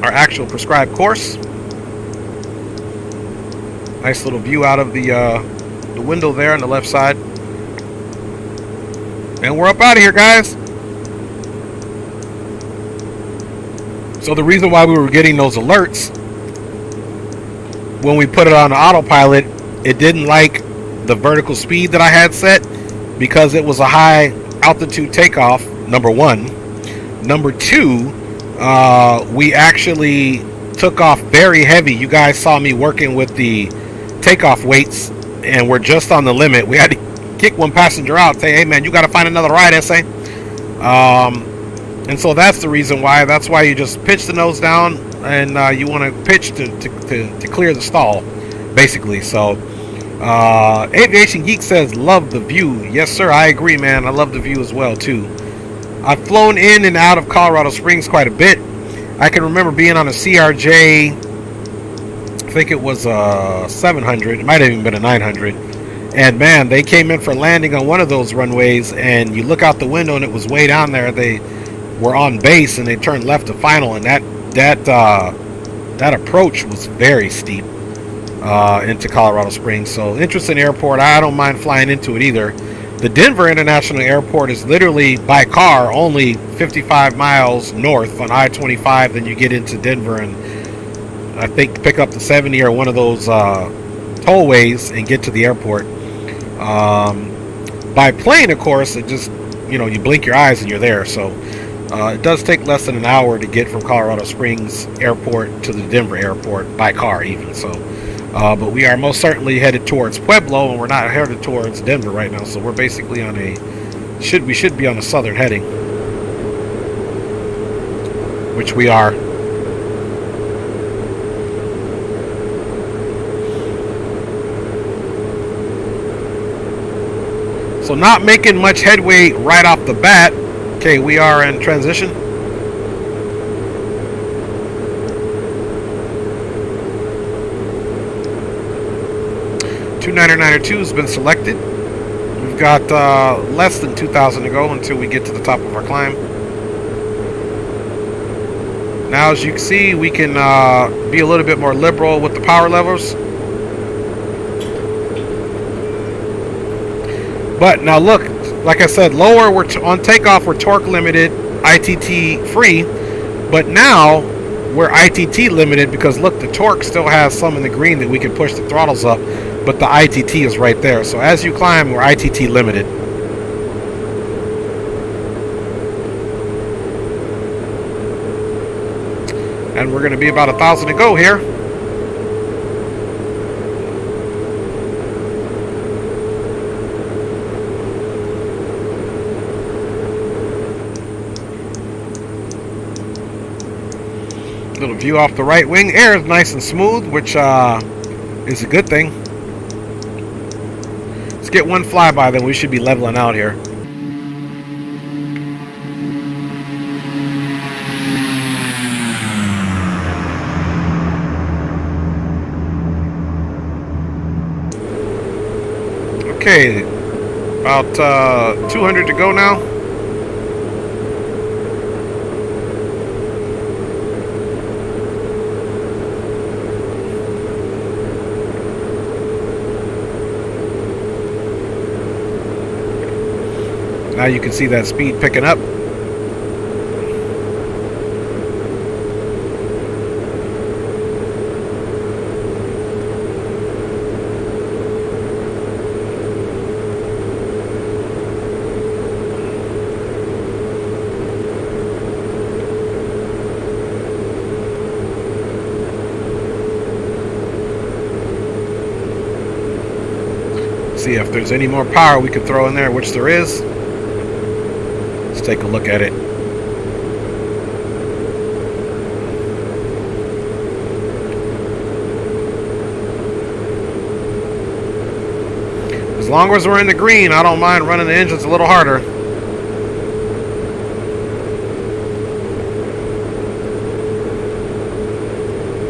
actual prescribed course. Nice little view out of the window there on the left side. And we're up out of here, guys. So the reason why we were getting those alerts, when we put it on autopilot, it didn't like the vertical speed that I had set, because it was a high altitude takeoff, number one. Number two, we actually took off very heavy. You guys saw me working with the takeoff weights, and we're just on the limit. We had to kick one passenger out, say, hey man, you got to find another ride, SA. And so that's the reason why. That's why you just pitch the nose down, and you want to pitch to clear the stall, basically. So Aviation Geek says, love the view. Yes, sir, I agree, man. I love the view as well, too. I've flown in and out of Colorado Springs quite a bit. I can remember being on a CRJ, I think it was a 700. It might have even been a 900. And, man, they came in for landing on one of those runways, and you look out the window, and it was way down there. They were on base, and they turned left to final, and that approach was very steep. Into Colorado Springs. So interesting airport. I don't mind flying into it either. The Denver International Airport is literally by car only 55 miles north on I-25. Then you get into Denver, and I think pick up the 70 or one of those tollways and get to the airport. By plane, of course, it just, you blink your eyes and you're there. So it does take less than an hour to get from Colorado Springs Airport to the Denver Airport by car even. So but we are most certainly headed towards Pueblo, and we're not headed towards Denver right now. So we're basically on we should be on a southern heading, which we are. So not making much headway right off the bat. Okay, we are in transition. 2992 has been selected. We've got less than 2,000 to go until we get to the top of our climb. Now, as you can see, we can be a little bit more liberal with the power levels. But now look, like I said, lower, we're on takeoff, we're torque limited, ITT free. But now we're ITT limited because look, the torque still has some in the green that we can push the throttles up. But the ITT is right there. So as you climb, we're ITT limited. And we're going to be about 1,000 to go here. Little view off the right wing. Air is nice and smooth, which is a good thing. Let's get one flyby, then we should be leveling out here. Okay, about 200 to go now. Now you can see that speed picking up. See if there's any more power we could throw in there, which there is. Let's take a look at it. As long as we're in the green, I don't mind running the engines a little harder.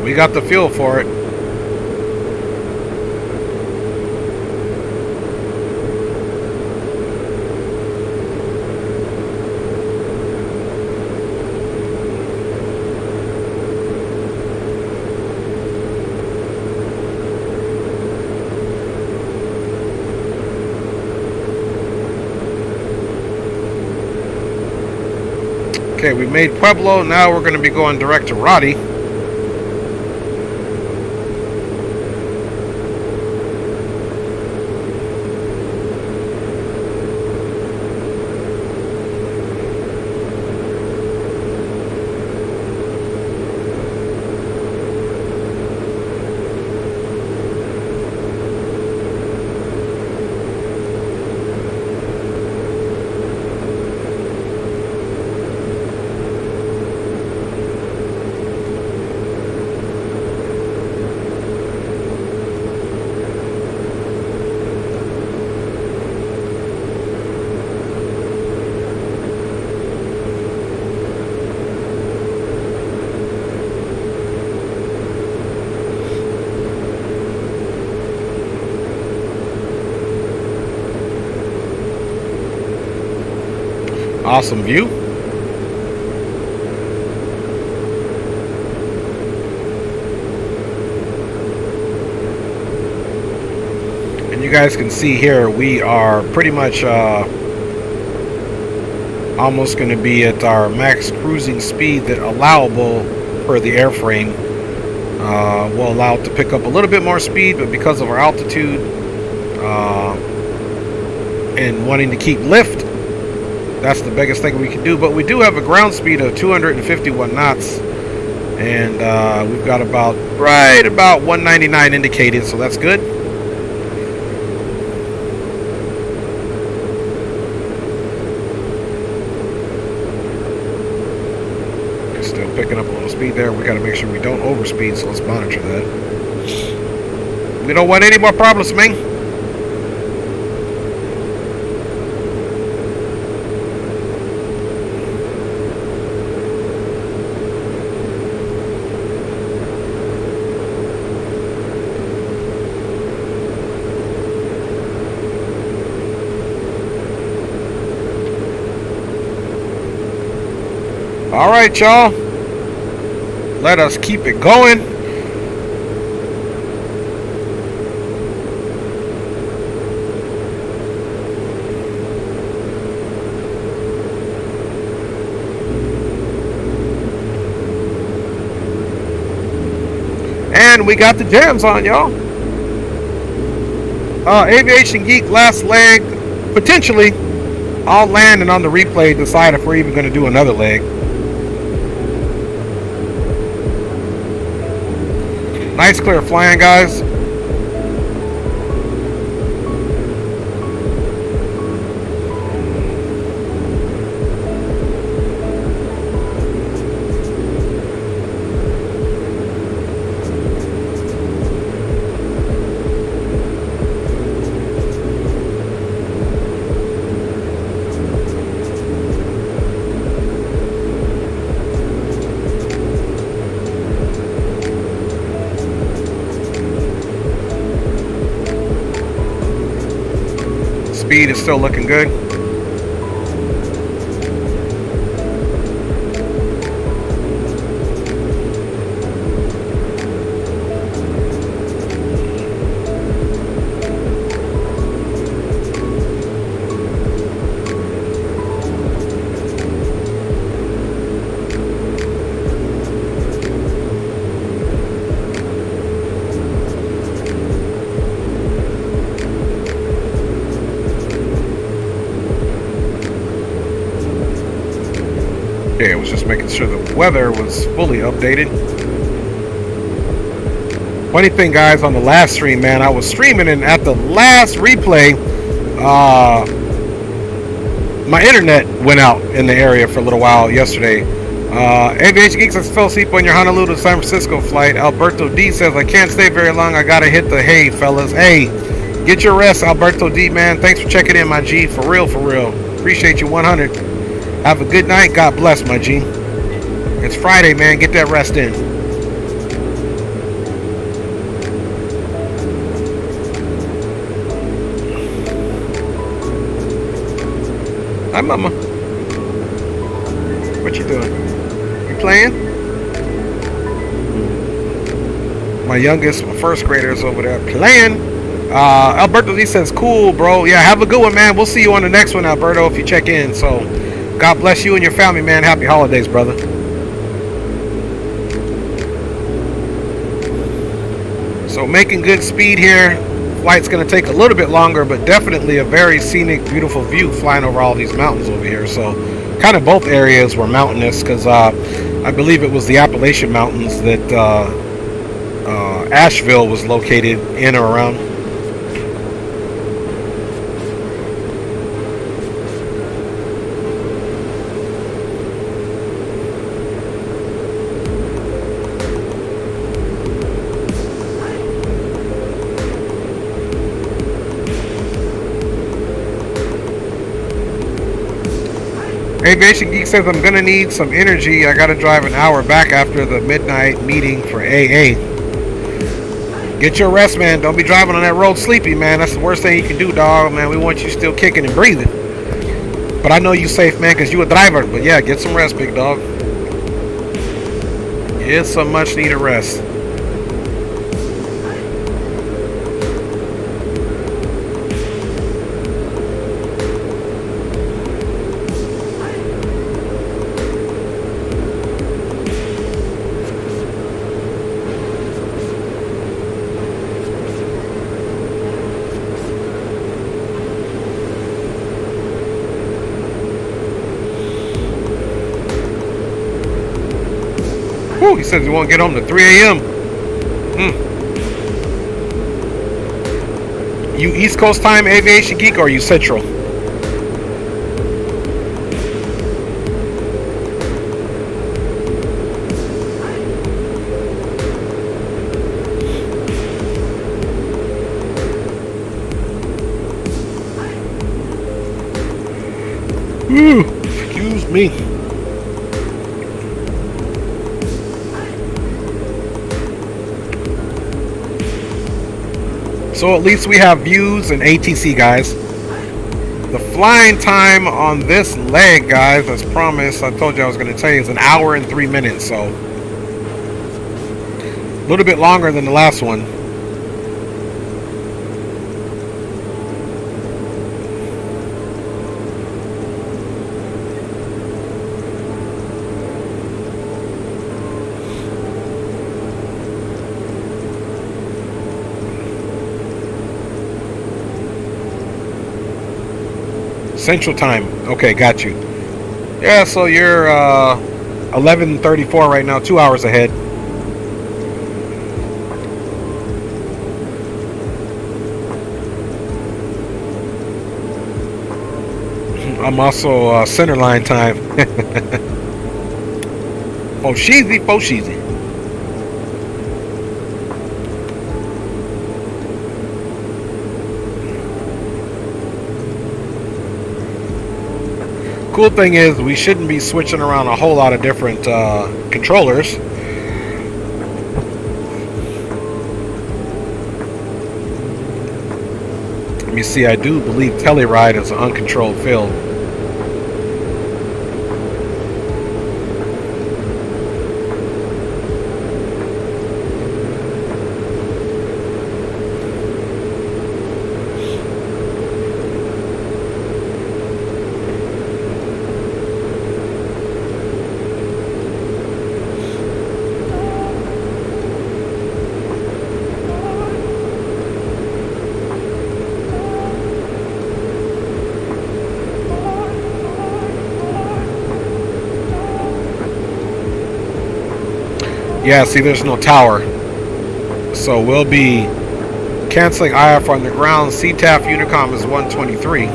We got the fuel for it. Okay, we made Pueblo. Now we're going to be going direct to Roddy. Awesome view. And you guys can see here we are pretty much almost going to be at our max cruising speed that allowable per the airframe. Will allow it to pick up a little bit more speed, but because of our altitude and wanting to keep lift, that's the biggest thing we can do. But we do have a ground speed of 251 knots, and we've got about 199 indicated, so that's good. Still picking up a little speed there. We got to make sure we don't overspeed, so let's monitor that. We don't want any more problems, man. All right, y'all. Let us keep it going. And we got the jams on, y'all. Aviation Geek last leg. Potentially, I'll land and on the replay decide if we're even going to do another leg. Nice clear flying, guys. speed is still looking good. Okay, I was just making sure the weather was fully updated. Funny thing, guys, on the last stream, man, I was streaming, and at the last replay, my internet went out in the area for a little while yesterday. Aviation Geeks, I fell asleep on your Honolulu to San Francisco flight. Alberto D says, I can't stay very long. I gotta hit the hay, fellas. Hey, get your rest, Alberto D, man. Thanks for checking in, my G. For real, for real. Appreciate you 100. Have a good night. God bless, my G. It's Friday, man. Get that rest in. Hi, Mama. What you doing? You playing? My youngest, my first grader, is over there playing. Alberto D says, cool, bro. Yeah, have a good one, man. We'll see you on the next one, Alberto, if you check in. So, God bless you and your family, man. Happy holidays, brother. So making good speed here. Flight's going to take a little bit longer, but definitely a very scenic, beautiful view flying over all these mountains over here. So kind of both areas were mountainous because I believe it was the Appalachian Mountains that Asheville was located in or around. Aviation Geek says, I'm going to need some energy. I got to drive an hour back after the midnight meeting for AA. Get your rest, man. Don't be driving on that road sleepy, man. That's the worst thing you can do, dog, man. We want you still kicking and breathing. But I know you safe, man, because you a driver. But yeah, get some rest, big dog. Get some much needed rest. He says he won't get home to 3 a.m. You East Coast time, Aviation Geek, or are you Central? Excuse me. So at least we have views and ATC, guys. The flying time on this leg, guys, as promised, I told you I was going to tell you, is 1 hour and 3 minutes. So a little bit longer than the last one. Central time. Okay, got you. Yeah, so you're 11:34 right now, 2 hours ahead. I'm also center line time. Fosheezy. Cool thing is we shouldn't be switching around a whole lot of different controllers. Let me see, I do believe Telluride is an uncontrolled field. Yeah, see, there's no tower. So we'll be canceling IF on the ground. CTAF Unicom is 123.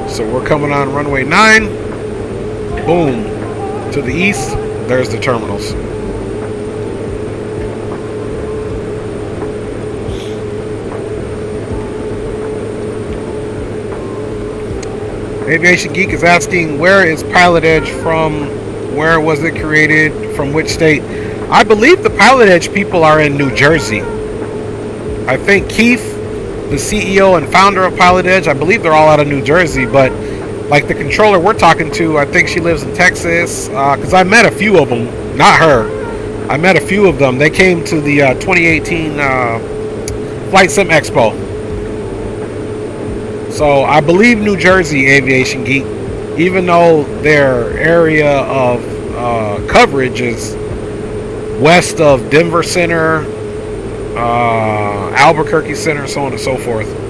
So we're coming on runway 9. Boom. To the east, there's the terminals. Aviation Geek is asking, where is Pilot Edge from? Where was it created? From which state? I believe the Pilot Edge people are in New Jersey. I think Keith, the CEO and founder of Pilot Edge, I believe they're all out of New Jersey, but like the controller we're talking to, I think she lives in Texas, because I met a few of them. Not her. I met a few of them. They came to the 2018 Flight Sim Expo. So I believe New Jersey, Aviation Geek, even though their area of coverage is west of Denver Center, Albuquerque Center, so on and so forth.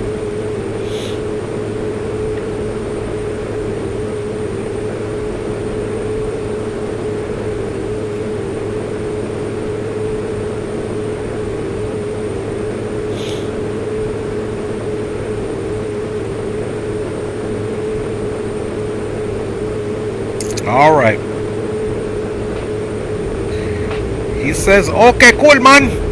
All right. He says, okay, cool, man.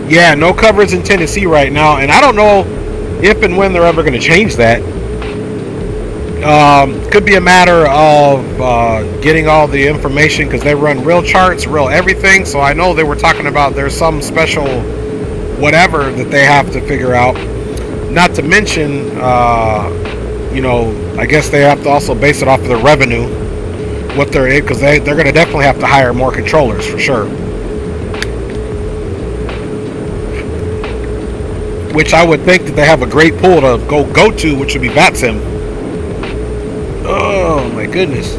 Yeah, no coverage in Tennessee right now, and I don't know if and when they're ever going to change that. Could be a matter of getting all the information, because they run real charts, real everything. So I know they were talking about there's some special whatever that they have to figure out. Not to mention, you know, I guess they have to also base it off of the revenue, what they're in, because they're going to definitely have to hire more controllers for sure. Which I would think that they have a great pool to go to, which would be VATSIM. Oh my goodness.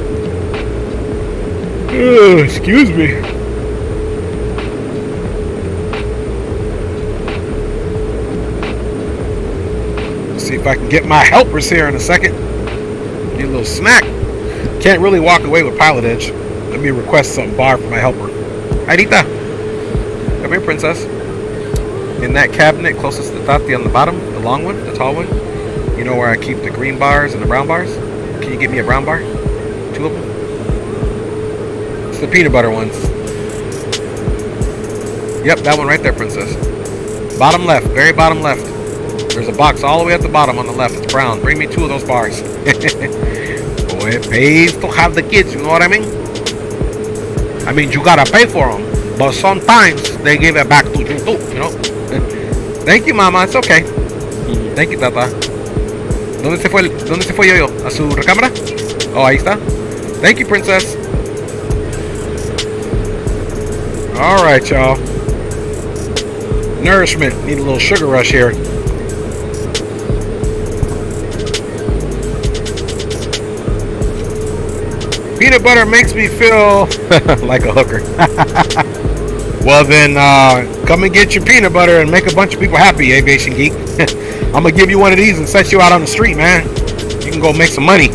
Oh, excuse me. Let's see if I can get my helpers here in a second. Need a little snack. Can't really walk away with Pilot Edge. Let me request some bar for my helper. Hi, Rita. Come here, princess. In that cabinet closest to Tati on the bottom, the long one, the tall one, you know where I keep the green bars and the brown bars? Can you get me a brown bar? 2 of them? It's the peanut butter ones. Yep, that one right there, princess. Bottom left, very bottom left. There's a box all the way at the bottom on the left. It's brown. Bring me 2 of those bars. Boy, it pays to have the kids, you know what I mean? I mean, you gotta pay for them, but sometimes they give it back to you too, you know? Thank you, mama. It's okay. Thank you, tata. ¿Dónde se fue yo? ¿A su recámara? Oh, ahí está. Thank you, princess. All right, y'all. Nourishment. Need a little sugar rush here. Peanut butter makes me feel like a hooker. Well then, come and get your peanut butter and make a bunch of people happy, Aviation Geek. I'm gonna give you one of these and set you out on the street, man. You can go make some money.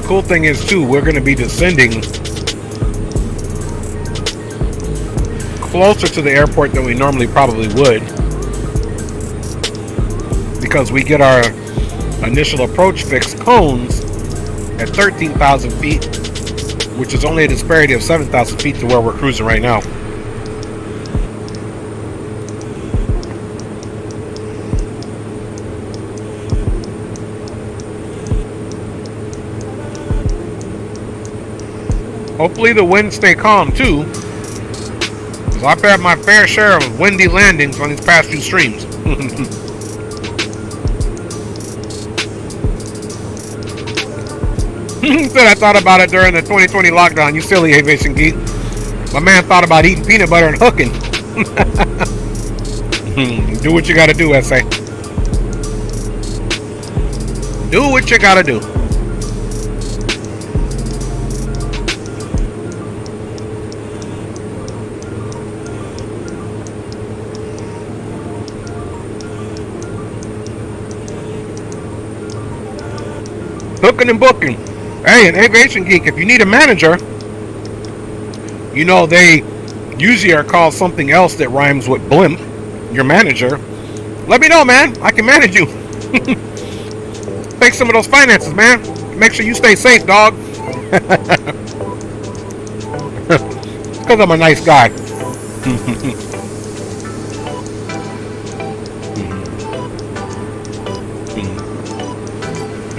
cool thing is too, we're going to be descending closer to the airport than we normally probably would, because we get our initial approach fixed cones at 13,000 feet, which is only a disparity of 7,000 feet to where we're cruising right now. Hopefully the winds stay calm too, because I've had my fair share of windy landings on these past few streams. Said I thought about it during the 2020 lockdown, you silly aviation geek. My man thought about eating peanut butter and hooking. Do what you gotta do, SA. Do what you gotta do. Hooking and booking. Hey, an aviation geek, if you need a manager, you know they usually are called something else that rhymes with blimp, your manager. Let me know, man. I can manage you. Take some of those finances, man. Make sure you stay safe, dog. Because I'm a nice guy.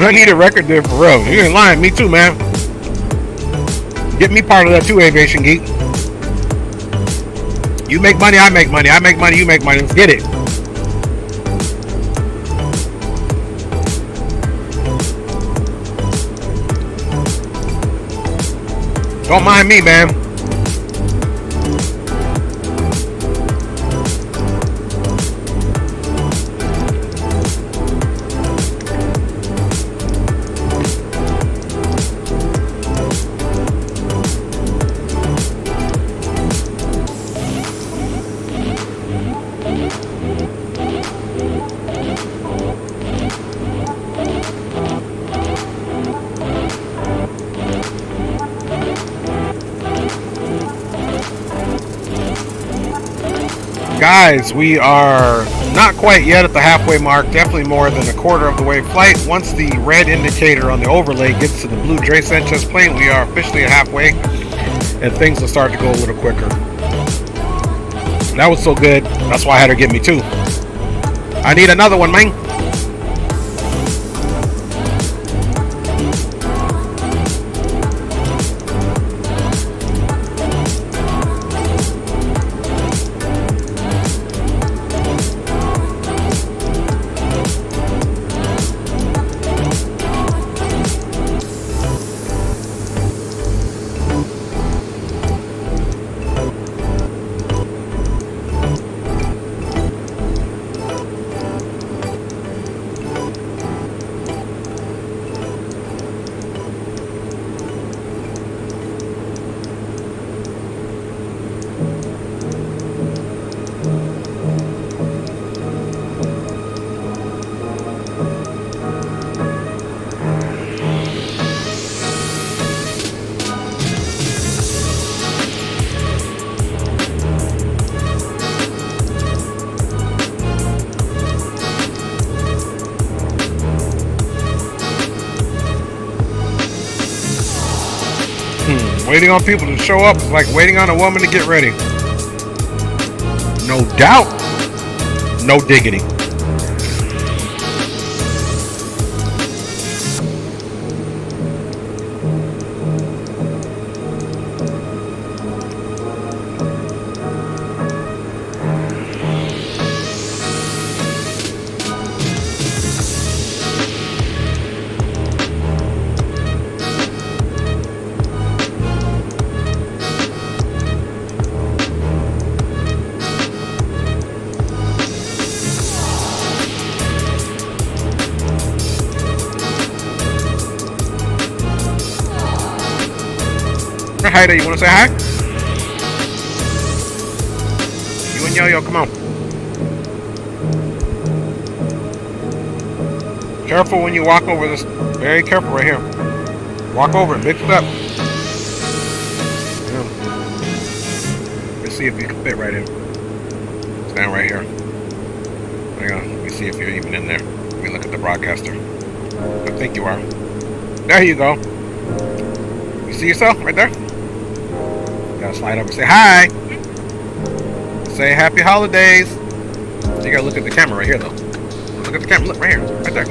I need a record there for real. You ain't lying. Me too, man. Get me part of that too, aviation geek. You make money, I make money. I make money, you make money. Let's get it. Don't mind me, man. Guys, we are not quite yet at the halfway mark, definitely more than a quarter of the way flight. Once the red indicator on the overlay gets to the blue Dre Sanchez plane, we are officially at halfway, and things will start to go a little quicker. That was so good, that's why I had her get me two. I need another one, man. Waiting on people to show up is like waiting on a woman to get ready. No doubt. No diggity. Hi there, you want to say hi? You and Yo-Yo, come on. Careful when you walk over this. Very careful right here. Walk over it, big step. Yeah. Let's see if you can fit right in. Stand right here. Hang on, let me see if you're even in there. Let me look at the broadcaster. I think you are. There you go. You see yourself right there? You gotta slide up and say hi. Say happy holidays. You gotta look at the camera right here though. Look at the camera, look right here, right there.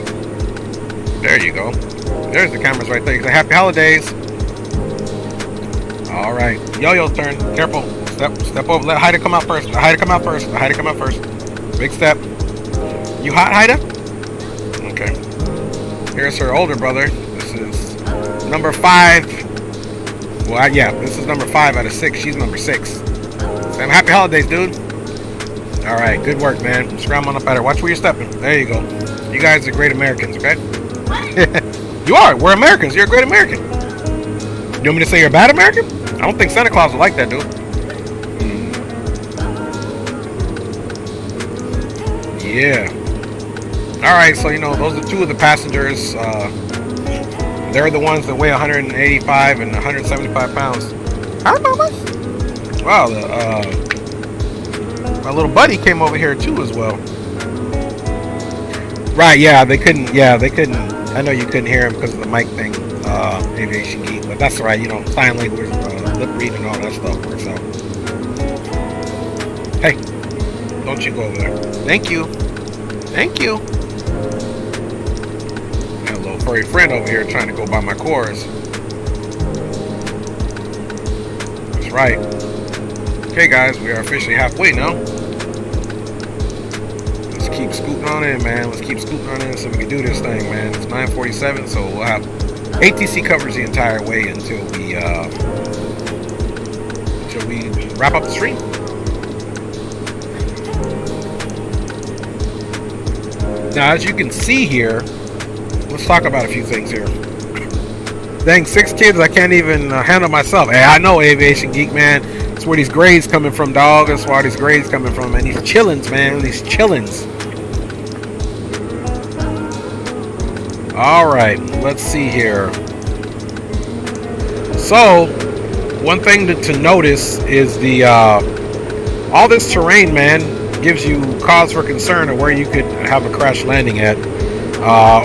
There you go. There's the cameras right there. You say happy holidays. All right, Yo-Yo's turn. Careful. Step over. Let Haida come out first. Let Haida come out first. Let Haida come out first. Big step. You hot, Haida? Okay. Here's her older brother. This is number 5. Well, yeah, this is number 5 out of 6. She's number 6. Say happy holidays, dude. All right, good work, man. Scram on up at her. Watch where you're stepping. There you go. You guys are great Americans, okay? You are. We're Americans. You're a great American. You want me to say you're a bad American? I don't think Santa Claus would like that, dude. Yeah. All right, so, you know, those are 2 of the passengers. They're the ones that weigh 185 and 175 pounds. How much? Wow, my little buddy came over here, too, as well. Right, yeah, they couldn't. I know you couldn't hear him because of the mic thing, Aviation Geek, but that's all right, you know, sign language, lip reading, all that stuff works out. Hey, don't you go over there. Thank you. Thank you. Got a little furry friend over here trying to go by my cores. That's right. Okay, guys, we are officially halfway now. Let's keep scooting on in, man. Let's keep scooting on in so we can do this thing, man. It's 9:47, so we'll have ATC coverage the entire way until we wrap up the stream. Now, as you can see here, let's talk about a few things here. Dang, 6 kids, I can't even handle myself. Hey, I know, Aviation Geek, man. That's where these grades coming from, dog. That's where these grades coming from, man. These chillins, man. These chillins. All right, let's see here. So, one thing to notice is the all this terrain, man, gives you cause for concern of where you could have a crash landing at,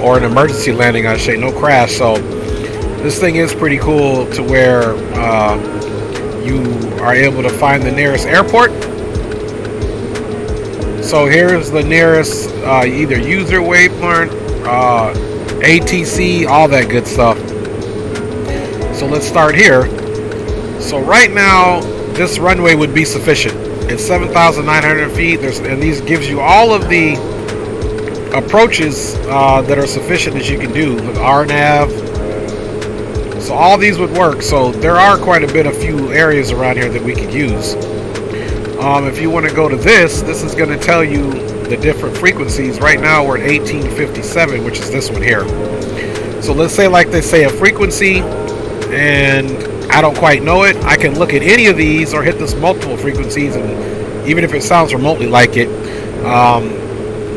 or an emergency landing, I say, no crash. So, this thing is pretty cool to where you are able to find the nearest airport. So here's the nearest either user waypoint, ATC, all that good stuff. So let's start here. So right now, this runway would be sufficient. It's 7,900 feet. And these gives you all of the approaches that are sufficient that you can do with RNAV. So all these would work. So there are quite a few areas around here that we could use. If you want to go to this is going to tell you the different frequencies. Right now we're at 1857, which is this one here. So let's say, like they say, a frequency, and I don't quite know it. I can look at any of these or hit this multiple frequencies, and even if it sounds remotely like it,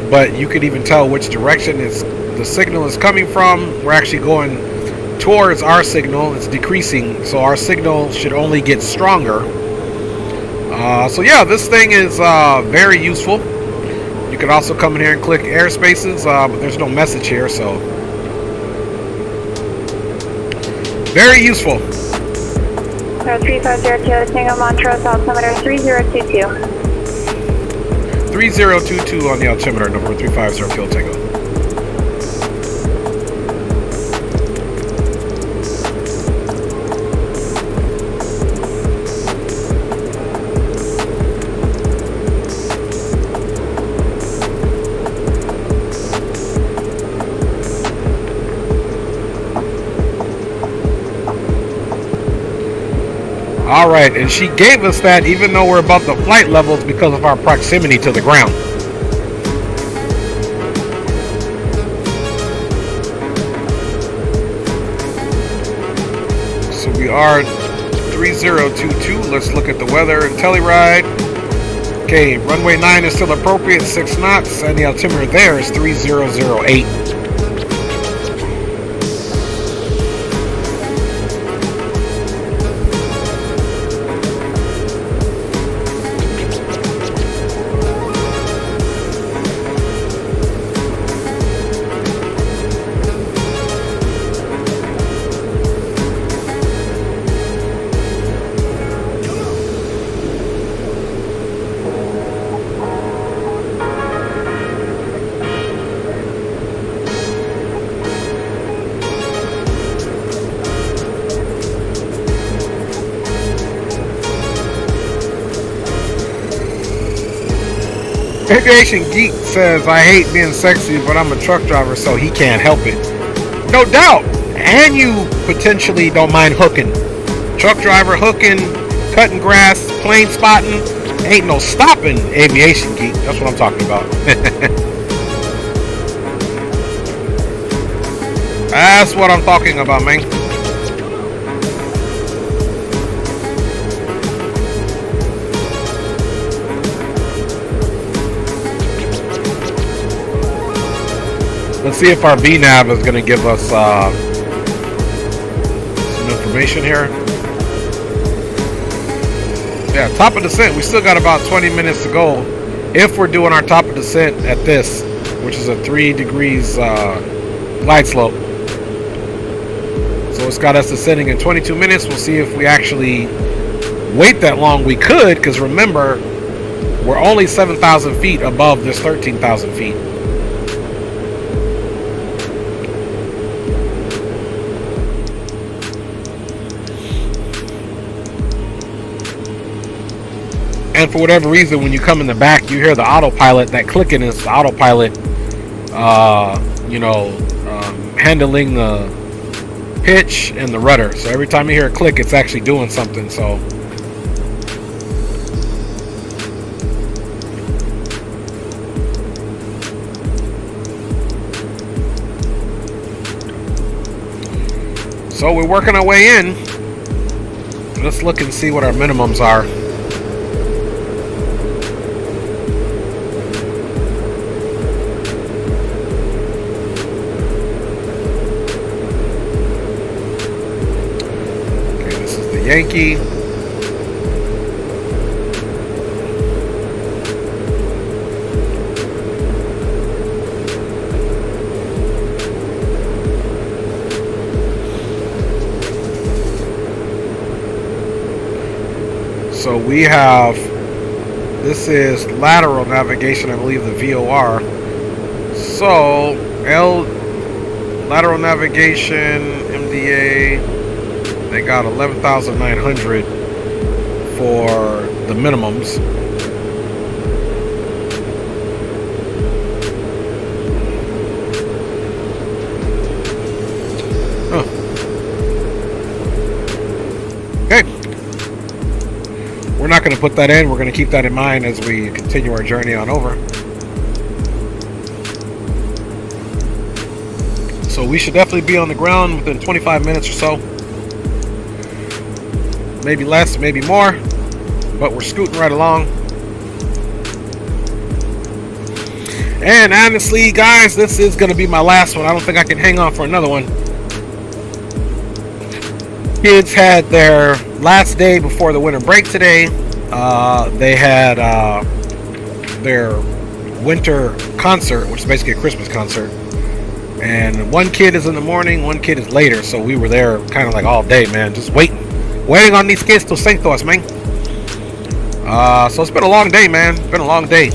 but you could even tell which direction the signal is coming from. We're actually going towards our signal. It's decreasing, so our signal should only get stronger. So yeah, this thing is very useful. You can also come in here and click airspaces, but there's no message here, so very useful. 3502 Tango Montrose, altimeter 3022. 3022 on the altimeter, number 350 Kilo Tango. All right, and she gave us that even though we're above the flight levels because of our proximity to the ground. So we are 3022. Let's look at the weather and Telluride. Okay, runway 9 is still appropriate, 6 knots, and the altimeter there is 3008. Aviation Geek says, I hate being sexy, but I'm a truck driver, so he can't help it. No doubt. And you potentially don't mind hooking. Truck driver hooking, cutting grass, plane spotting. Ain't no stopping Aviation Geek. That's what I'm talking about. That's what I'm talking about, man. Let's see if our BNAV is going to give us some information here. Yeah, top of descent. We still got about 20 minutes to go if we're doing our top of descent at this, which is a 3 degrees glide slope. So it's got us descending in 22 minutes. We'll see if we actually wait that long. We could, because remember, we're only 7,000 feet above this 13,000 feet. And for whatever reason, when you come in the back, you hear the autopilot. That clicking is the autopilot, handling the pitch and the rudder. So every time you hear a click, it's actually doing something. So we're working our way in. Let's look and see what our minimums are. Yankee. So we have, this is lateral navigation, I believe the VOR. So lateral navigation, MDA. They got 11,900 for the minimums. Huh. Okay. We're not going to put that in. We're going to keep that in mind as we continue our journey on over. So we should definitely be on the ground within 25 minutes or so. Maybe less, maybe more, but we're scooting right along. And honestly, guys, this is going to be my last one. I don't think I can hang on for another one. Kids had their last day before the winter break today. They had their winter concert, which is basically a Christmas concert. And one kid is in the morning, one kid is later. So we were there kind of like all day, man, just waiting on these kids to sing to us, man. So it's been a long day, man. It's been a long day.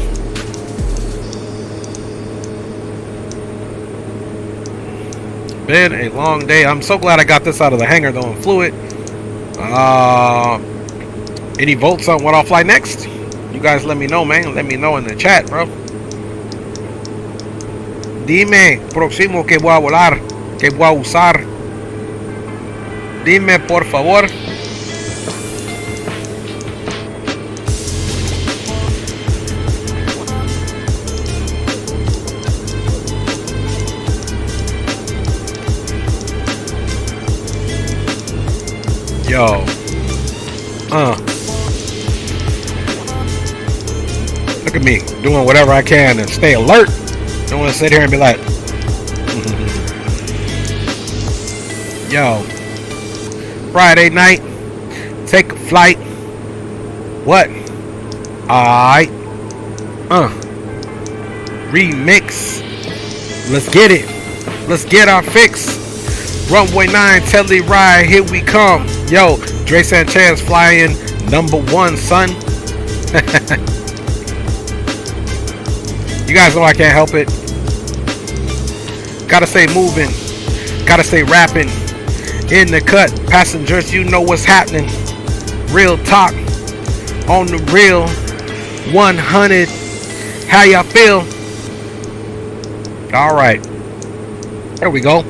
Been a long day. I'm so glad I got this out of the hangar though and flew it. Any votes on what I'll fly next? You guys let me know, man. Let me know in the chat, bro. Dime, próximo que voy a volar, que voy a usar. Dime, por favor. Yo. Look at me doing whatever I can and stay alert. Don't want to sit here and be like, yo, Friday night, take a flight. What? Alright. Remix. Let's get it. Let's get our fix. Runway 9, Telluride, here we come. Yo, Dre Sanchez flying #1, son. You guys know I can't help it. Gotta stay moving. Gotta stay rapping. In the cut, passengers, you know what's happening. Real talk. On the real 100. How y'all feel? All right. There we go.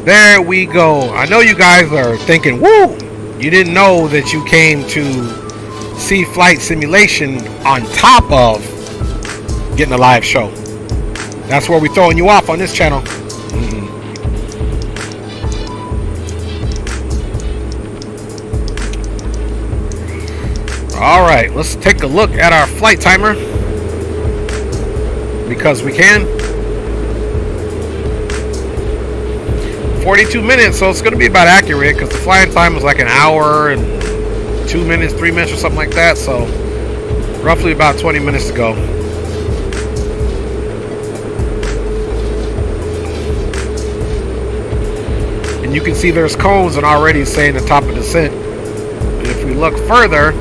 There we go. I know you guys are thinking, woo! You didn't know that you came to see flight simulation on top of getting a live show. That's where we're throwing you off on this channel. All right, let's take a look at our flight timer because we can. 42 minutes, so it's going to be about accurate because the flying time is like an hour and 2 minutes, 3 minutes or something like that. So roughly about 20 minutes to go. And you can see there's cones and already saying the top of descent. And if we look further,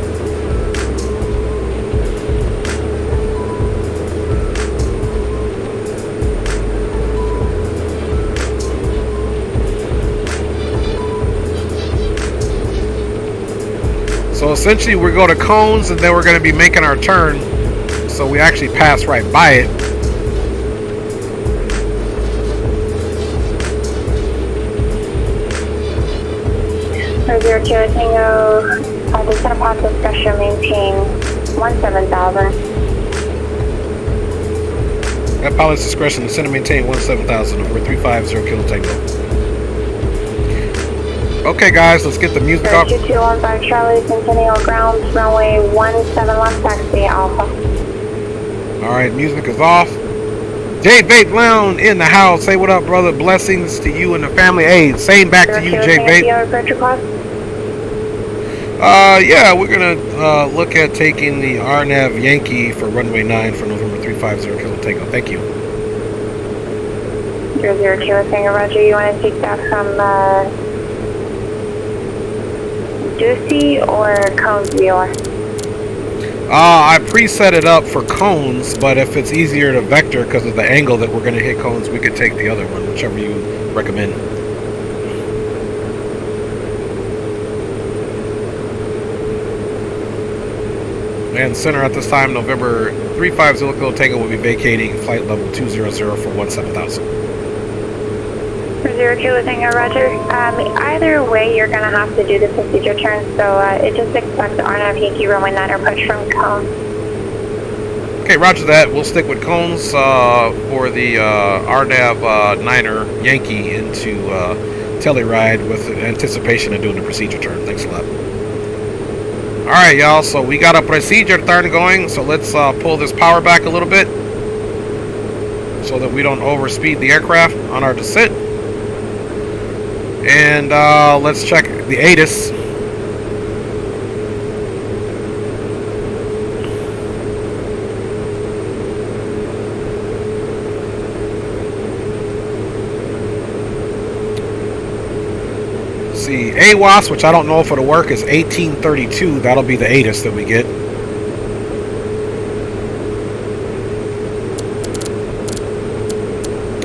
so essentially we go to cones and then we're going to be making our turn. So we actually pass right by it. For 02 Tango, descent upon discussion, maintain 17,000. At pilot's discretion, descend and maintain 17,000 over 350 Kilo Tango. Okay guys, let's get the music off. 2215 Charlie, Centennial Grounds, runway 17 left, taxi Alpha. Alright, music is off. J Vape Lounge in the house. Say what up, brother. Blessings to you and the family. Hey, same back to you, J Vape. Yeah, we're gonna look at taking the RNAV Yankee for runway 9 for November 350 Kilo Tango. Thank you. 002 Tango, Roger. You want to take that from Ducey or Cones Viewer? I preset it up for cones, but if it's easier to vector because of the angle that we're going to hit cones, we could take the other one, whichever you recommend. And center at this time, November 350 Kilo Tango will be vacating flight level 200 for 17,000. 02 Tango, Roger. Either way, you're going to have to do the procedure turn, so it just expects the RNAV Yankee runway 9 approach from cones. Okay, roger that. We'll stick with cones for the RNAV 9er Yankee into Telluride with anticipation of doing the procedure turn. Thanks a lot. Alright, y'all, so we got a procedure turn going, so let's pull this power back a little bit so that we don't overspeed the aircraft on our descent. And let's check the ATIS. See, AWAS, which I don't know if it'll work, is 1832. That'll be the ATIS that we get.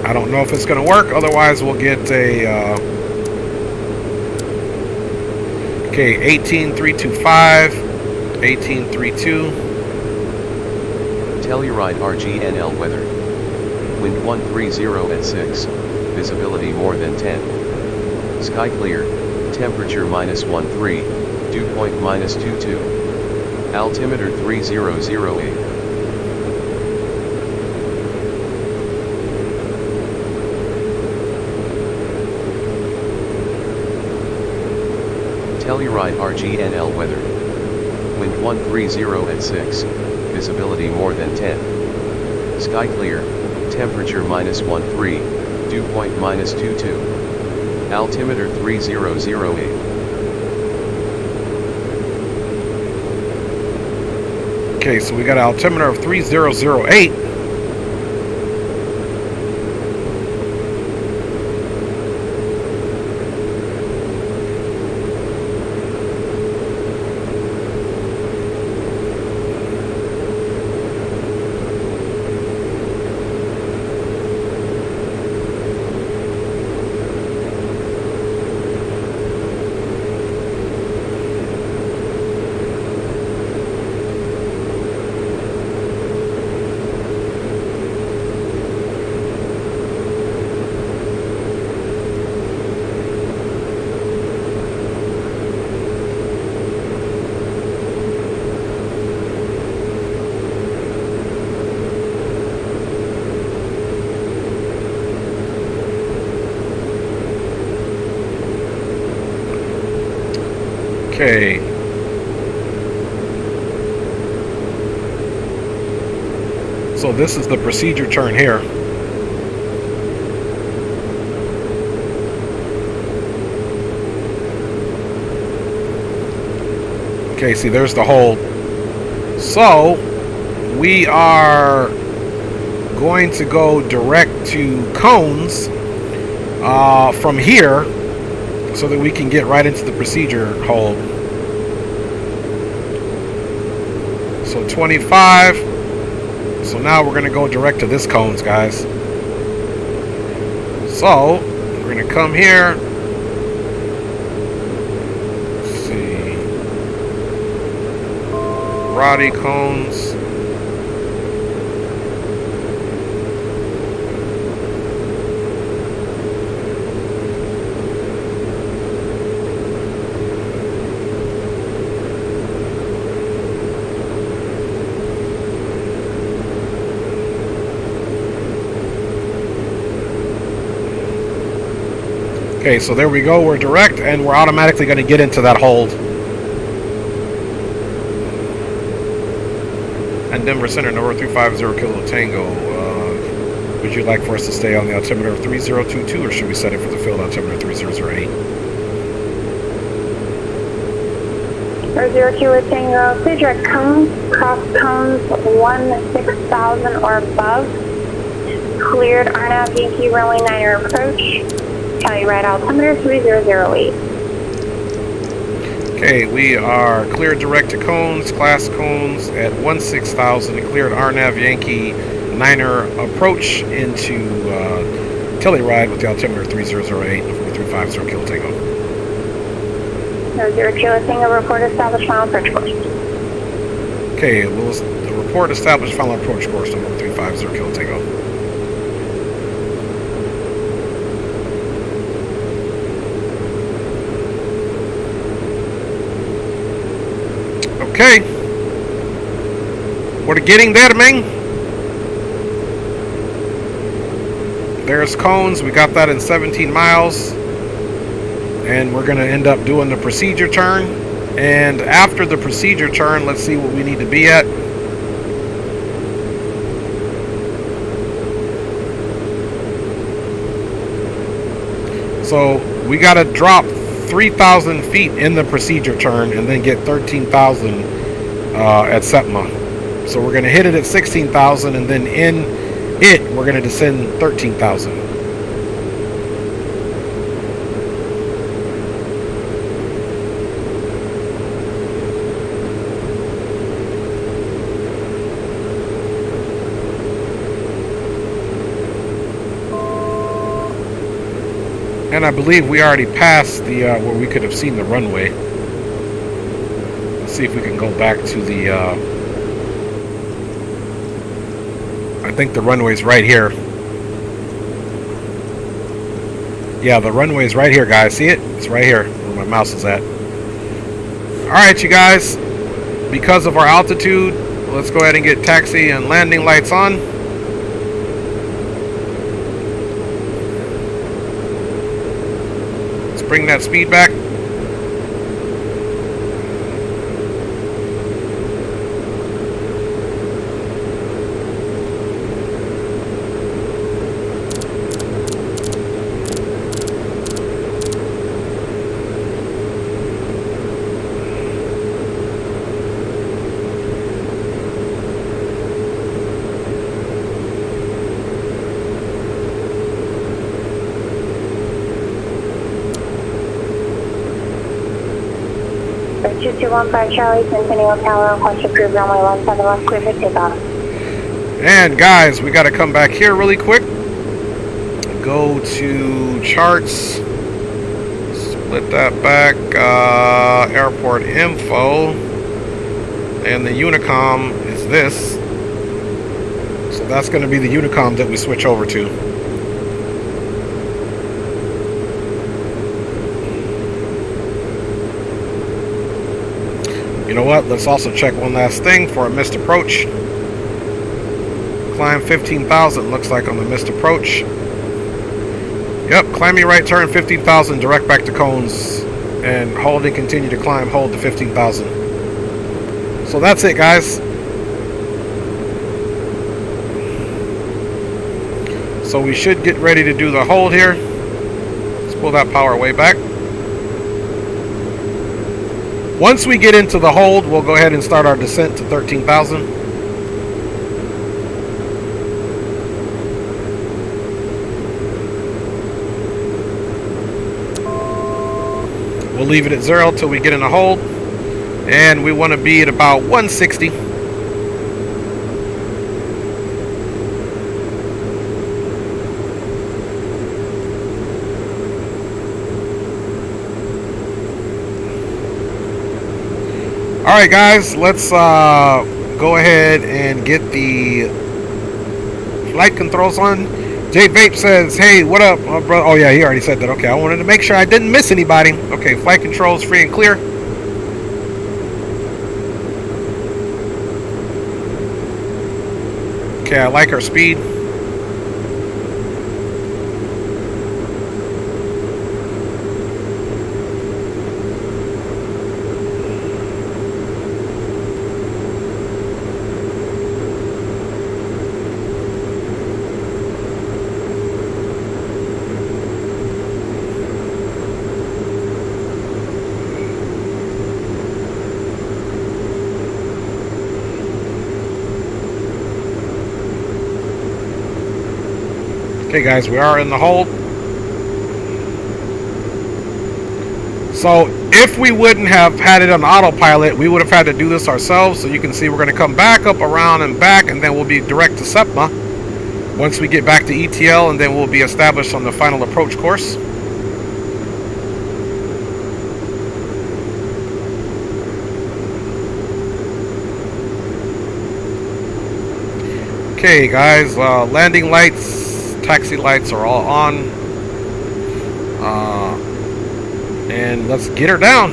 I don't know if it's going to work. Otherwise, we'll get a... Okay, 18325, 1832. Telluride RGNL weather. Wind 130 at 6, visibility more than 10. Sky clear, temperature -13, dew point -22. Altimeter 3008. Telluride RGNL weather. Wind 130 at 6, visibility more than 10. Sky clear, temperature -13, dew point -22. Altimeter 3008. Okay, so we got an altimeter of 3008. Okay. So this is the procedure turn here. Okay, see, there's the hold. So we are going to go direct to cones from here so that we can get right into the procedure hold. So 25. So now we're going to go direct to this cones, guys. So we're going to come here. Let's see. Roddy cones. Okay, so there we go. We're direct, and we're automatically going to get into that hold. And Denver Center, number 350 Kilo Tango. Would you like for us to stay on the altimeter 3022, or should we set it for the field altimeter 3008? 0 Kilo Tango, please direct cones, cross cones 16,000 or above. Cleared RNAV Yankee runway 9er approach. Tally right altimeter 3008. Okay, we are cleared direct to cones, class cones at 16,000, cleared RNAV Yankee 9er approach into Telluride with the altimeter 3008 and 4350 Kilo Tango. 0 Kilo Tango, report established final approach course. Okay, we'll report established final approach course number 350 Kilo Tango. Okay, we're getting there, man. There's cones. We got that in 17 miles, and we're gonna end up doing the procedure turn. And after the procedure turn, let's see what we need to be at. So we gotta drop 3,000 feet in the procedure turn and then get 13,000 at Setma. So we're going to hit it at 16,000, and then in it we're going to descend 13,000. And I believe we already passed the where we could have seen the runway. Let's see if we can go back to the I think the runway's right here. Yeah, the runway's right here, guys. See it? It's right here where my mouse is at. Alright, you guys. Because of our altitude, let's go ahead and get taxi and landing lights on. Bring that speed back. For 2215 Charlie, Centennial Tower, request approved runway 17 left, clear for takeoff. And guys, we got to come back here really quick. Go to charts. Split that back. Airport info. And the Unicom is this. So that's going to be the Unicom that we switch over to. You know what? Let's also check one last thing for a missed approach. Climb 15,000 looks like on the missed approach. Yep, climbing right turn 15,000 direct back to cones and hold and continue to climb, hold to 15,000. So that's it, guys. So we should get ready to do the hold here. Let's pull that power way back. Once we get into the hold, we'll go ahead and start our descent to 13,000. We'll leave it at 0 till we get in the hold. And we want to be at about 160. Alright guys, let's go ahead and get the flight controls on. Jay Vape says, hey, what up, brother? Oh yeah, he already said that. Okay, I wanted to make sure I didn't miss anybody. Okay, flight controls free and clear. Okay, I like our speed. Okay guys, we are in the hold. So if we wouldn't have had it on autopilot, we would have had to do this ourselves. So you can see we're going to come back up, around, and back, and then we'll be direct to SEPMA once we get back to ETL, and then we'll be established on the final approach course. Okay guys, landing lights, taxi lights are all on, and let's get her down.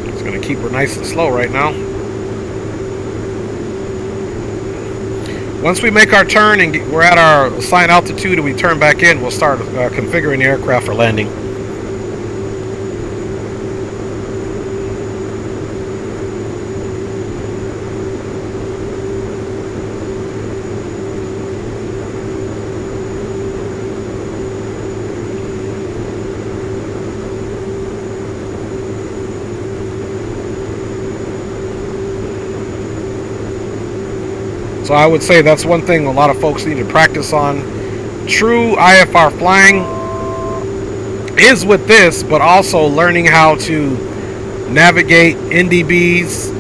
It's going to keep her nice and slow right now. Once we make our turn and we're at our assigned altitude and we turn back in, we'll start configuring the aircraft for landing. So I would say that's one thing a lot of folks need to practice on. True IFR flying is with this, but also learning how to navigate NDBs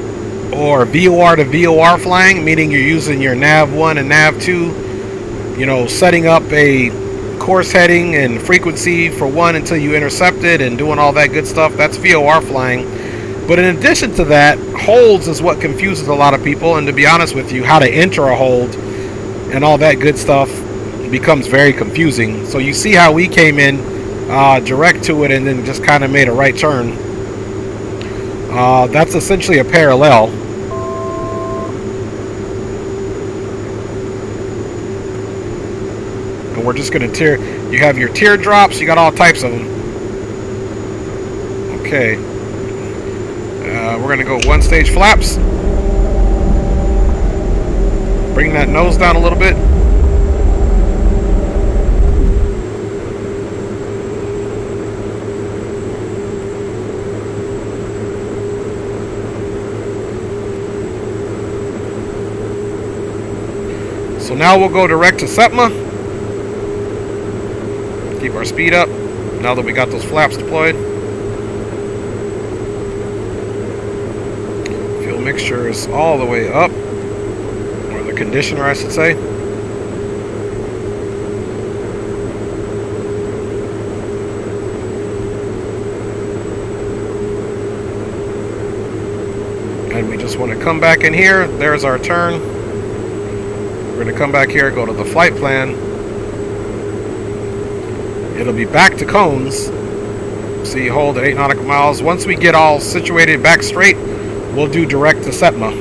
or VOR to VOR flying, meaning you're using your nav1 and nav2, you know, setting up a course heading and frequency for one until you intercept it and doing all that good stuff. That's VOR flying. But in addition to that, holds is what confuses a lot of people, and to be honest with you, how to enter a hold and all that good stuff becomes very confusing. So you see how we came in direct to it and then just kind of made a right turn. That's essentially a parallel. And we're just going to tear. You have your teardrops, you got all types of them. Okay. We're going to go one stage flaps. Bring that nose down a little bit. So now we'll go direct to SEPMA. Keep our speed up now that we got those flaps deployed. Fuel mixture is all the way up, or the conditioner I should say. And we just want to come back in here. There's our turn. We're going to come back here, go to the flight plan. It'll be back to cones. See, hold at 8 nautical miles. Once we get all situated back straight, we'll do direct to SEPMA.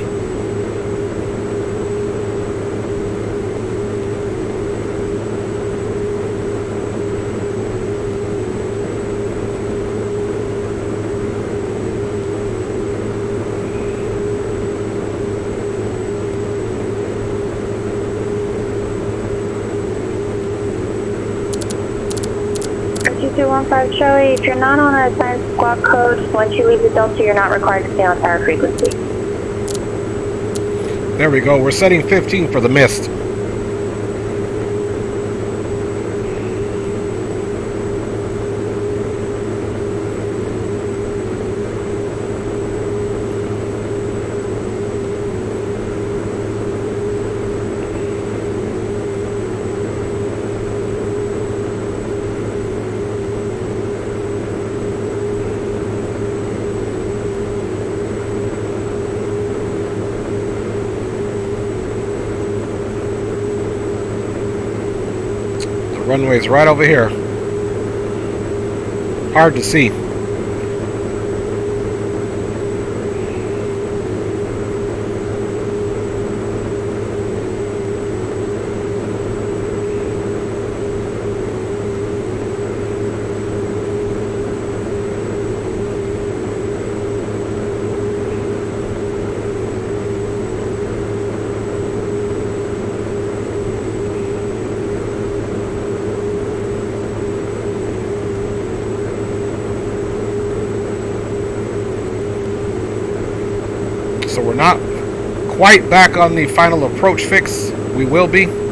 15 Charlie, if you're not on a assigned squawk code, once you leave the Delta, you're not required to stay on tower frequency. There we go. We're setting 15 for the mist. Runway's right over here. Hard to see. So we're not quite back on the final approach fix. We will be.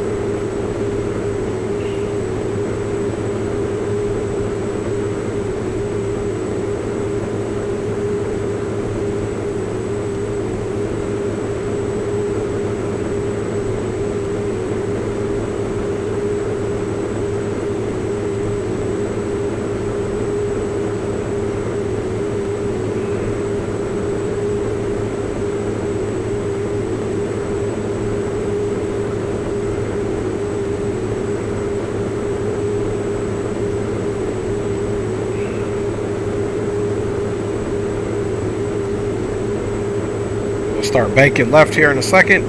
Start banking left here in a second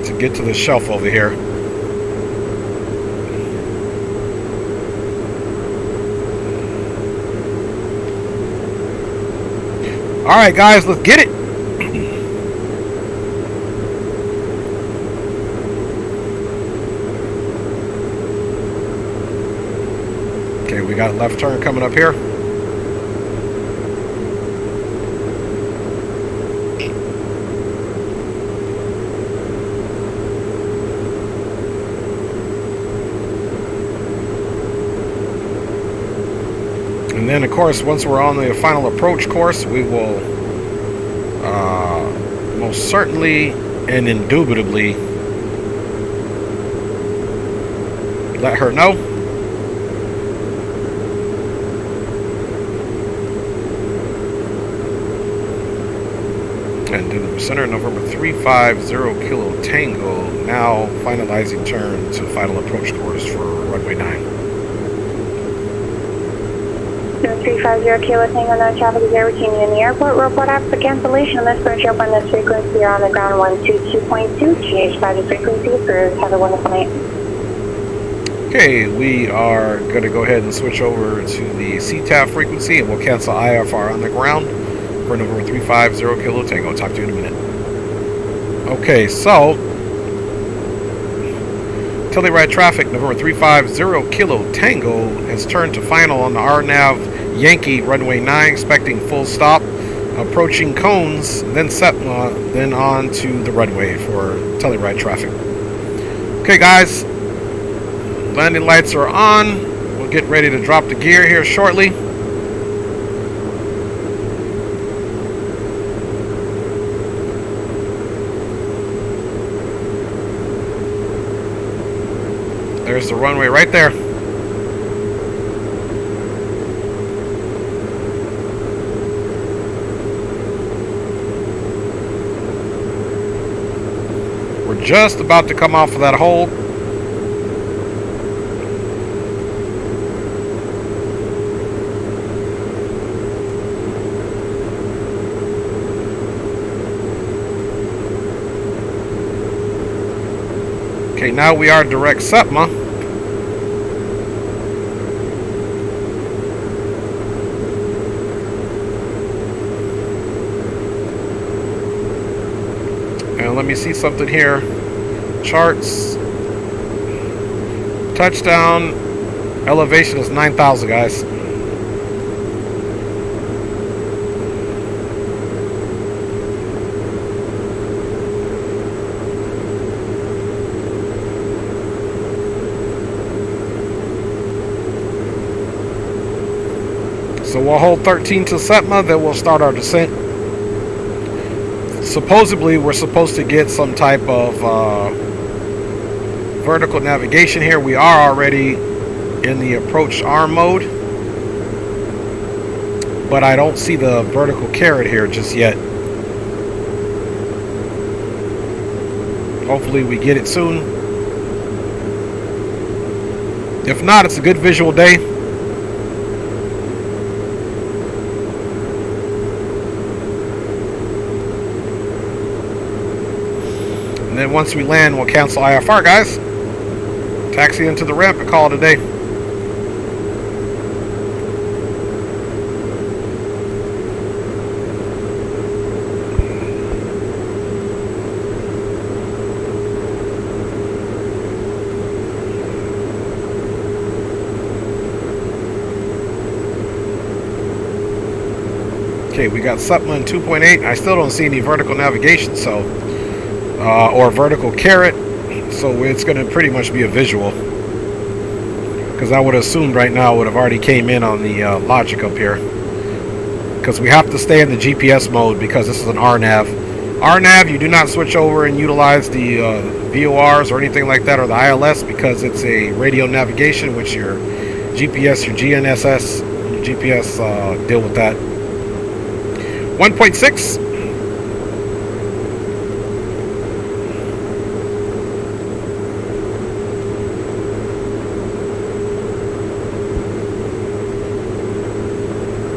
to get to the shelf over here. All right, guys, let's get it. Okay, we got a left turn coming up here. And then, of course, once we're on the final approach course, we will most certainly and indubitably let her know. And in the center, November 350 Kilo Tango, now finalizing turn to final approach course for runway 9. 350 Kilo Tango, no traffic is there routine in the airport. Report out for cancellation on this approach up on this frequency. You're on the ground 122.2. GH5 is frequency approved. Have a wonderful night. Okay, we are going to go ahead and switch over to the CTAF frequency, and we'll cancel IFR on the ground for November 350 Kilo Tango. I'll talk to you in a minute. Okay, so Telluride traffic, November 350 Kilo Tango has turned to final on the RNAV Yankee runway 9, expecting full stop, approaching cones, then then on to the runway for Telluride traffic. Okay, guys, landing lights are on. We'll get ready to drop the gear here shortly. There's the runway right there. We're just about to come off of that hole. Okay, now we are direct SEPMA. And let me see something here. Charts. Touchdown elevation is 9,000, guys. So we'll hold 13 to Setma, then we'll start our descent. Supposedly, we're supposed to get some type of vertical navigation here. We are already in the approach arm mode, but I don't see the vertical carrot here just yet. Hopefully we get it soon. If not, it's a good visual day. And then once we land, we'll cancel IFR, guys. Taxi into the ramp and call it a day. Okay, we got Setma in 2.8. I still don't see any vertical navigation, so or vertical carrot, so it's going to pretty much be a visual, because I would have assumed right now it would have already came in on the logic up here, because we have to stay in the GPS mode because this is an RNAV. RNAV, you do not switch over and utilize the VORs or anything like that, or the ILS, because it's a radio navigation, which your GPS, your GNSS, your GPS deal with that. 1.6.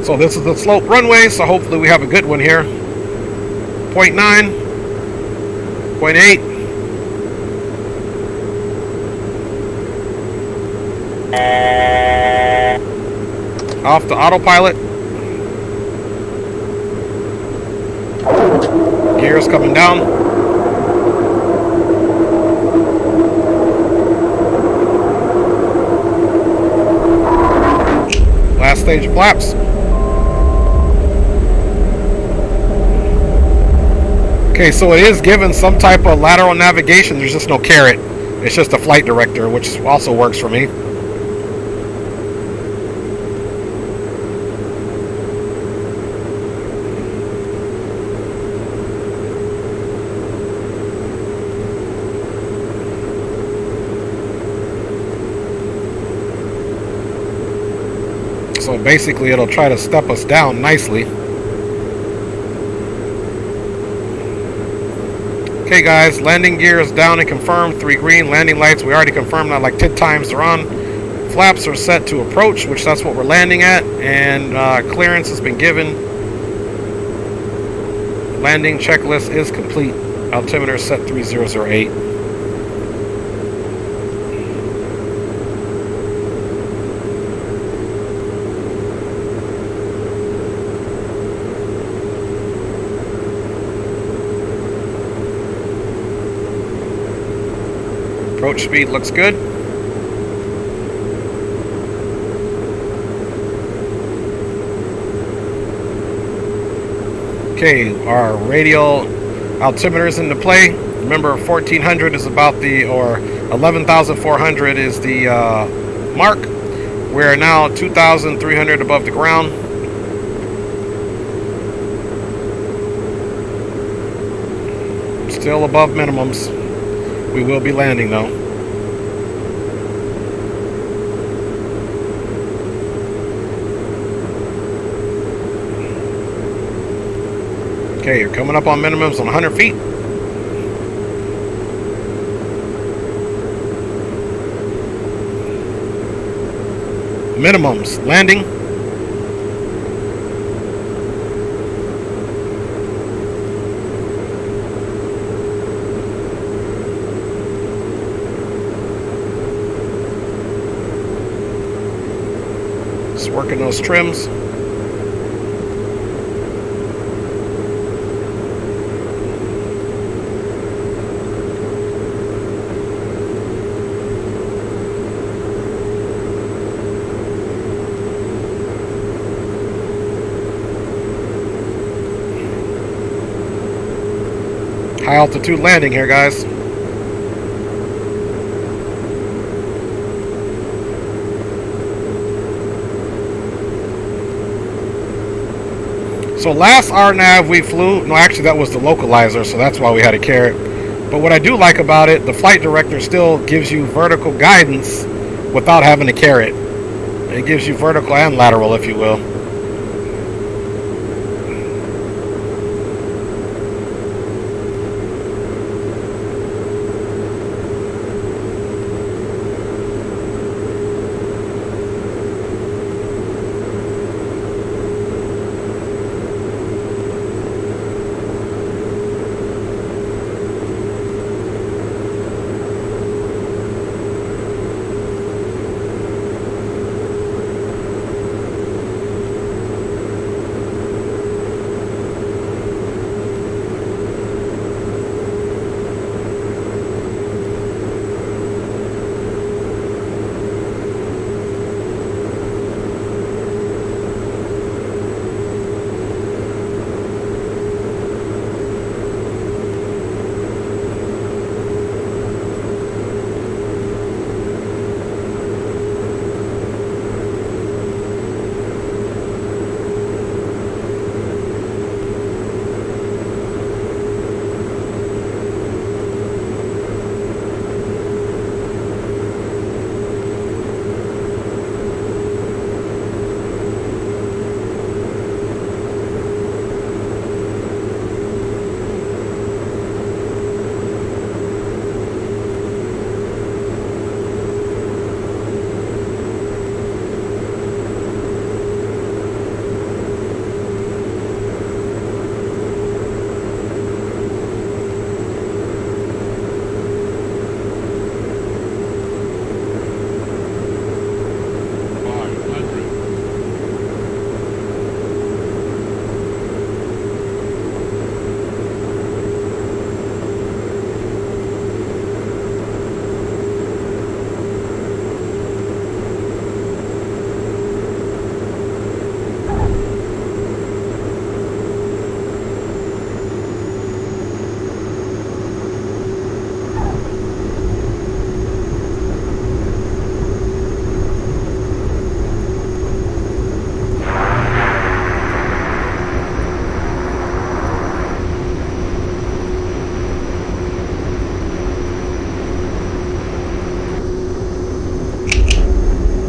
So this is the slope runway, so hopefully we have a good one here. 0.9, 0.8. Off the autopilot. Gears coming down. Last stage of flaps. Okay, so it is given some type of lateral navigation. There's just no carrot. It's just a flight director, which also works for me. So basically it'll try to step us down nicely. Okay guys, landing gear is down and confirmed, 3 green. Landing lights, we already confirmed that like 10 times they're on. Flaps are set to approach, which that's what we're landing at, and clearance has been given. Landing checklist is complete. Altimeter set 3008. Approach speed looks good. Okay, our radial altimeter is into play. Remember, 1400 is about the, or 11,400 is the mark. We're now 2,300 above the ground. Still above minimums. We will be landing though. Okay, you're coming up on minimums on 100 feet. Minimums, landing. Just working those trims. High altitude landing here, guys. So last RNAV we flew, no, actually that was the localizer, so that's why we had a carrot. But what I do like about it, the flight director still gives you vertical guidance without having a carrot. It gives you vertical and lateral, if you will.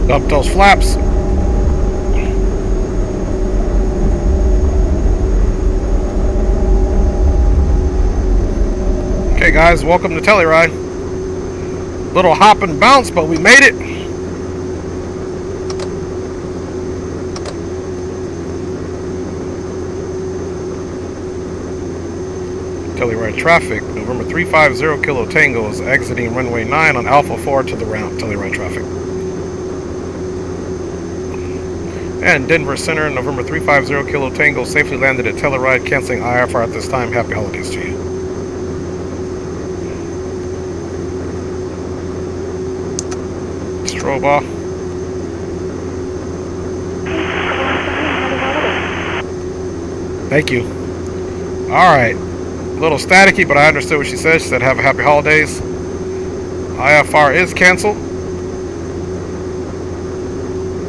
Up those flaps. Okay guys, welcome to Telluride. Little hop and bounce, but we made it. Telluride traffic, November 350 Kilo Tango is exiting runway 9 on Alpha 4 to the round. Telluride traffic. And Denver Center, November 350 Kilo Tango safely landed at Telluride, canceling IFR at this time. Happy holidays to you. Strobe off. Thank you. Alright. A little staticky, but I understood what she said. She said have a happy holidays. IFR is canceled.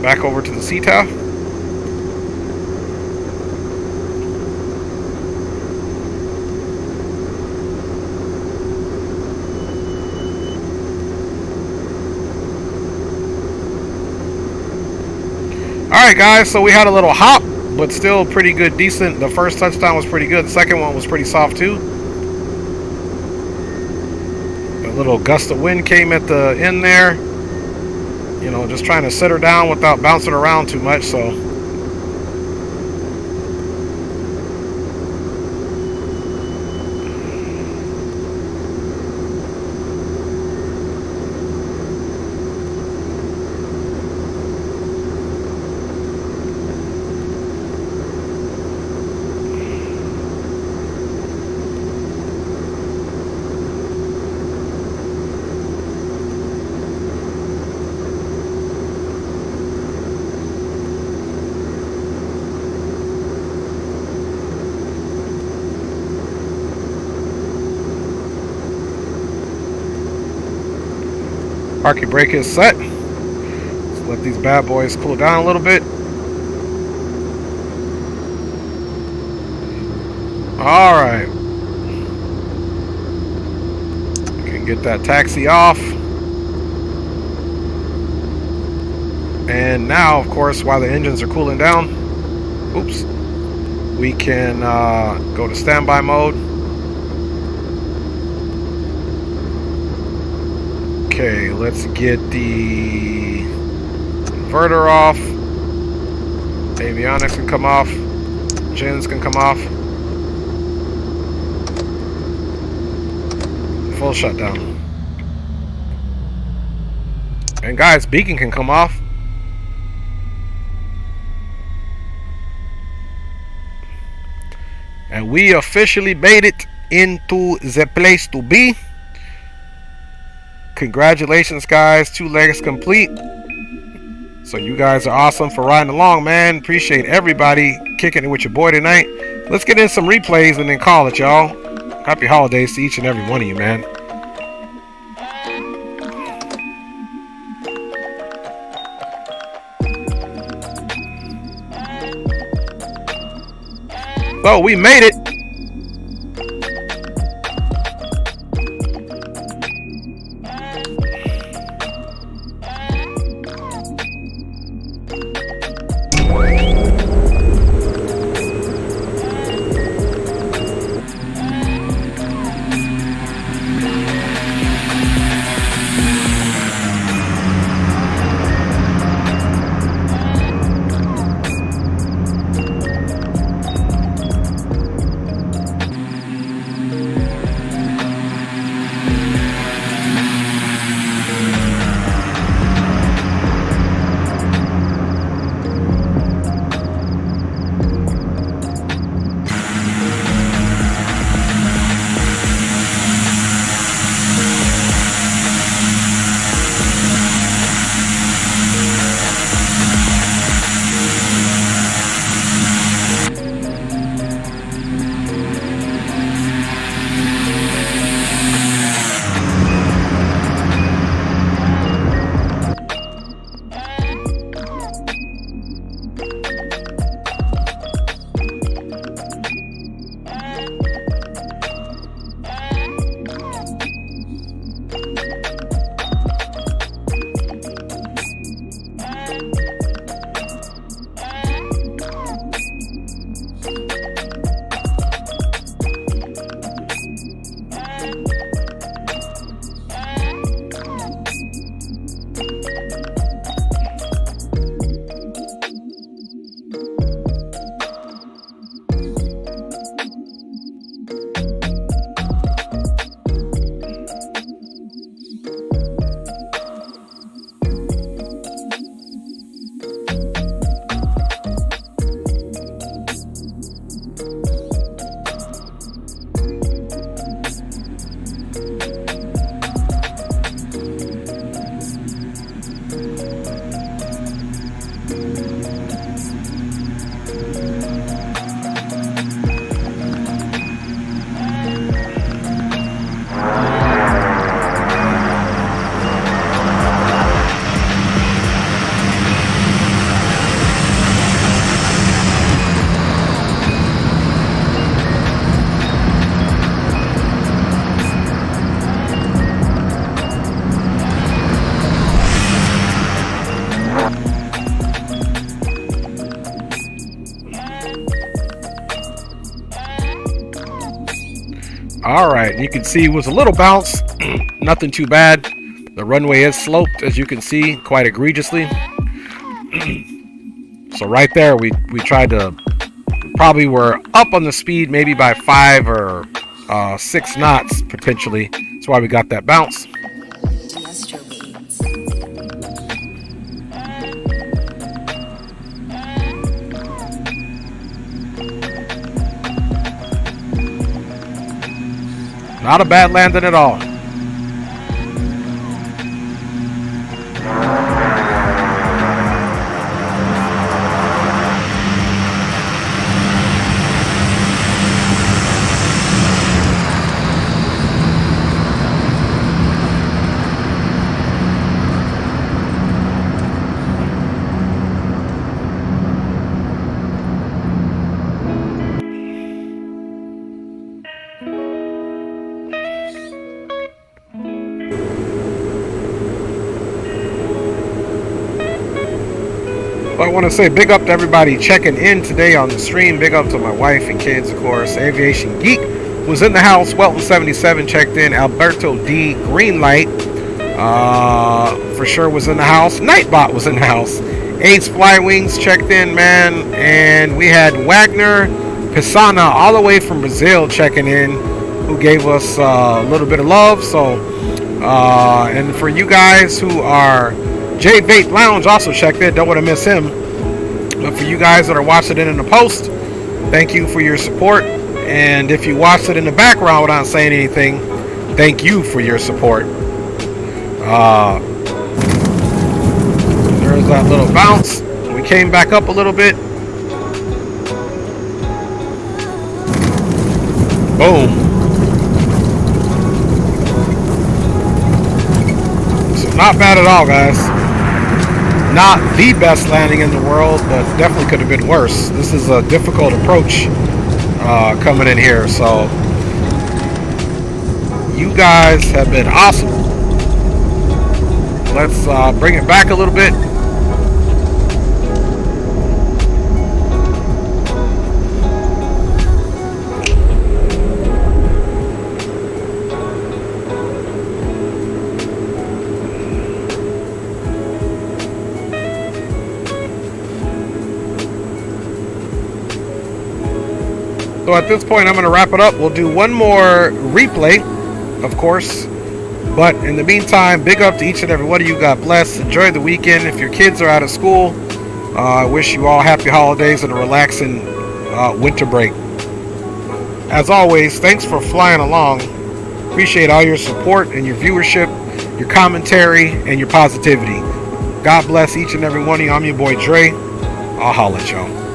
Back over to the CTAF. Alright guys, so we had a little hop, but still pretty good, decent. The first touchdown was pretty good. The second one was pretty soft too. A little gust of wind came at the end there. You know, just trying to sit her down without bouncing around too much, so. Parking brake is set. Let's let these bad boys cool down a little bit. All right. We can get that taxi off. And now, of course, while the engines are cooling down, oops, we can go to standby mode. Okay, let's get the inverter off. Avionics can come off. Gens can come off. Full shutdown. And guys, beacon can come off. And we officially made it into the place to be. Congratulations, guys. 2 legs complete. So you guys are awesome for riding along, man. Appreciate everybody kicking it with your boy tonight. Let's get in some replays and then call it, y'all. Happy holidays to each and every one of you, man. So we made it. Alright, you can see it was a little bounce, nothing too bad. The runway is sloped, as you can see, quite egregiously. So right there, we tried to, probably were up on the speed maybe by 5 or 6 knots, potentially. That's why we got that bounce. Not a bad landing at all. So I want to say big up to everybody checking in today on the stream. Big up to my wife and kids, of course. Aviation Geek was in the house. Welton77 checked in. Alberto D. Greenlight for sure was in the house. Nightbot was in the house. Ace Flywings checked in, man. And we had Wagner Pisana all the way from Brazil checking in, who gave us a little bit of love. So, and for you guys who are, J Bait Lounge also checked in. Don't want to miss him. But for you guys that are watching it in the post, thank you for your support. And if you watched it in the background without saying anything, thank you for your support. There's that little bounce. We came back up a little bit. Boom. So not bad at all, guys. Not the best landing in the world, but definitely could have been worse. This is a difficult approach coming in here, so you guys have been awesome. Let's bring it back a little bit. So at this point, I'm going to wrap it up. We'll do one more replay, of course. But in the meantime, big up to each and every one of you. God bless. Enjoy the weekend. If your kids are out of school, I wish you all happy holidays and a relaxing winter break. As always, thanks for flying along. Appreciate all your support and your viewership, your commentary, and your positivity. God bless each and every one of you. I'm your boy Dre. I'll holla at y'all.